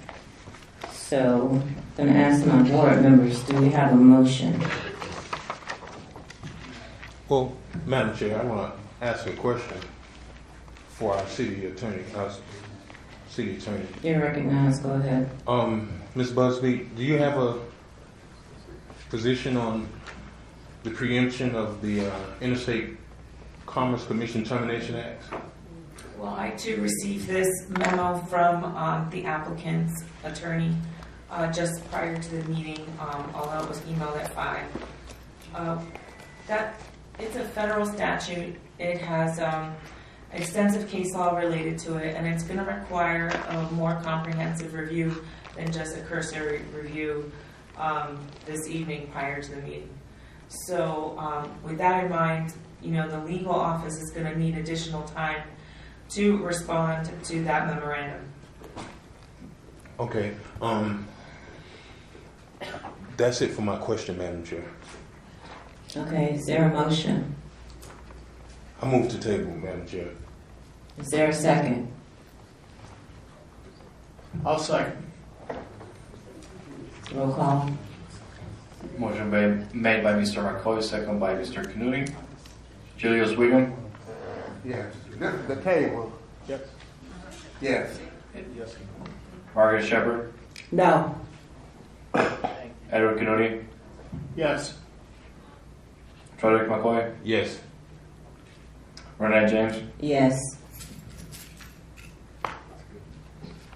So I'm going to ask my board members, do we have a motion? Well, Madam Chair, I want to ask a question for our city attorney. You're recognized. Go ahead. Ms. Busby, do you have a position on the preemption of the Interstate Commerce Commission Termination Act? Well, I too received this memo from the applicant's attorney just prior to the meeting, although it was emailed at 5. That it's a federal statute. It has extensive case law related to it, and it's going to require a more comprehensive review than just a cursory review this evening prior to the meeting. So with that in mind, the legal office is going to need additional time to respond to that memorandum. Okay. That's it for my question, Madam Chair. Okay, is there a motion? I move to table, Madam Chair. Is there a second? I'll second. Roll call. Motion made by Mr. McCoy, second by Mr. Knuding. Julius Wiggum? Yes. This is the table. Yes. Yes. Yes. Margaret Shepherd? No. Edward Knuding? Yes. Frederick McCoy? Yes. Renee James? Yes.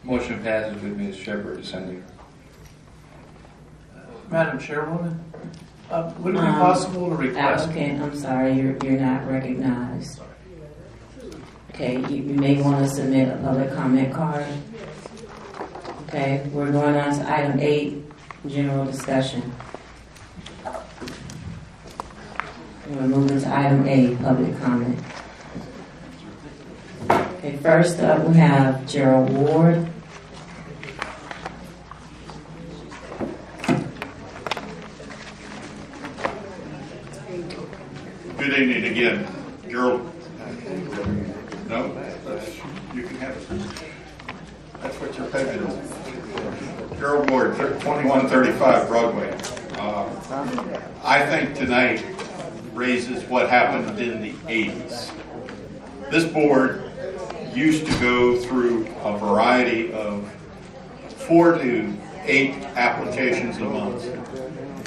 Motion passes with Ms. Shepherd dissenting. Madam Chairwoman, would it be possible to request? Applicant, I'm sorry, you're not recognized. Okay, you may want to submit a public comment card. Okay, we're going on to item 8, general discussion. We're moving to item 8, public comment. Okay, first up we have Gerald Ward. Good evening again, Gerald. No, you can have it. That's what your payment is. Gerald Ward, 2135 Broadway. I think tonight raises what happened in the 80s. This board used to go through a variety of 4 to 8 applications a month.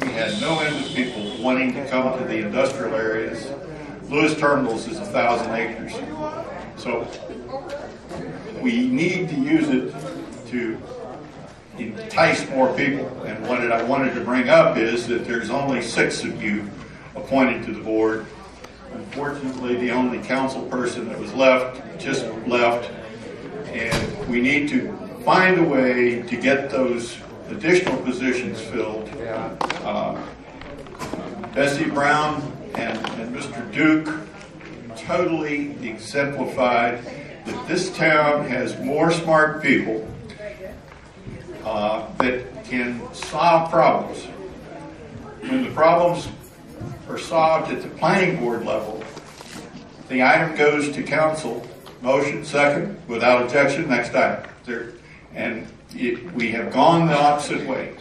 We had no end of people wanting to come to the industrial areas. Lewis Terminals is 1,000 acres. So we need to use it to entice more people. And what I wanted to bring up is that there's only 6 of you appointed to the board. Unfortunately, the only council person that was left just left. And we need to find a way to get those additional positions filled. Bessie Brown and Mr. Duke totally exemplified that this town has more smart people that can solve problems. When the problems are solved at the planning board level, the item goes to council, motion, second, without objection, next item. We have gone the opposite way.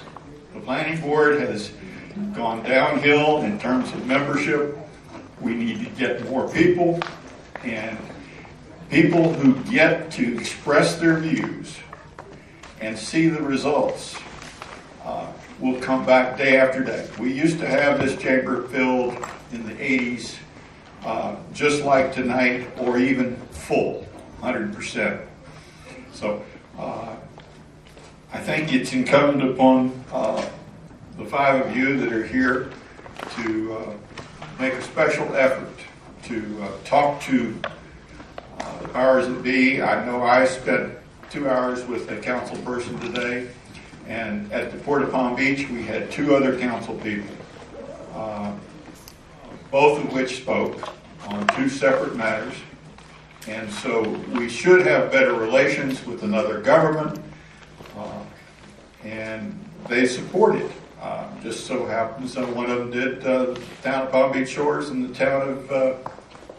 The planning board has gone downhill in terms of membership. We need to get more people, and people who get to express their views and see the results will come back day after day. We used to have this chamber filled in the 80s, just like tonight, or even full, 100%. So I think it's incumbent upon the 5 of you that are here to make a special effort to talk to the powers that be. I know I spent 2 hours with a council person today, and at the Port of Palm Beach we had 2 other council people, both of which spoke on 2 separate matters. And so we should have better relations with another government, and they support it. Just so happens that one of them did the town of Palm Beach Shores and the town of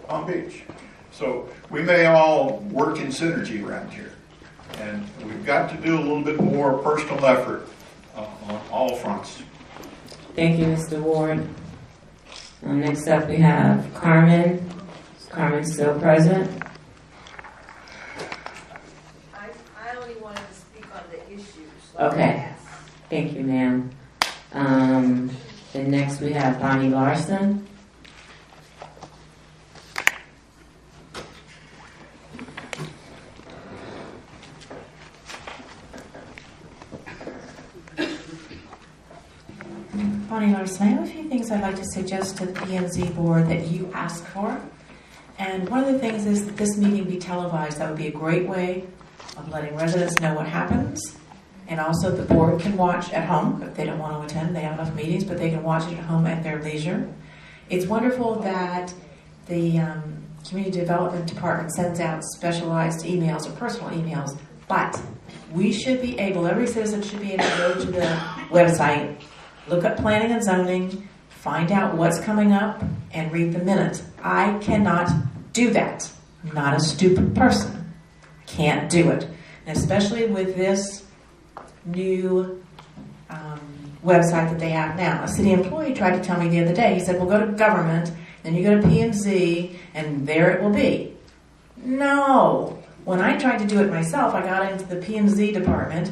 Palm Beach. So we may all work in synergy around here. And we've got to do a little bit more personal effort on all fronts. Thank you, Mr. Ward. Next up we have Carmen. Is Carmen still present? I only wanted to speak on the issues. Okay. Thank you, ma'am. And next we have Bonnie Larson. Bonnie Larson, I have a few things I'd like to suggest to the P&Z board that you asked for. And one of the things is that this meeting be televised. That would be a great way of letting residents know what happens. And also the board can watch at home if they don't want to attend. They have enough meetings, but they can watch it at home at their leisure. It's wonderful that the Community Development Department sends out specialized emails or personal emails, but we should be able, every citizen should be able to go to the website, look up planning and zoning, find out what's coming up, and read the minutes. I cannot do that. I'm not a stupid person. I can't do it. And especially with this new website that they have now. A city employee tried to tell me the other day, he said, well, go to government, then you go to P&Z, and there it will be. No. When I tried to do it myself, I got into the P&Z department,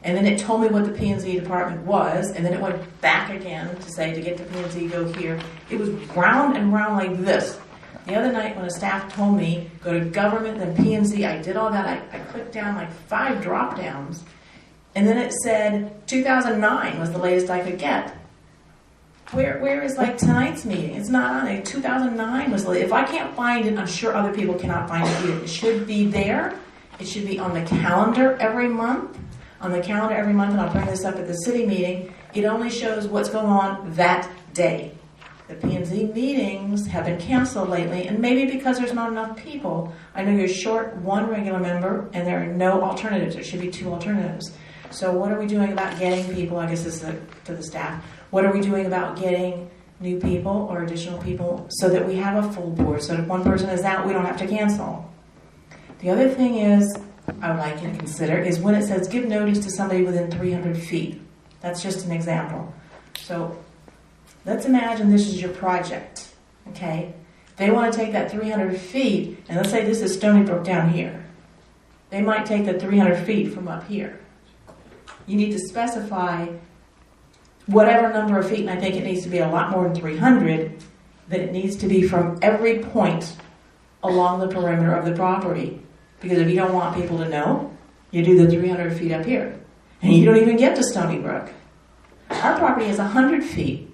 and then it told me what the P&Z department was, and then it went back again to say, to get to P&Z, go here. It was round and round like this. The other night when a staff told me, go to government, then P&Z, I did all that. I clicked down like 5 drop-downs, and then it said 2009 was the latest I could get. Where is like tonight's meeting? It's not on it. 2009 was the latest. If I can't find it, I'm sure other people cannot find it either. It should be there. It should be on the calendar every month. On the calendar every month, and I'll bring this up at the city meeting, it only shows what's going on that day. The P&Z meetings have been canceled lately, and maybe because there's not enough people. I know you're short 1 regular member, and there are no alternatives. There should be 2 alternatives. So what are we doing about getting people? I guess this is to the staff. What are we doing about getting new people or additional people so that we have a full board, so that if one person is out, we don't have to cancel? The other thing is, I would like you to consider, is when it says give notice to somebody within 300 feet. That's just an example. So let's imagine this is your project. okay? They want to take that 300 feet, and let's say this is Stony Brook down here. They might take the 300 feet from up here. You need to specify whatever number of feet, and I think it needs to be a lot more than 300, that it needs to be from every point along the perimeter of the property. Because if you don't want people to know, you do the 300 feet up here. And you don't even get to Stony Brook. Our property is 100 feet.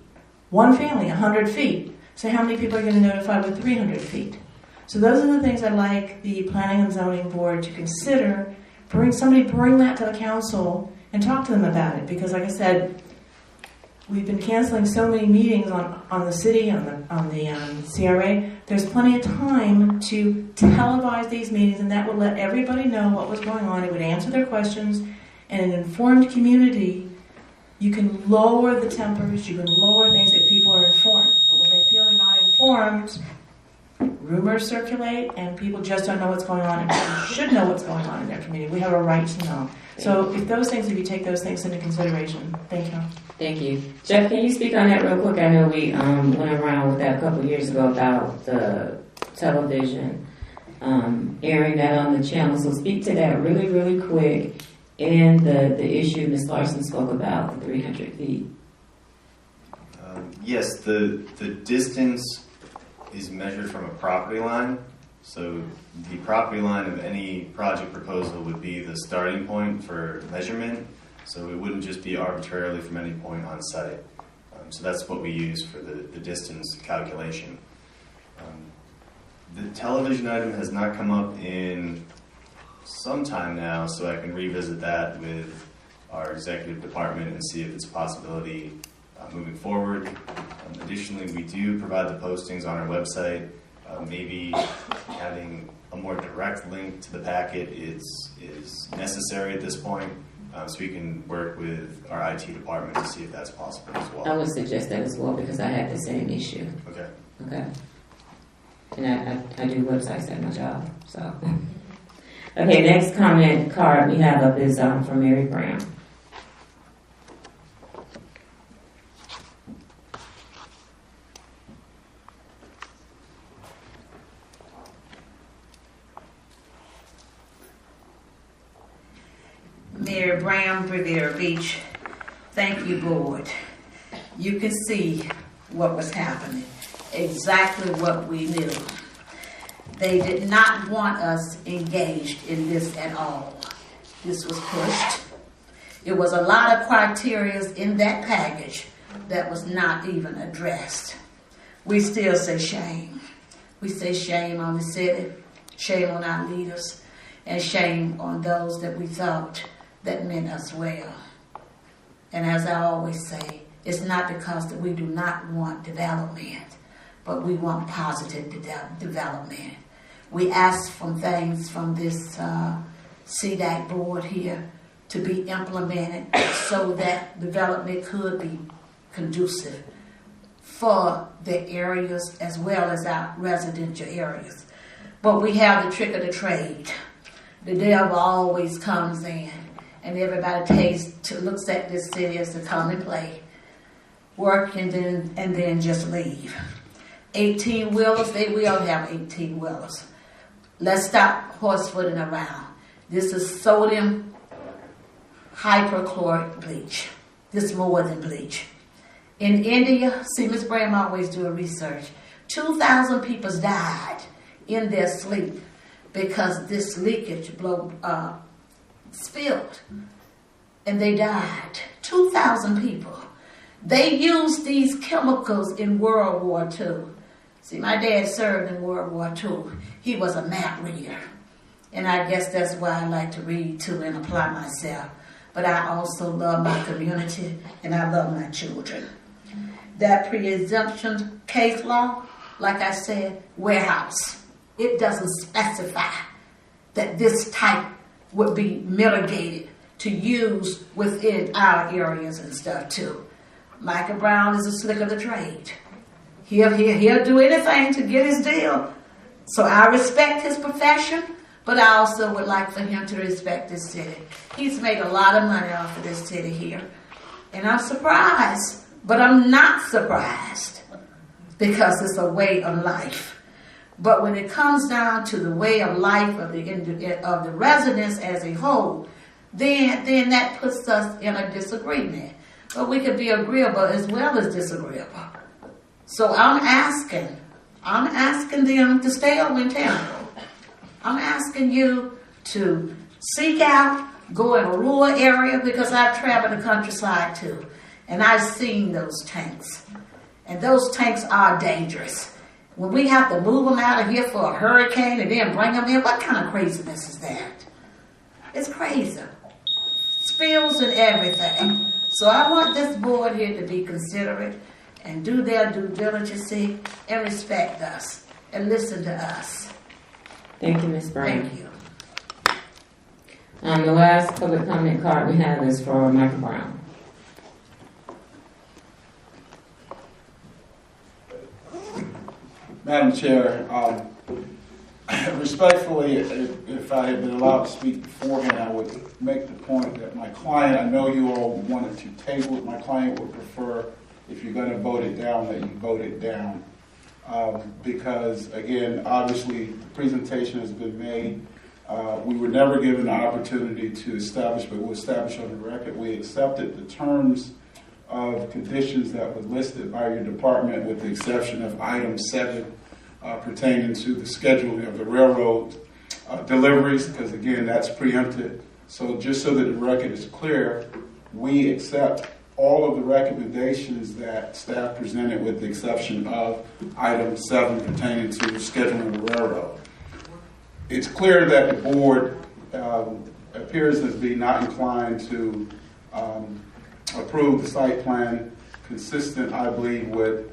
One family, 100 feet. So how many people are going to notify with 300 feet? So those are the things I'd like the Planning and Zoning Board to consider. Bring that to the council and talk to them about it. Because like I said, we've been canceling so many meetings on the city, on the CRA. There's plenty of time to televise these meetings, and that would let everybody know what was going on. It would answer their questions. And an informed community, you can lower the tempers, you can lower things if people are informed. But when they feel they're not informed, rumors circulate, and people just don't know what's going on, and people should know what's going on in their community. We have a right to know. So if you take those things into consideration. Thank you. Thank you. Jeff, can you speak on that real quick? I know we went around with that a couple of years ago about the television airing that on the channel. So speak to that really, really quick. And the issue Ms. Larson spoke about, the 300 feet. Yes, the distance is measured from a property line. So the property line of any project proposal would be the starting point for measurement. So it wouldn't just be arbitrarily from any point on site. So that's what we use for the distance calculation. The television item has not come up in some time now, so I can revisit that with our executive department and see if it's a possibility moving forward. Additionally, we do provide the postings on our website. Maybe having a more direct link to the packet is necessary at this point, so we can work with our IT department to see if that's possible as well. I would suggest that as well because I had the same issue. Okay. Okay. And I do websites at my job, so. Okay, next comment card we have up is from Mary Brown. Mary Brown, Riviera Beach. Thank you, board. You can see what was happening, exactly what we knew. They did not want us engaged in this at all. This was pushed. It was a lot of criteria in that package that was not even addressed. We still say shame. We say shame on the city, shame on our leaders, and shame on those that we thought that meant us well. And as I always say, it's not because that we do not want development, but we want positive development. We ask for things from this CDAC board here to be implemented so that development could be conducive for the areas as well as our residential areas. But we have the trick of the trade. The devil always comes in, and everybody looks at this city as to come and play, work, and then just leave. 18-wheelers, they will have 18-wheelers. Let's stop horsefooting around. This is sodium hypochlorite bleach. This is more than bleach. In India, see, Ms. Graham always do a research. 2,000 people died in their sleep because this leakage spilled, and they died. 2,000 people. They used these chemicals in World War II. See, my dad served in World War II. He was a map reader. And I guess that's why I like to read too and apply myself. But I also love my community and I love my children. That pre-exemption case law, like I said, warehouse. It doesn't specify that this type would be mitigated to use within our areas and stuff too. Michael Brown is a slick of the trade. He'll do anything to get his deal. So I respect his profession, but I also would like for him to respect this city. He's made a lot of money off of this city here. And I'm surprised, but I'm not surprised because it's a way of life. But when it comes down to the way of life of the residents as a whole, then that puts us in a disagreement. But we could be agreeable as well as disagreeable. So I'm asking them to stay over in town. I'm asking you to seek out, go in a rural area, because I've traveled the countryside too. And I've seen those tanks. And those tanks are dangerous. When we have to move them out of here for a hurricane and then bring them in, what kind of craziness is that? It's crazy. Spills and everything. So I want this board here to be considerate and do their due diligence and respect us and listen to us. Thank you, Ms. Brown. Thank you. The last public comment card we have is for Michael Brown. Madam Chair, respectfully, if I had been allowed to speak beforehand, I would make the point that my client, I know you all wanted to table it, my client would prefer, if you're going to vote it down, that you vote it down. Because, again, obviously, the presentation has been made. We were never given the opportunity to establish, but we'll establish on the record, we accepted the terms of conditions that were listed by your department, with the exception of item 7 pertaining to the scheduling of the railroad deliveries, because again, that's preempted. So just so that the record is clear, we accept all of the recommendations that staff presented, with the exception of item 7 pertaining to scheduling the railroad. It's clear that the board appears to be not inclined to approve the site plan consistent, I believe, with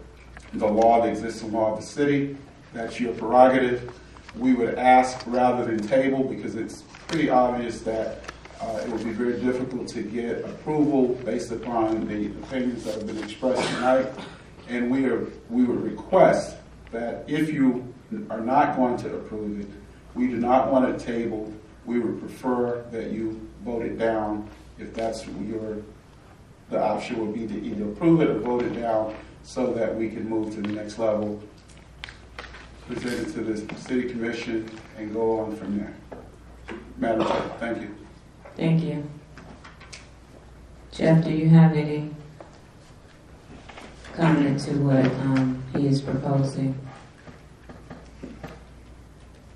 the law, the existing law of the city. That's your prerogative. We would ask rather than table, because it's pretty obvious that it would be very difficult to get approval based upon the opinions that have been expressed tonight. And we would request that if you are not going to approve it, we do not want it tabled. We would prefer that you vote it down. If that's the option would be to either approve it or vote it down, so that we can move to the next level, present it to the city commission, and go on from there. Madam Chair, thank you. Thank you. Jeff, do you have any comment to what he is proposing?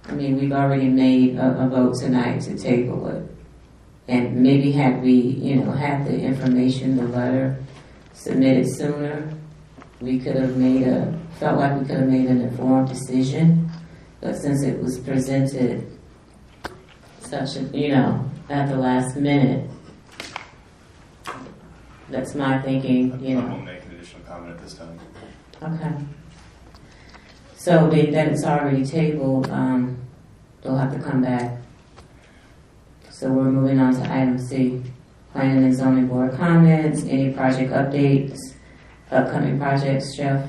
I mean, we've already made a vote tonight to table it. And maybe had we, had the information, the letter submitted sooner, we could have felt like we could have made an informed decision. But since it was presented such at the last minute, that's my thinking, I won't make an additional comment at this time. Okay. So being that it's already tabled, they'll have to come back. So we're moving on to item C, Planning and Zoning Board comments, any project updates, upcoming projects, Jeff?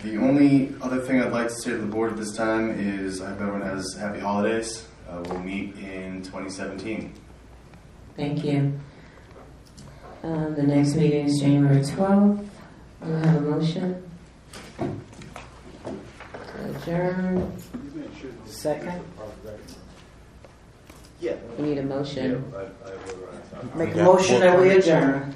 The only other thing I'd like to say to the board at this time is I hope everyone has happy holidays. We'll meet in 2017. Thank you. The next meeting is January 12th. Do I have a motion? Adjourn. Second. We need a motion. Make a motion that we adjourn.